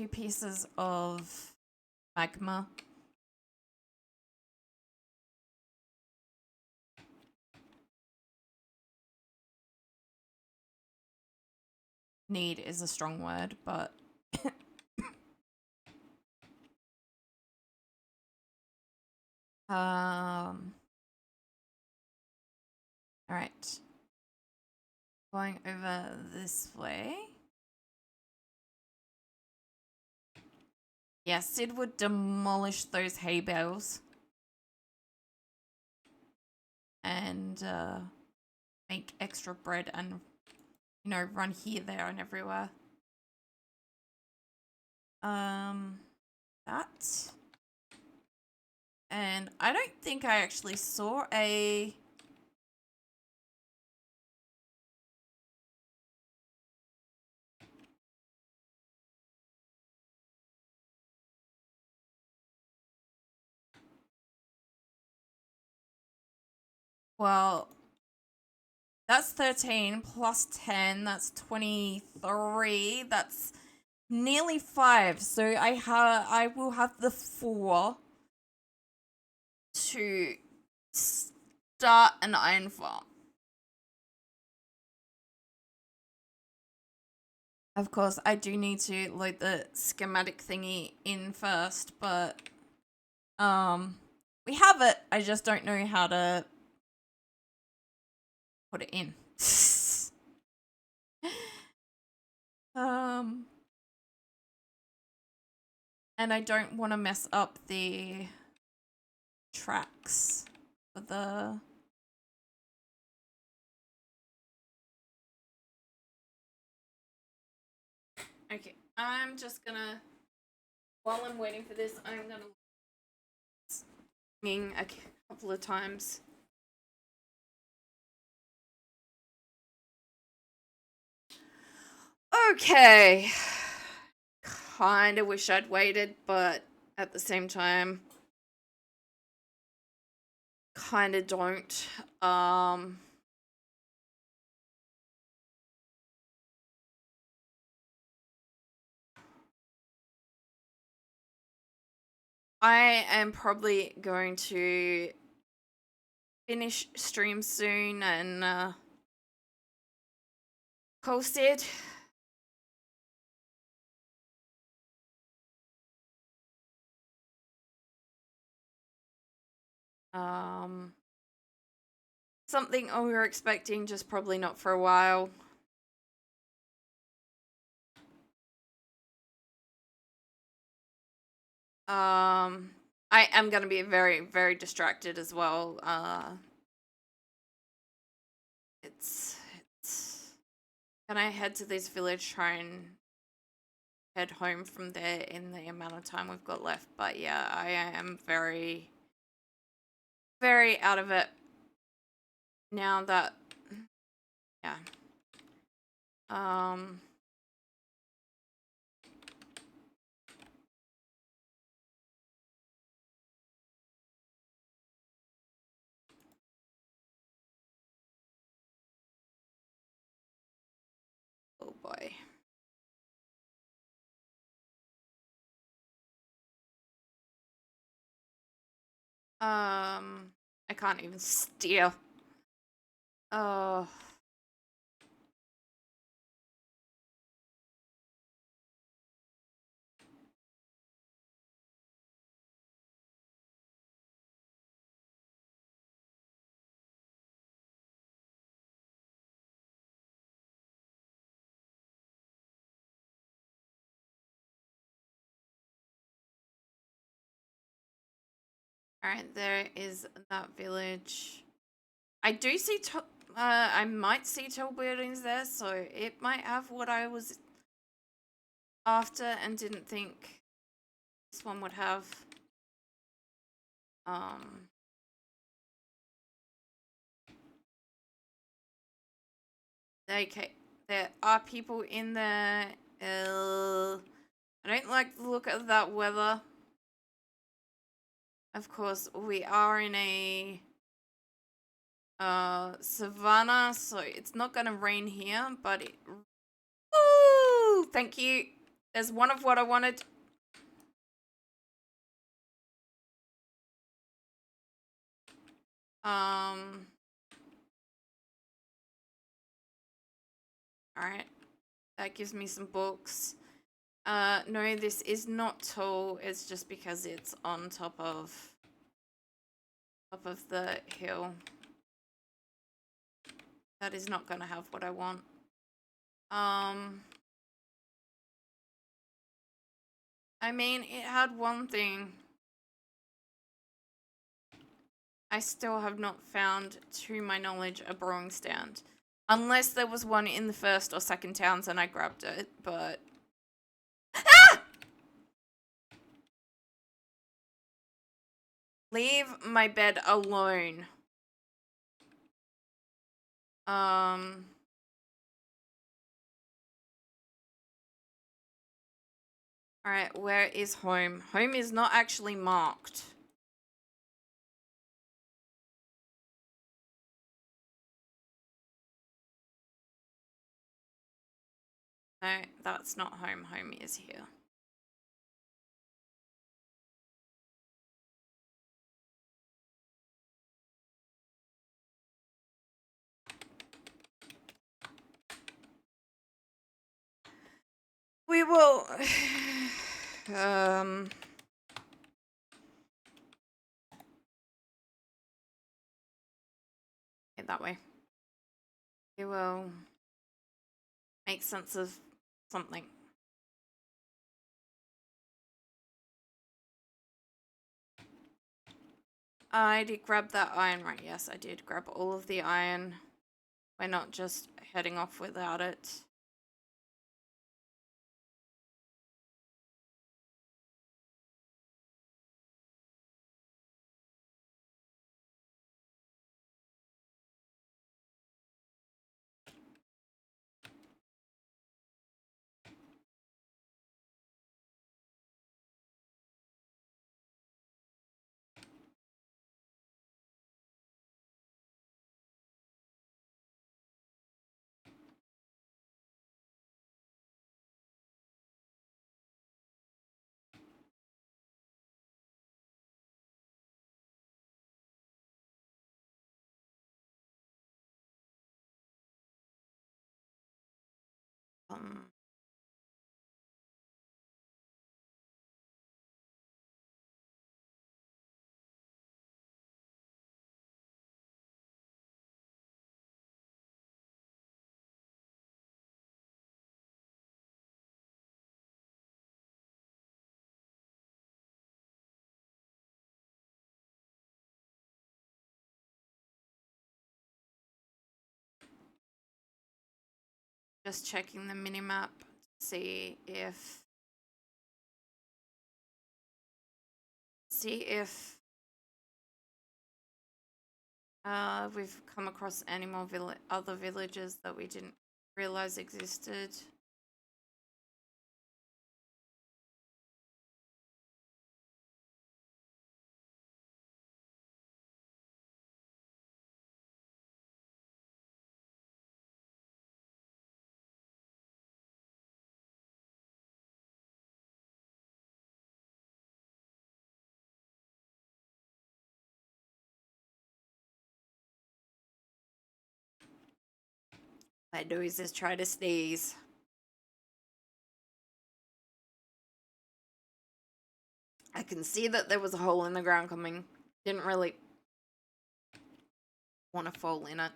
pieces of magma. Need is a strong word, but all right. Going over this way. Yeah, Sid would demolish those hay bales. And make extra bread and, you know, run here, there, and everywhere. That. And I don't think I actually saw a... Well, that's 13 plus 10. That's 23. That's nearly 5. So I will have the 4 to start an iron farm. Of course, I do need to load the schematic thingy in first, but we have it. I just don't know how to put it in. And I don't want to mess up the tracks for the... Okay, I'm just gonna, while I'm waiting for this, I'm gonna sing a couple of times. Okay. kind of wish I'd waited, but at the same time, kind of don't. I am probably going to finish stream soon and post it. Something we were expecting, just probably not for a while. I am going to be very, very distracted as well. It's Can I head to this village, try and head home from there in the amount of time we've got left? But yeah, I am very, very out of it now that, yeah. Oh boy. I can't even steal. Oh. Alright, there is that village. I do see, I might see tall buildings there, so it might have what I was after and didn't think this one would have. Okay, there are people in there. I don't like the look of that weather. Of course, we are in a savannah, so it's not gonna rain here, but it... Ooh, thank you. There's one of what I wanted. Alright. That gives me some books. No, this is not tall. It's just because it's on top of the hill. That is not gonna have what I want. I mean, it had one thing. I still have not found, to my knowledge, a brewing stand. Unless there was one in the first or second towns and I grabbed it, but... Ah! Leave my bed alone. Alright, where is home? Home is not actually marked. No, that's not home. Home is here. We will... that way. We will make sense of something. I did grab that iron, right? Yes, I did grab all of the iron. We're not just heading off without it. Just checking the minimap to see if we've come across any more other villages that we didn't realize existed. My nose is trying to sneeze. I can see that there was a hole in the ground coming. Didn't really want to fall in it.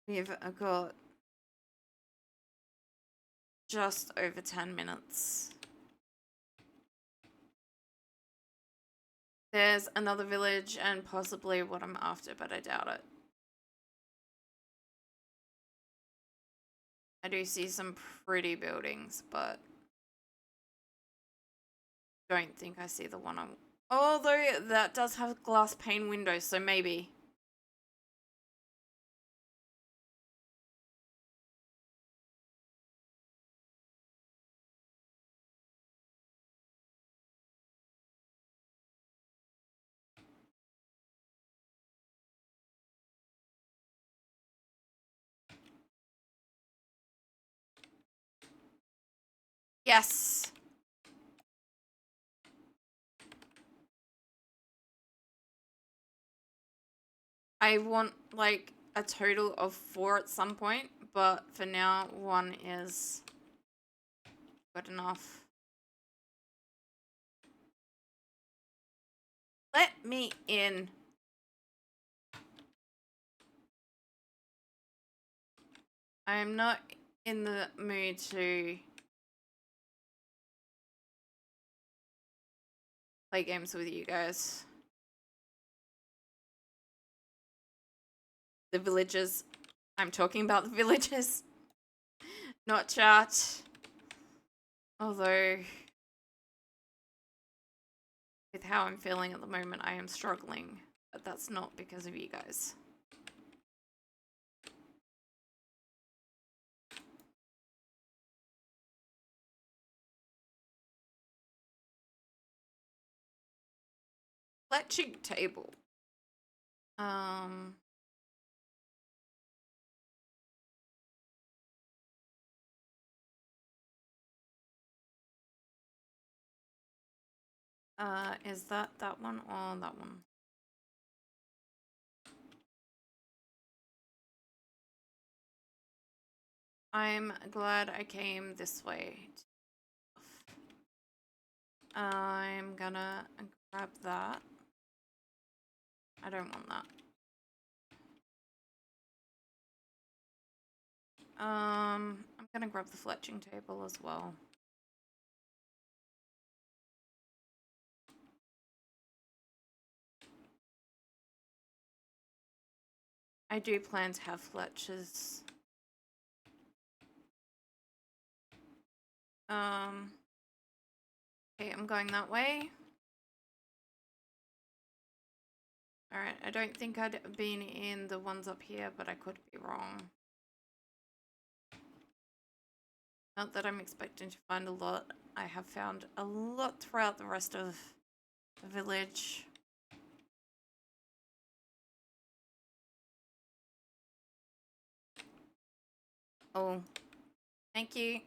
We've got just over 10 minutes. There's another village and possibly what I'm after, but I doubt it. I do see some pretty buildings, but don't think I see the one I'm... Although that does have glass pane windows, so maybe. Yes. I want like a total of 4 at some point, but for now 1 is good enough. Let me in. I'm not in the mood to play games with you guys. The villagers. I'm talking about the villagers, not chat. Although, with how I'm feeling at the moment, I am struggling. But that's not because of you guys. Fletching table. Is that one or that one? I'm glad I came this way. I'm gonna grab that. I don't want that. I'm gonna grab the fletching table as well. I do plan to have fletchers. Okay, I'm going that way. Alright, I don't think I'd been in the ones up here, but I could be wrong. Not that I'm expecting to find a lot. I have found a lot throughout the rest of the village. Oh, thank you.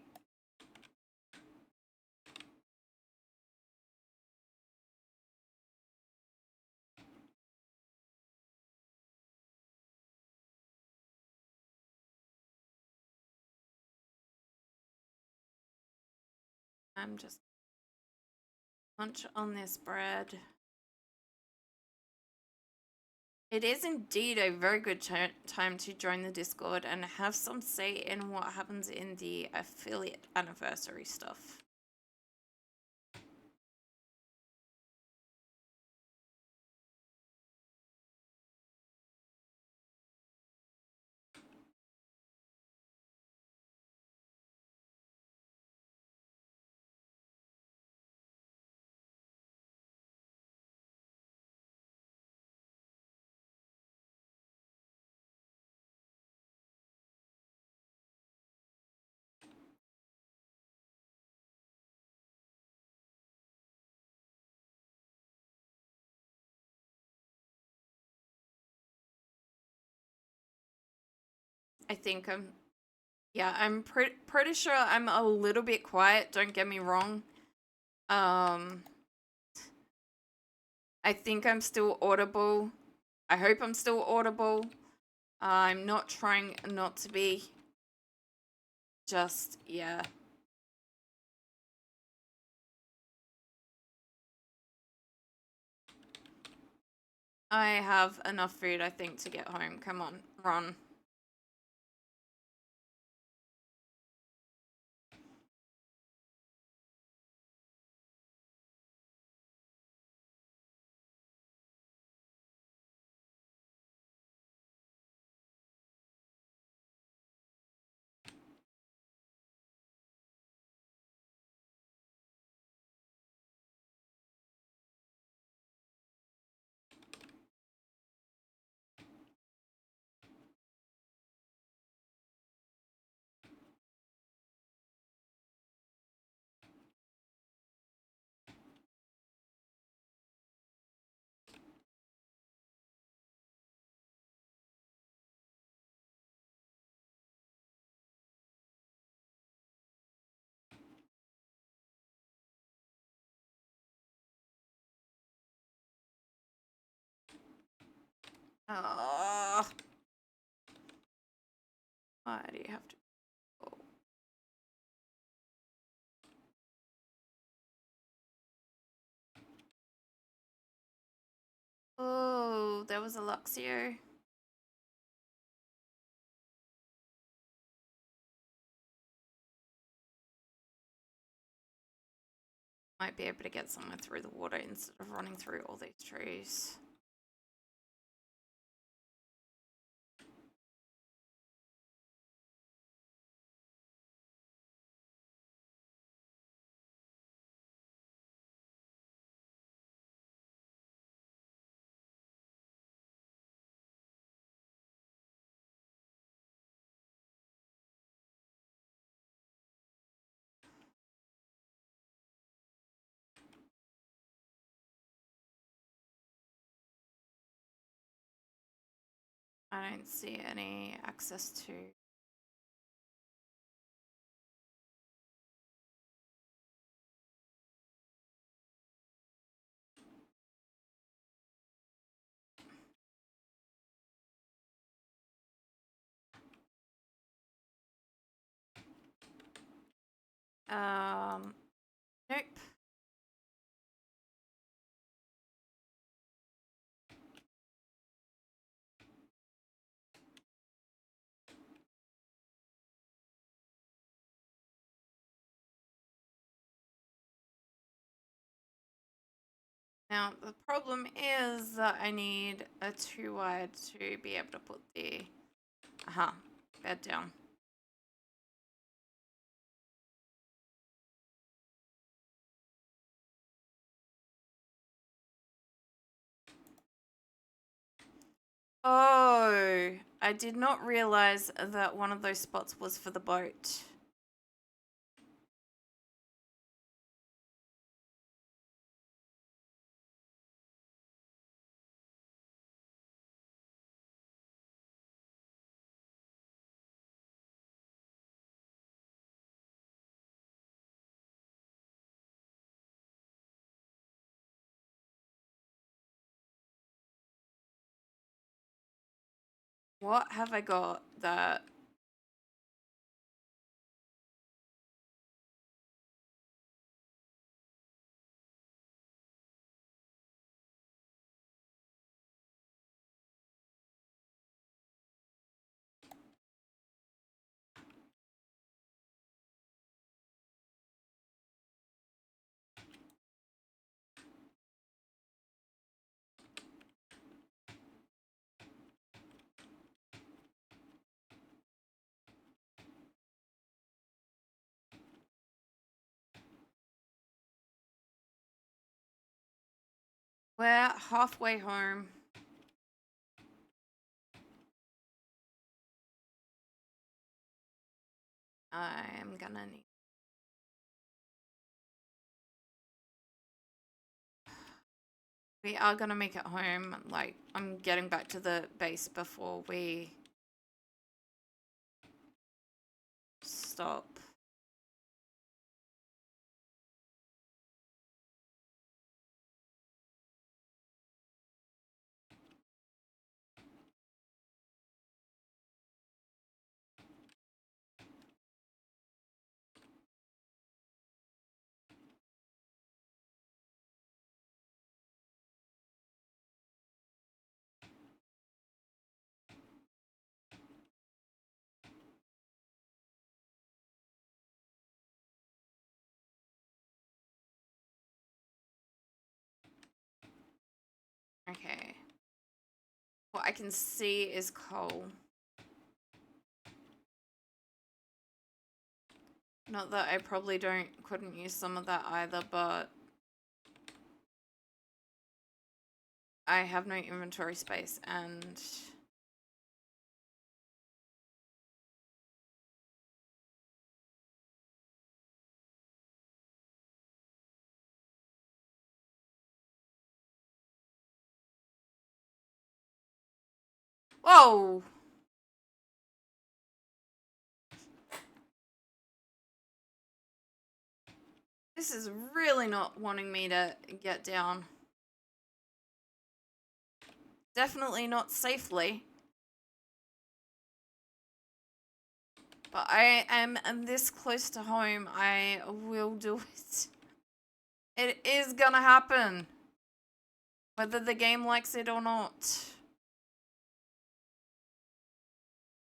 I'm just munch on this bread. It is indeed a very good time to join the Discord and have some say in what happens in the affiliate anniversary stuff. I think I'm pretty sure I'm a little bit quiet, don't get me wrong. I think I'm still audible. I hope I'm still audible. I'm not trying not to be. Just, yeah. I have enough food, I think, to get home. Come on, run. Oh. Why do you have to go? Oh, there was a Luxio. Might be able to get somewhere through the water instead of running through all these trees. I don't see any access to. Nope. Now, the problem is that I need a 2-wide to be able to put the bed down. Oh, I did not realize that one of those spots was for the boat. What have I got that... We're halfway home. I'm gonna need. We are gonna make it home. Like, I'm getting back to the base before we stop. Okay. What I can see is coal. Not that I probably couldn't use some of that either, but I have no inventory space and whoa! This is really not wanting me to get down. Definitely not safely. But I am this close to home. I will do it. It is gonna happen. Whether the game likes it or not.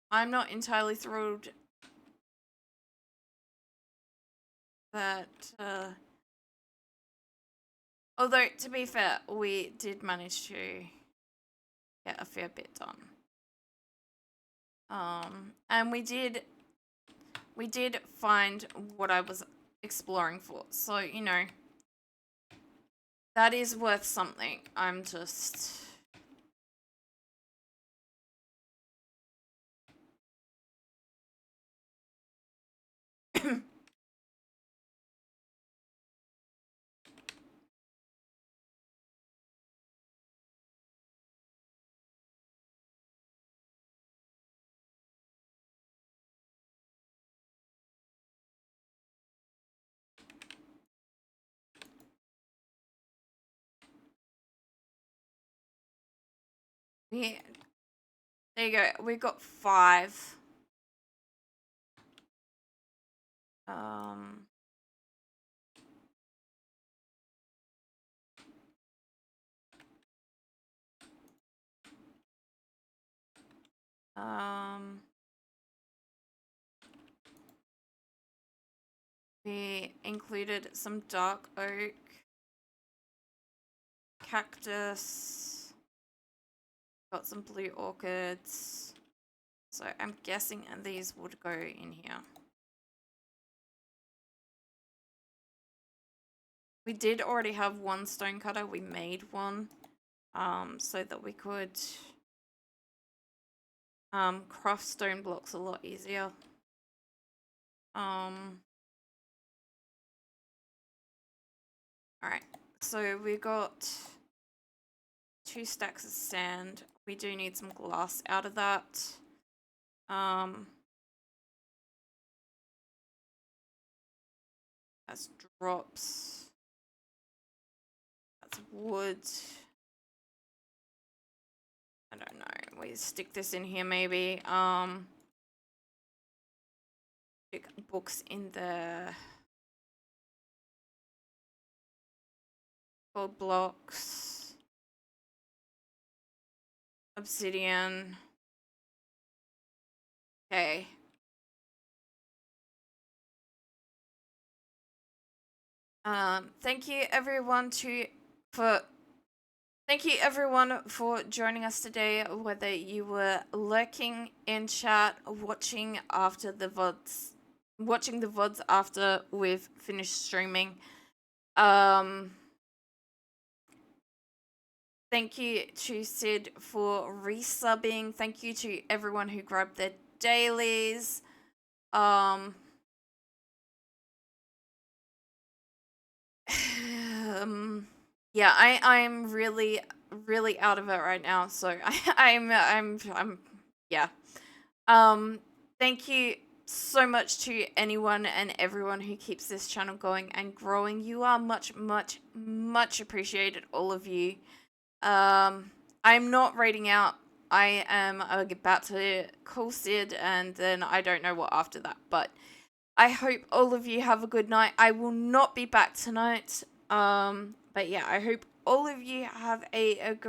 I'm not entirely thrilled that, although, to be fair, we did manage to get a fair bit done. And we did find what I was exploring for. So, you know, that is worth something. I'm just... Yeah. There you go. We got 5. Um... We included some dark oak, cactus, got some blue orchids. So I'm guessing these would go in here. We did already have one stone cutter. We made one so that we could craft stone blocks a lot easier. Alright, so we got 2 stacks of sand. We do need some glass out of that. That's drops. That's wood. I don't know. We stick this in here maybe. Stick books in the gold blocks. Obsidian. Okay. Thank you everyone for joining us today, whether you were lurking in chat, watching the VODs after we've finished streaming. Thank you to Sid for resubbing. Thank you to everyone who grabbed their dailies. Yeah, I'm really out of it right now. So I'm yeah. Thank you so much to anyone and everyone who keeps this channel going and growing. You are much appreciated, all of you. I'm not raiding out. I am about to call Sid, and then I don't know what after that. But I hope all of you have a good night. I will not be back tonight. But yeah, I hope all of you have a